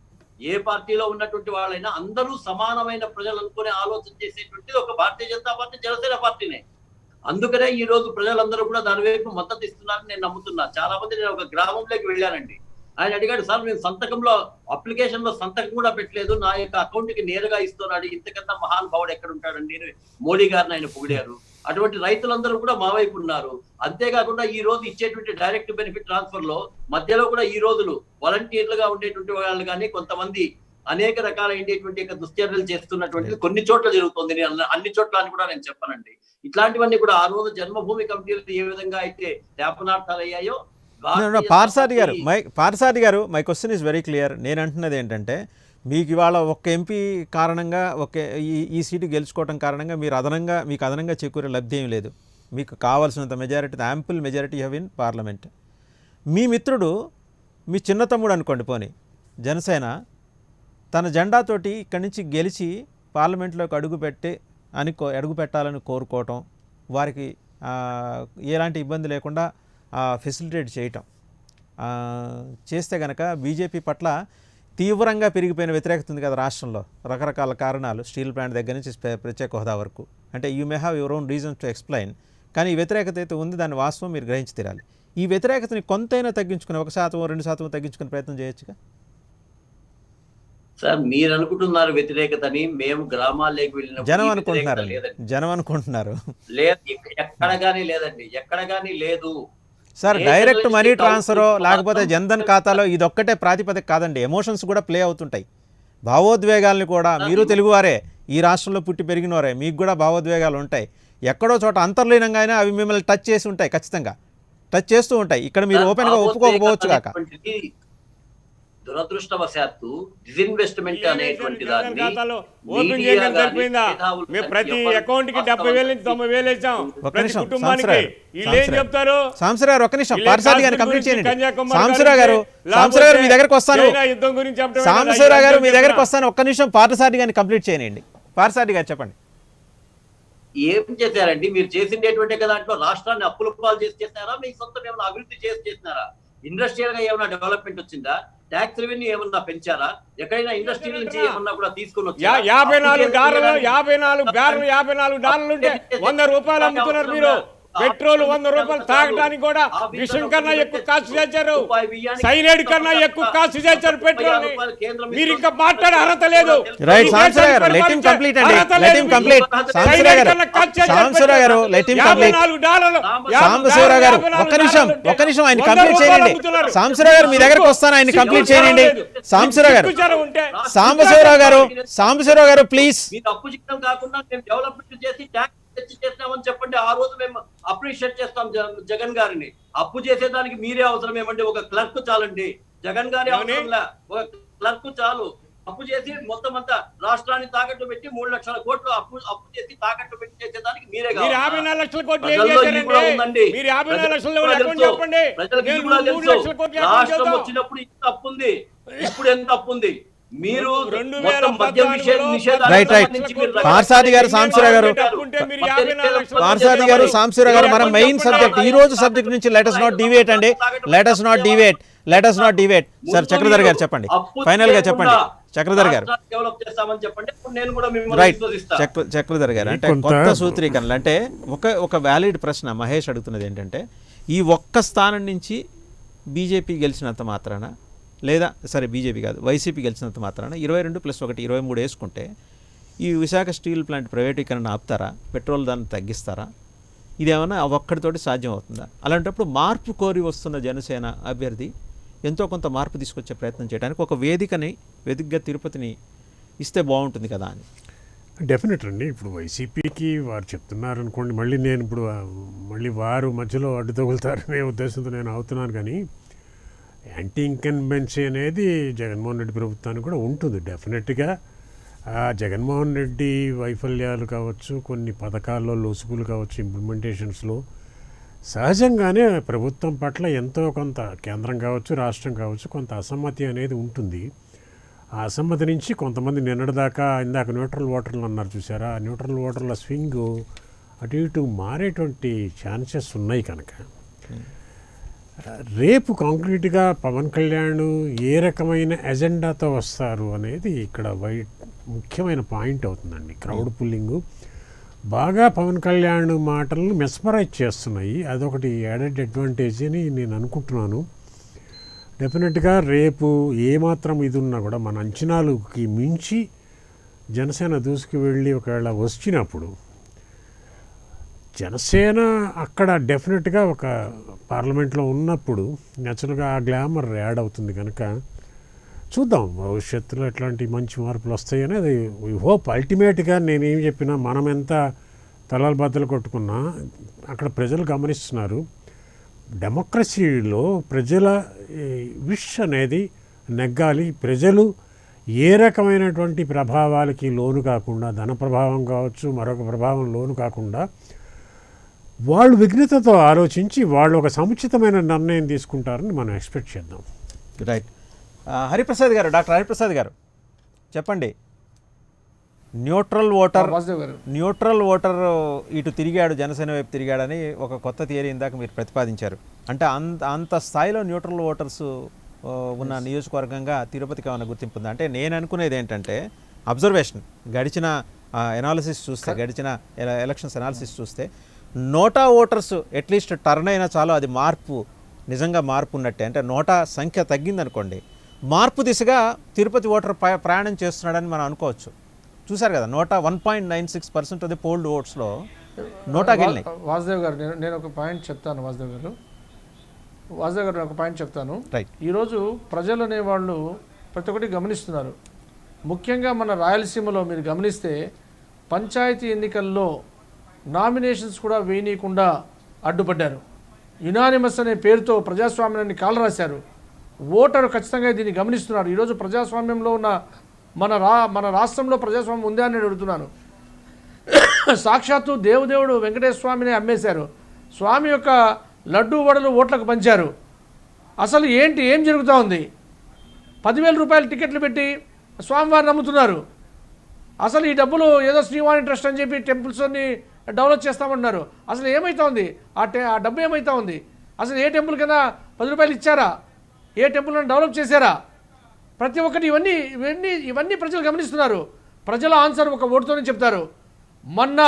ఏ పార్టీలో ఉన్నటువంటి వాళ్ళైనా అందరూ సమానమైన ప్రజలు అనుకునే ఆలోచన చేసేటువంటిది ఒక భారతీయ జనతా పార్టీ, జనసేన పార్టీనే. అందుకనే ఈ రోజు ప్రజలందరూ కూడా దాని వైపు మద్దతు ఇస్తున్నారని నేను నమ్ముతున్నా. చాలా మంది, నేను ఒక గ్రామంలోకి వెళ్ళానండి, ఆయన అడిగాడు, సార్ మేము సంతకంలో, అప్లికేషన్ లో సంతకం కూడా పెట్టలేదు, నా యొక్క అకౌంట్ కి నేరుగా ఇస్తున్నాడు, ఇంతకన్నా మహానుభావుడు ఎక్కడ ఉంటాడండి, మోడీ గారిని ఆయన పొగిడారు. అటువంటి రైతులందరూ కూడా మా వైపు ఉన్నారు. అంతేకాకుండా ఈ రోజు ఇచ్చేటువంటి డైరెక్ట్ బెనిఫిట్ ట్రాన్స్ఫర్ లో మధ్యలో కూడా ఈ రోజులు వాలంటీర్లుగా ఉండేటువంటి వాళ్ళు కానీ, కొంతమంది అనేక రకాలైనటువంటి దుశ్చర్యలు చేస్తున్నటువంటిది కొన్ని చోట్ల జరుగుతుంది. నేను అన్ని చోట్ల అని కూడా నేను చెప్పనండి. ఇట్లాంటివన్నీ కూడా ఆ రోజు జన్మభూమి కమిటీలు ఏ విధంగా అయితే శాపనార్థాలు అయ్యాయో, పార్సాది గారు, my question is very clear. నేను అంటున్నది ఏంటంటే, మీకు ఇవాళ ఒక్క ఎంపీ కారణంగా, ఈ సీటు గెలుచుకోవడం కారణంగా మీకు అదనంగా చేకూరే లబ్ధి ఏం లేదు. మీకు కావాల్సినంత majority, ample majority have in parliament. మీ మిత్రుడు, మీ చిన్న తమ్ముడు అనుకోండి పోనీ, జనసేన, తన జెండాతోటి ఇక్కడి నుంచి గెలిచి పార్లమెంట్లోకి అడుగు పెట్టాలని కోరుకోవటం, వారికి ఎలాంటి ఇబ్బంది లేకుండా ఫెసిలిటేట్ చేయటం చేస్తే కనుక బీజేపీ పట్ల తీవ్రంగా పెరిగిపోయిన వ్యతిరేకత ఉంది కదా రాష్ట్రంలో, రకరకాల కారణాలు, స్టీల్ ప్లాంట్ దగ్గర నుంచి ప్రత్యేక హోదా వరకు. అంటే you may have your own reasons to explain, కానీ ఈ వ్యతిరేకత అయితే ఉంది, దాని వాస్తవం మీరు గ్రహించి తీరాలి. ఈ వ్యతిరేకతని కొంతైనా తగ్గించుకుని, 1%, 2% తగ్గించుకునే ప్రయత్నం చేయొచ్చుగా. సార్ మీరు అనుకుంటున్నారు వ్యతిరేకతని, మేము గ్రామాల్లోకి వెళ్ళిన జనం అనుకుంటున్నారు లేదు, ఎక్కడ కానీ లేదు సార్. డైరెక్ట్ మనీ ట్రాన్స్ఫరో లేకపోతే జన్ధన్ ఖాతాలో ఇదొక్కటే ప్రాతిపదిక కాదండి, ఎమోషన్స్ కూడా ప్లే అవుతుంటాయి, భావోద్వేగాల్ని కూడా. మీరు తెలుగువారే, ఈ రాష్ట్రంలో పుట్టి పెరిగినవారే, మీకు కూడా భావోద్వేగాలు ఉంటాయి. ఎక్కడో చోట అంతర్లీనంగా అయినా అవి మిమ్మల్ని టచ్ చేసి ఉంటాయి, ఖచ్చితంగా టచ్ చేస్తూ ఉంటాయి. ఇక్కడ మీరు ఓపెన్గా ఒప్పుకోకపోవచ్చు కాక. దురదృష్టవశాత్తు డిస్ఇన్వెస్ట్మెంట్ అనేటువంటి దాన్ని ఓపెన్ చేయడం సరిపోయిందా? మేము ప్రతి అకౌంట్ కి 70,000 నుంచి 90,000 వేసాం ప్రతి కుటుంబానికి. వీళ్ళు ఏం చెప్తారు? సాంబశివరావు గారు, ఒక్క నిమిషం, పార్సాది గారిని కంప్లీట్ చేయండి. సాంబశివరావు గారు మీ దగ్గరకు వస్తాను. సాంబశివరావు గారు మీ దగ్గరకు వస్తాను, ఒక్క నిమిషం పార్సాది గారిని కంప్లీట్ చేయండి. పార్సాది గారు చెప్పండి. ఏం చేశారండి మీరు? చేసిండేటువంటి దాంట్లో రాష్ట్రాన్ని అప్పుల పాలు చేస్తున్నారా? మీ సొంతం ఏమైనా అభివృద్ధి చేస్తున్నారా? ఇండస్ట్రియల్ గా ఏమైనా డెవలప్మెంట్ వచ్చిందా? ట్యాక్స్ రెవెన్యూ ఏమన్నా పెంచారా? ఎక్కడైనా ఇండస్ట్రీ నుంచి ఏమన్నా కూడా తీసుకుని వచ్చారా? $54 ఉంటే 100 రూపాయలు అమ్ముతున్నారు మీరు. పెట్రోల్ 100 రూపాయలు తాగడానికి కూడా విషయం కన్నా ఎక్కువ కాస్ట్ చేశారు, సైనైడ్ కన్నా ఎక్కువ కాస్ట్ చేశారు పెట్రోల్. మీరు ఇంకా మాట్లాడే అర్హత లేదు. సాంబశివరావు గారు ప్లీజ్. అప్పు చేయడం కాకుండా మేము డెవలప్మెంట్ చేసి ట్యాక్స్ చేసినామని చెప్పండి, ఆ రోజు మేము అప్రిషియేట్ చేస్తాం జగన్ గారిని. అప్పు చేసేదానికి మీరే అవసరం ఏమండి? ఒక క్లర్క్ చాలండి, జగన్ గారి అవసరంలా, ఒక క్లర్క్ చాలు. అప్పు చేసి మొత్తం అంతా రాష్ట్రాన్ని తాకట్టు పెట్టి 3 లక్షల కోట్లు అప్పు చేసి తాకట్టు పెట్టి చేసేదానికి మీరే కావాలి. 54 లక్షల కోట్లు ఏం చేశారండి? మీరు 54 లక్షలు చెప్పండి. రాష్ట్రం వచ్చినప్పుడు ఇంత అప్పు ఉంది, ఇప్పుడు ఎంత అప్పు ఉంది? మీరు పార్సాది గారు, సాంబశివరావు గారు, మనం మెయిన్ సబ్జెక్ట్, ఈ రోజు సబ్జెక్ట్ నుంచి లెట్ us not deviate అండి. Let us not deviate. Sir Chakradhar గారు చెప్పండి, ఫైనల్ గా చెప్పండి. చక్రధర్ గారు, రైట్. చక్రధర్ గారు, అంటే కొత్త సూత్రీకరణ, అంటే ఒక వ్యాలిడ్ ప్రశ్న మహేష్ అడుగుతున్నది ఏంటంటే, ఈ ఒక్క స్థానం నుంచి బీజేపీ గెలిచినంత మాత్రాన, లేదా సరే బీజేపీ కాదు వైసీపీ గెలిచినంత మాత్రాన 22+1 23 వేసుకుంటే ఈ విశాఖ స్టీల్ ప్లాంట్ ప్రైవేటీకరణ ఆపుతారా? పెట్రోల్ దాన్ని తగ్గిస్తారా? ఇదేమన్నా ఒక్కడితోటి సాధ్యం అవుతుందా? అలాంటప్పుడు మార్పు కోరి వస్తున్న జనసేన అభ్యర్థి ఎంతో కొంత మార్పు తీసుకొచ్చే ప్రయత్నం చేయడానికి ఒక వేదికగా తిరుపతిని ఇస్తే బాగుంటుంది కదా అని. డెఫినెట్ అండి. ఇప్పుడు వైసీపీకి వారు చెప్తున్నారు అనుకోండి, మళ్ళీ నేను ఇప్పుడు మళ్ళీ వారు మధ్యలో అడ్డు తగులుతారనే ఉద్దేశంతో నేను అవుతున్నాను. కానీ యాంటీ ఇన్కంబెన్సీ అనేది జగన్మోహన్ రెడ్డి ప్రభుత్వానికి కూడా ఉంటుంది డెఫినెట్గా. జగన్మోహన్ రెడ్డి వైఫల్యాలు కావచ్చు, కొన్ని పథకాల్లో లోసుకులు కావచ్చు, ఇంప్లిమెంటేషన్స్లో సహజంగానే ప్రభుత్వం పట్ల ఎంతో కొంత కేంద్రం కావచ్చు, రాష్ట్రం కావచ్చు, కొంత అసమ్మతి అనేది ఉంటుంది. ఆ అసమ్మతి నుంచి కొంతమంది నిన్నటిదాకా ఇందాక న్యూట్రల్ ఓటర్లు అన్నారు చూసారా, ఆ న్యూట్రల్ ఓటర్ల స్వింగ్ అటు ఇటు మారేటువంటి ఛాన్సెస్ ఉన్నాయి. కనుక రేపు కాంక్రీట్గా పవన్ కళ్యాణ్ ఏ రకమైన ఎజెండాతో వస్తారు అనేది ఇక్కడ ముఖ్యమైన పాయింట్ అవుతుందండి. క్రౌడ్ పుల్లింగ్ బాగా పవన్ కళ్యాణ్ మాటలను మెస్మరైజ్ చేస్తున్నాయి. అదొకటి యాడెడ్ అడ్వాంటేజ్ అని నేను అనుకుంటున్నాను. డెఫినెట్గా రేపు ఏమాత్రం ఇది ఉన్నా కూడా మన అంచనాలకి మించి జనసేన దూసుకు వెళ్ళి ఒకవేళ వచ్చినప్పుడు జనసేన అక్కడ డెఫినెట్గా ఒక పార్లమెంట్లో ఉన్నప్పుడు నేచురల్గా ఆ గ్లామర్ యాడ్ అవుతుంది. కనుక చూద్దాం భవిష్యత్తులో ఎట్లాంటి మంచి మార్పులు వస్తాయని. అది వీ హోప్. అల్టిమేట్గా నేనేం చెప్పినా, మనం ఎంత తలాలు బద్దలు కొట్టుకున్నా అక్కడ ప్రజలు గమనిస్తున్నారు. డెమోక్రసీలో ప్రజల విష్ అనేది నెగ్గాలి. ప్రజలు ఏ రకమైనటువంటి ప్రభావాలకి లోను కాకుండా, ధన ప్రభావం కావచ్చు, మరొక ప్రభావం లోను కాకుండా వాళ్ళు విఘ్నతతో ఆలోచించి వాళ్ళు ఒక సముచితమైన నిర్ణయం తీసుకుంటారని మనం ఎక్స్పెక్ట్ చేద్దాం. రైట్. హరిప్రసాద్ గారు, డాక్టర్ హరిప్రసాద్ గారు చెప్పండి. న్యూట్రల్ ఓటర్ ఇటు తిరిగాడు, జనసేన వైపు తిరిగాడని ఒక కొత్త థియరీ ఇందాక మీరు ప్రతిపాదించారు. అంటే అంత స్థాయిలో న్యూట్రల్ ఓటర్స్ ఉన్న నియోజకవర్గంగా తిరుపతికి ఏమైనా గుర్తింపు ఉందా? అంటే నేను అనుకునేది ఏంటంటే, అబ్జర్వేషన్ గడిచిన ఎనాలిసిస్ చూస్తే, గడిచిన ఎలక్షన్స్ ఎనాలిసిస్ చూస్తే నోటా ఓటర్స్ అట్లీస్ట్ టర్న్ అయినా చాలు, అది మార్పు, నిజంగా మార్పు ఉన్నట్టే. అంటే నోటా సంఖ్య తగ్గిందనుకోండి, మార్పు దిశగా తిరుపతి ఓటర్ ప్రయాణం చేస్తున్నాడని మనం అనుకోవచ్చు. చూసారు కదా, 1.96% ఆఫ్ ది పోల్డ్ ఓట్స్లో నోటాకి వెళ్ళినాయి. వాసుదేవ్ గారు, నేను ఒక పాయింట్ చెప్తాను. వాసుదేవ్ గారు ఒక పాయింట్ చెప్తాను. రైట్. ఈరోజు ప్రజలు అనేవాళ్ళు ప్రతి ఒక్కటి గమనిస్తున్నారు. ముఖ్యంగా మన రాయలసీమలో మీరు గమనిస్తే పంచాయతీ ఎన్నికల్లో నామినేషన్స్ కూడా వేయనీయకుండా అడ్డుపడ్డారు. యునానిమస్ అనే పేరుతో ప్రజాస్వామ్యాన్ని కాలరాశారు. ఓటరు ఖచ్చితంగా దీన్ని గమనిస్తున్నారు. ఈరోజు ప్రజాస్వామ్యంలో ఉన్న మన రాష్ట్రంలో ప్రజాస్వామ్యం ఉందా అని అడుగుతున్నాను. సాక్షాత్తు దేవుడు వెంకటేశ్వర స్వామిని అమ్మేశారు. స్వామి యొక్క లడ్డూ వడలు ఓట్లకు పంచారు. అసలు ఏం జరుగుతూ ఉంది? 10,000 రూపాయలు టికెట్లు పెట్టి స్వామివారిని నమ్ముతున్నారు. అసలు ఈ డబ్బులు ఏదో శ్రీవాణి ట్రస్ట్ అని చెప్పి టెంపుల్స్ అన్ని డెవలప్ చేస్తామన్నారు. అసలు ఏమవుతా ఉంది? ఆ డబ్బు ఏమవుతా ఉంది? అసలు ఏ టెంపుల్ కన్నా 10 రూపాయలు ఇచ్చారా? ఏ టెంపుల్ డెవలప్ చేశారా? ప్రతి ఒక్కటి ఇవన్నీ ప్రజలు గమనిస్తున్నారు. ప్రజల ఆన్సర్ ఒక ఓటుతోనే చెప్తారు. మొన్న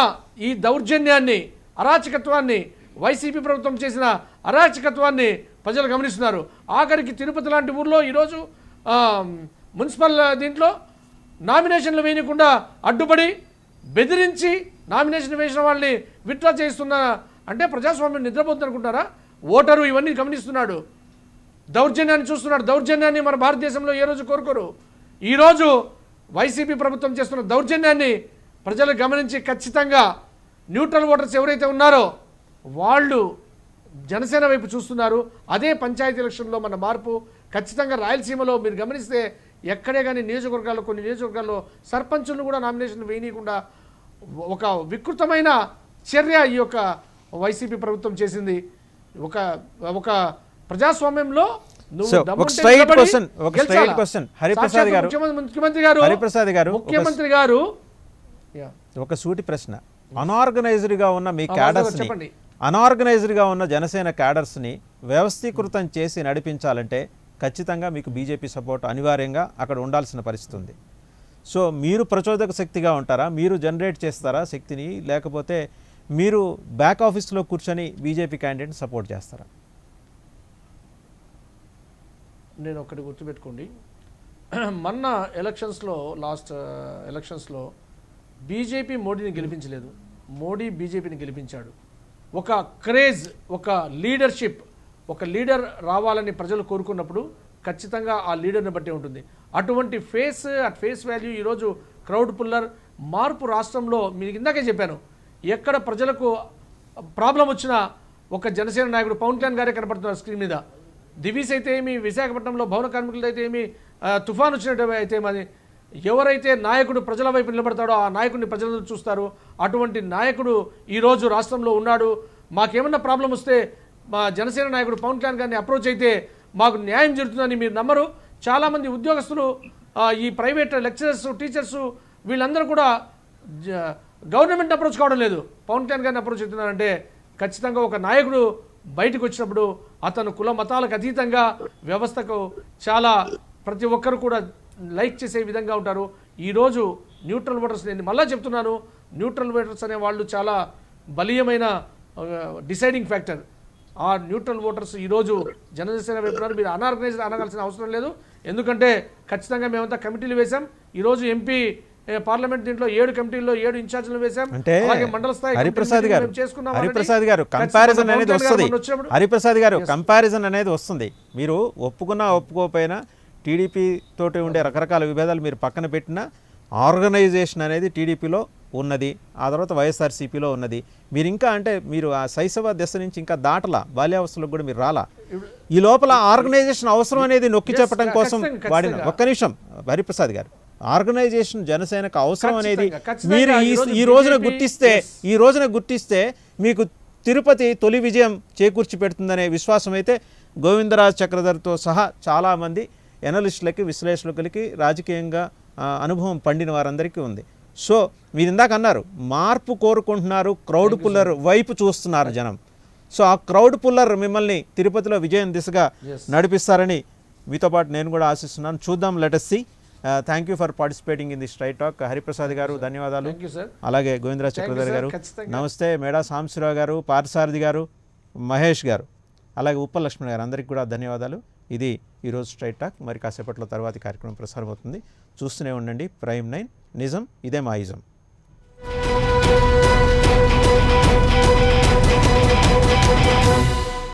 ఈ దౌర్జన్యాన్ని, అరాచకత్వాన్ని, వైసీపీ ప్రభుత్వం చేసిన అరాచకత్వాన్ని ప్రజలు గమనిస్తున్నారు. ఆఖరికి తిరుపతి లాంటి ఊర్లో ఈరోజు మున్సిపల్ దీంట్లో నామినేషన్లు వేయకుండా అడ్డుపడి బెదిరించి నామినేషన్ వేసిన వాళ్ళని విత్డ్రా చేస్తున్న అంటే ప్రజాస్వామ్యం నిద్రపోతుంది అనుకుంటారా? ఓటరు ఇవన్నీ గమనిస్తున్నాడు. దౌర్జన్యాన్ని చూస్తున్నాడు. దౌర్జన్యాన్ని మన భారతదేశంలో ఏ రోజు కోరుకోరు. ఈరోజు వైసీపీ ప్రభుత్వం చేస్తున్న దౌర్జన్యాన్ని ప్రజలు గమనించి ఖచ్చితంగా న్యూట్రల్ ఓటర్స్ ఎవరైతే ఉన్నారో వాళ్ళు జనసేన వైపు చూస్తున్నారు. అదే పంచాయతీ ఎలక్షన్లో మన మార్పు ఖచ్చితంగా. రాయలసీమలో మీరు గమనిస్తే ఎక్కడే కానీ నియోజకవర్గాల్లో, కొన్ని నియోజకవర్గాల్లో సర్పంచులను కూడా నామినేషన్ వేయనీయకుండా ఒక వికృతమైన చర్య ఈ యొక్క వైసీపీ ప్రభుత్వం చేసింది. ఒక ప్రజాస్వామ్యంలో ముఖ్యమంత్రి గారు ఒక సూటి ప్రశ్న. అనార్గనైజ్డ్గా ఉన్న మీ క్యాడర్స్, అనార్గనైజ్డ్గా ఉన్న జనసేన క్యాడర్స్ని వ్యవస్థీకృతం చేసి నడిపించాలంటే ఖచ్చితంగా మీకు బీజేపీ సపోర్ట్ అనివార్యంగా అక్కడ ఉండాల్సిన పరిస్థితి ఉంది. సో మీరు ప్రచోదక శక్తిగా ఉంటారా? మీరు జనరేట్ చేస్తారా శక్తిని? లేకపోతే మీరు బ్యాక్ ఆఫీస్లో కూర్చొని బీజేపీ క్యాండిడేట్ని సపోర్ట్ చేస్తారా? నేను ఒకటి గుర్తుపెట్టుకోండి, మొన్న లాస్ట్ ఎలక్షన్స్లో బీజేపీ మోడీని గెలిపించలేదు, మోడీ బీజేపీని గెలిపించాడు. ఒక క్రేజ్, ఒక లీడర్షిప్, ఒక లీడర్ రావాలని ప్రజలు కోరుకున్నప్పుడు ఖచ్చితంగా ఆ లీడర్ని బట్టి ఉంటుంది. అటువంటి ఫేస్ వాల్యూ ఈరోజు క్రౌడ్ పుల్లర్ మార్పు రాష్ట్రంలో మీకు ఇందాకే చెప్పాను, ఎక్కడ ప్రజలకు ప్రాబ్లం వచ్చినా ఒక జనసేన నాయకుడు పవన్ కళ్యాణ్ గారే కనపడుతున్నారు స్క్రీన్ మీద. దివీస్ అయితే ఏమి, విశాఖపట్నంలో భవన కార్మికులు అయితే ఏమి, తుఫాన్ వచ్చినట్టు అయితే మరి ఎవరైతే నాయకుడు ప్రజల వైపు నిలబడతాడో ఆ నాయకుడిని ప్రజలందరూ చూస్తారు. అటువంటి నాయకుడు ఈరోజు రాష్ట్రంలో ఉన్నాడు. మాకేమన్నా ప్రాబ్లం వస్తే మా జనసేన నాయకుడు పవన్ కళ్యాణ్ గారిని అప్రోచ్ అయితే మాకు న్యాయం జరుగుతుందని మీరు నమ్మరు. చాలామంది ఉద్యోగస్తులు, ఈ ప్రైవేట్ లెక్చరర్స్, టీచర్స్ వీళ్ళందరూ కూడా గవర్నమెంట్ అప్రోచ్ కావడం లేదు, పవన్ కళ్యాణ్ గారిని అప్రోచ్ అవుతున్నారంటే ఖచ్చితంగా ఒక నాయకుడు బయటకు వచ్చినప్పుడు అతను కుల మతాలకు అతీతంగా వ్యవస్థకు చాలా ప్రతి ఒక్కరు కూడా లైక్ చేసే విధంగా ఉంటారు. ఈరోజు న్యూట్రల్ ఓటర్స్, నేను మళ్ళీ చెప్తున్నాను, న్యూట్రల్ ఓటర్స్ అనే వాళ్ళు చాలా బలీయమైన డిసైడింగ్ ఫ్యాక్టర్. ఆ న్యూట్రల్ ఓటర్స్ ఈరోజు జనసేన వైపున మీరు అనార్గనైజ్డ్ అనగాల్సిన అవసరం లేదు. ఎందుకంటే ఖచ్చితంగా మేమంతా కమిటీలు వేశాం. ఈరోజు ఎంపీ పార్లమెంట్ దీంట్లో 7 కమిటీల్లో 7 ఇన్ఛార్జీలు వేశాం. అంటే అలాగే మండల స్థాయి హరిప్రసాద్ గారు చేసుకున్నాం. హరిప్రసాద్ గారు కంపారిజన్ అనేది వస్తుంది. హరిప్రసాద్ గారు కంపారిజన్ అనేది వస్తుంది. మీరు ఒప్పుకున్నా ఒప్పుకోకపోయినా టీడీపీ తోటి ఉండే రకరకాల విభేదాలు మీరు పక్కన పెట్టినా ఆర్గనైజేషన్ అనేది టీడీపీలో ఉన్నది, ఆ తర్వాత వైఎస్ఆర్సీపీలో ఉన్నది. మీరు ఇంకా అంటే మీరు ఆ శైశవ దశ నుంచి ఇంకా దాటలా, బాల్యావస్థలకు కూడా మీరు రాలా. ఈ లోపల ఆర్గనైజేషన్ అవసరం అనేది నొక్కి చెప్పడం కోసం వాడిన ఒక్క నిమిషం హరిప్రసాద్ గారు, ఆర్గనైజేషన్ జనసేనకు అవసరం అనేది మీరు ఈ రోజున గుర్తిస్తే మీకు తిరుపతి తొలి విజయం చేకూర్చి పెడుతుందనే విశ్వాసం అయితే గోవిందరాజ్ చక్రధర్తో సహా చాలామంది ఎనలిస్టులకి, విశ్లేషకులకి, రాజకీయంగా అనుభవం పండిన వారందరికీ ఉంది. సో మీరు ఇందాక అన్నారు మార్పు కోరుకుంటున్నారు, క్రౌడ్ పుల్లర్ వైపు చూస్తున్నారు జనం. సో ఆ క్రౌడ్ పుల్లర్ మిమ్మల్ని తిరుపతిలో విజయం దిశగా నడిపిస్తారని మీతో పాటు నేను కూడా ఆశిస్తున్నాను. చూద్దాం, let us see. Thank you for participating in the straight talk. Hariprasad గారు ధన్యవాదాలు. అలాగే గోవిందరాజ్ చక్రధర్ గారు నమస్తే, మేడా సాంబశివరావు గారు, పార్థసారథి గారు, మహేష్ గారు, అలాగే ఉప్పల్ లక్ష్మణ్ గారు, అందరికీ కూడా ధన్యవాదాలు. ఇది ఈరోజు స్ట్రైట్ టాక్. మరి కాసేపట్లో తర్వాతి కార్యక్రమం ప్రసారం అవుతుంది. చూస్తూనే ఉండండి ప్రైమ్ 9, నిజం ఇదే మా ఇజం.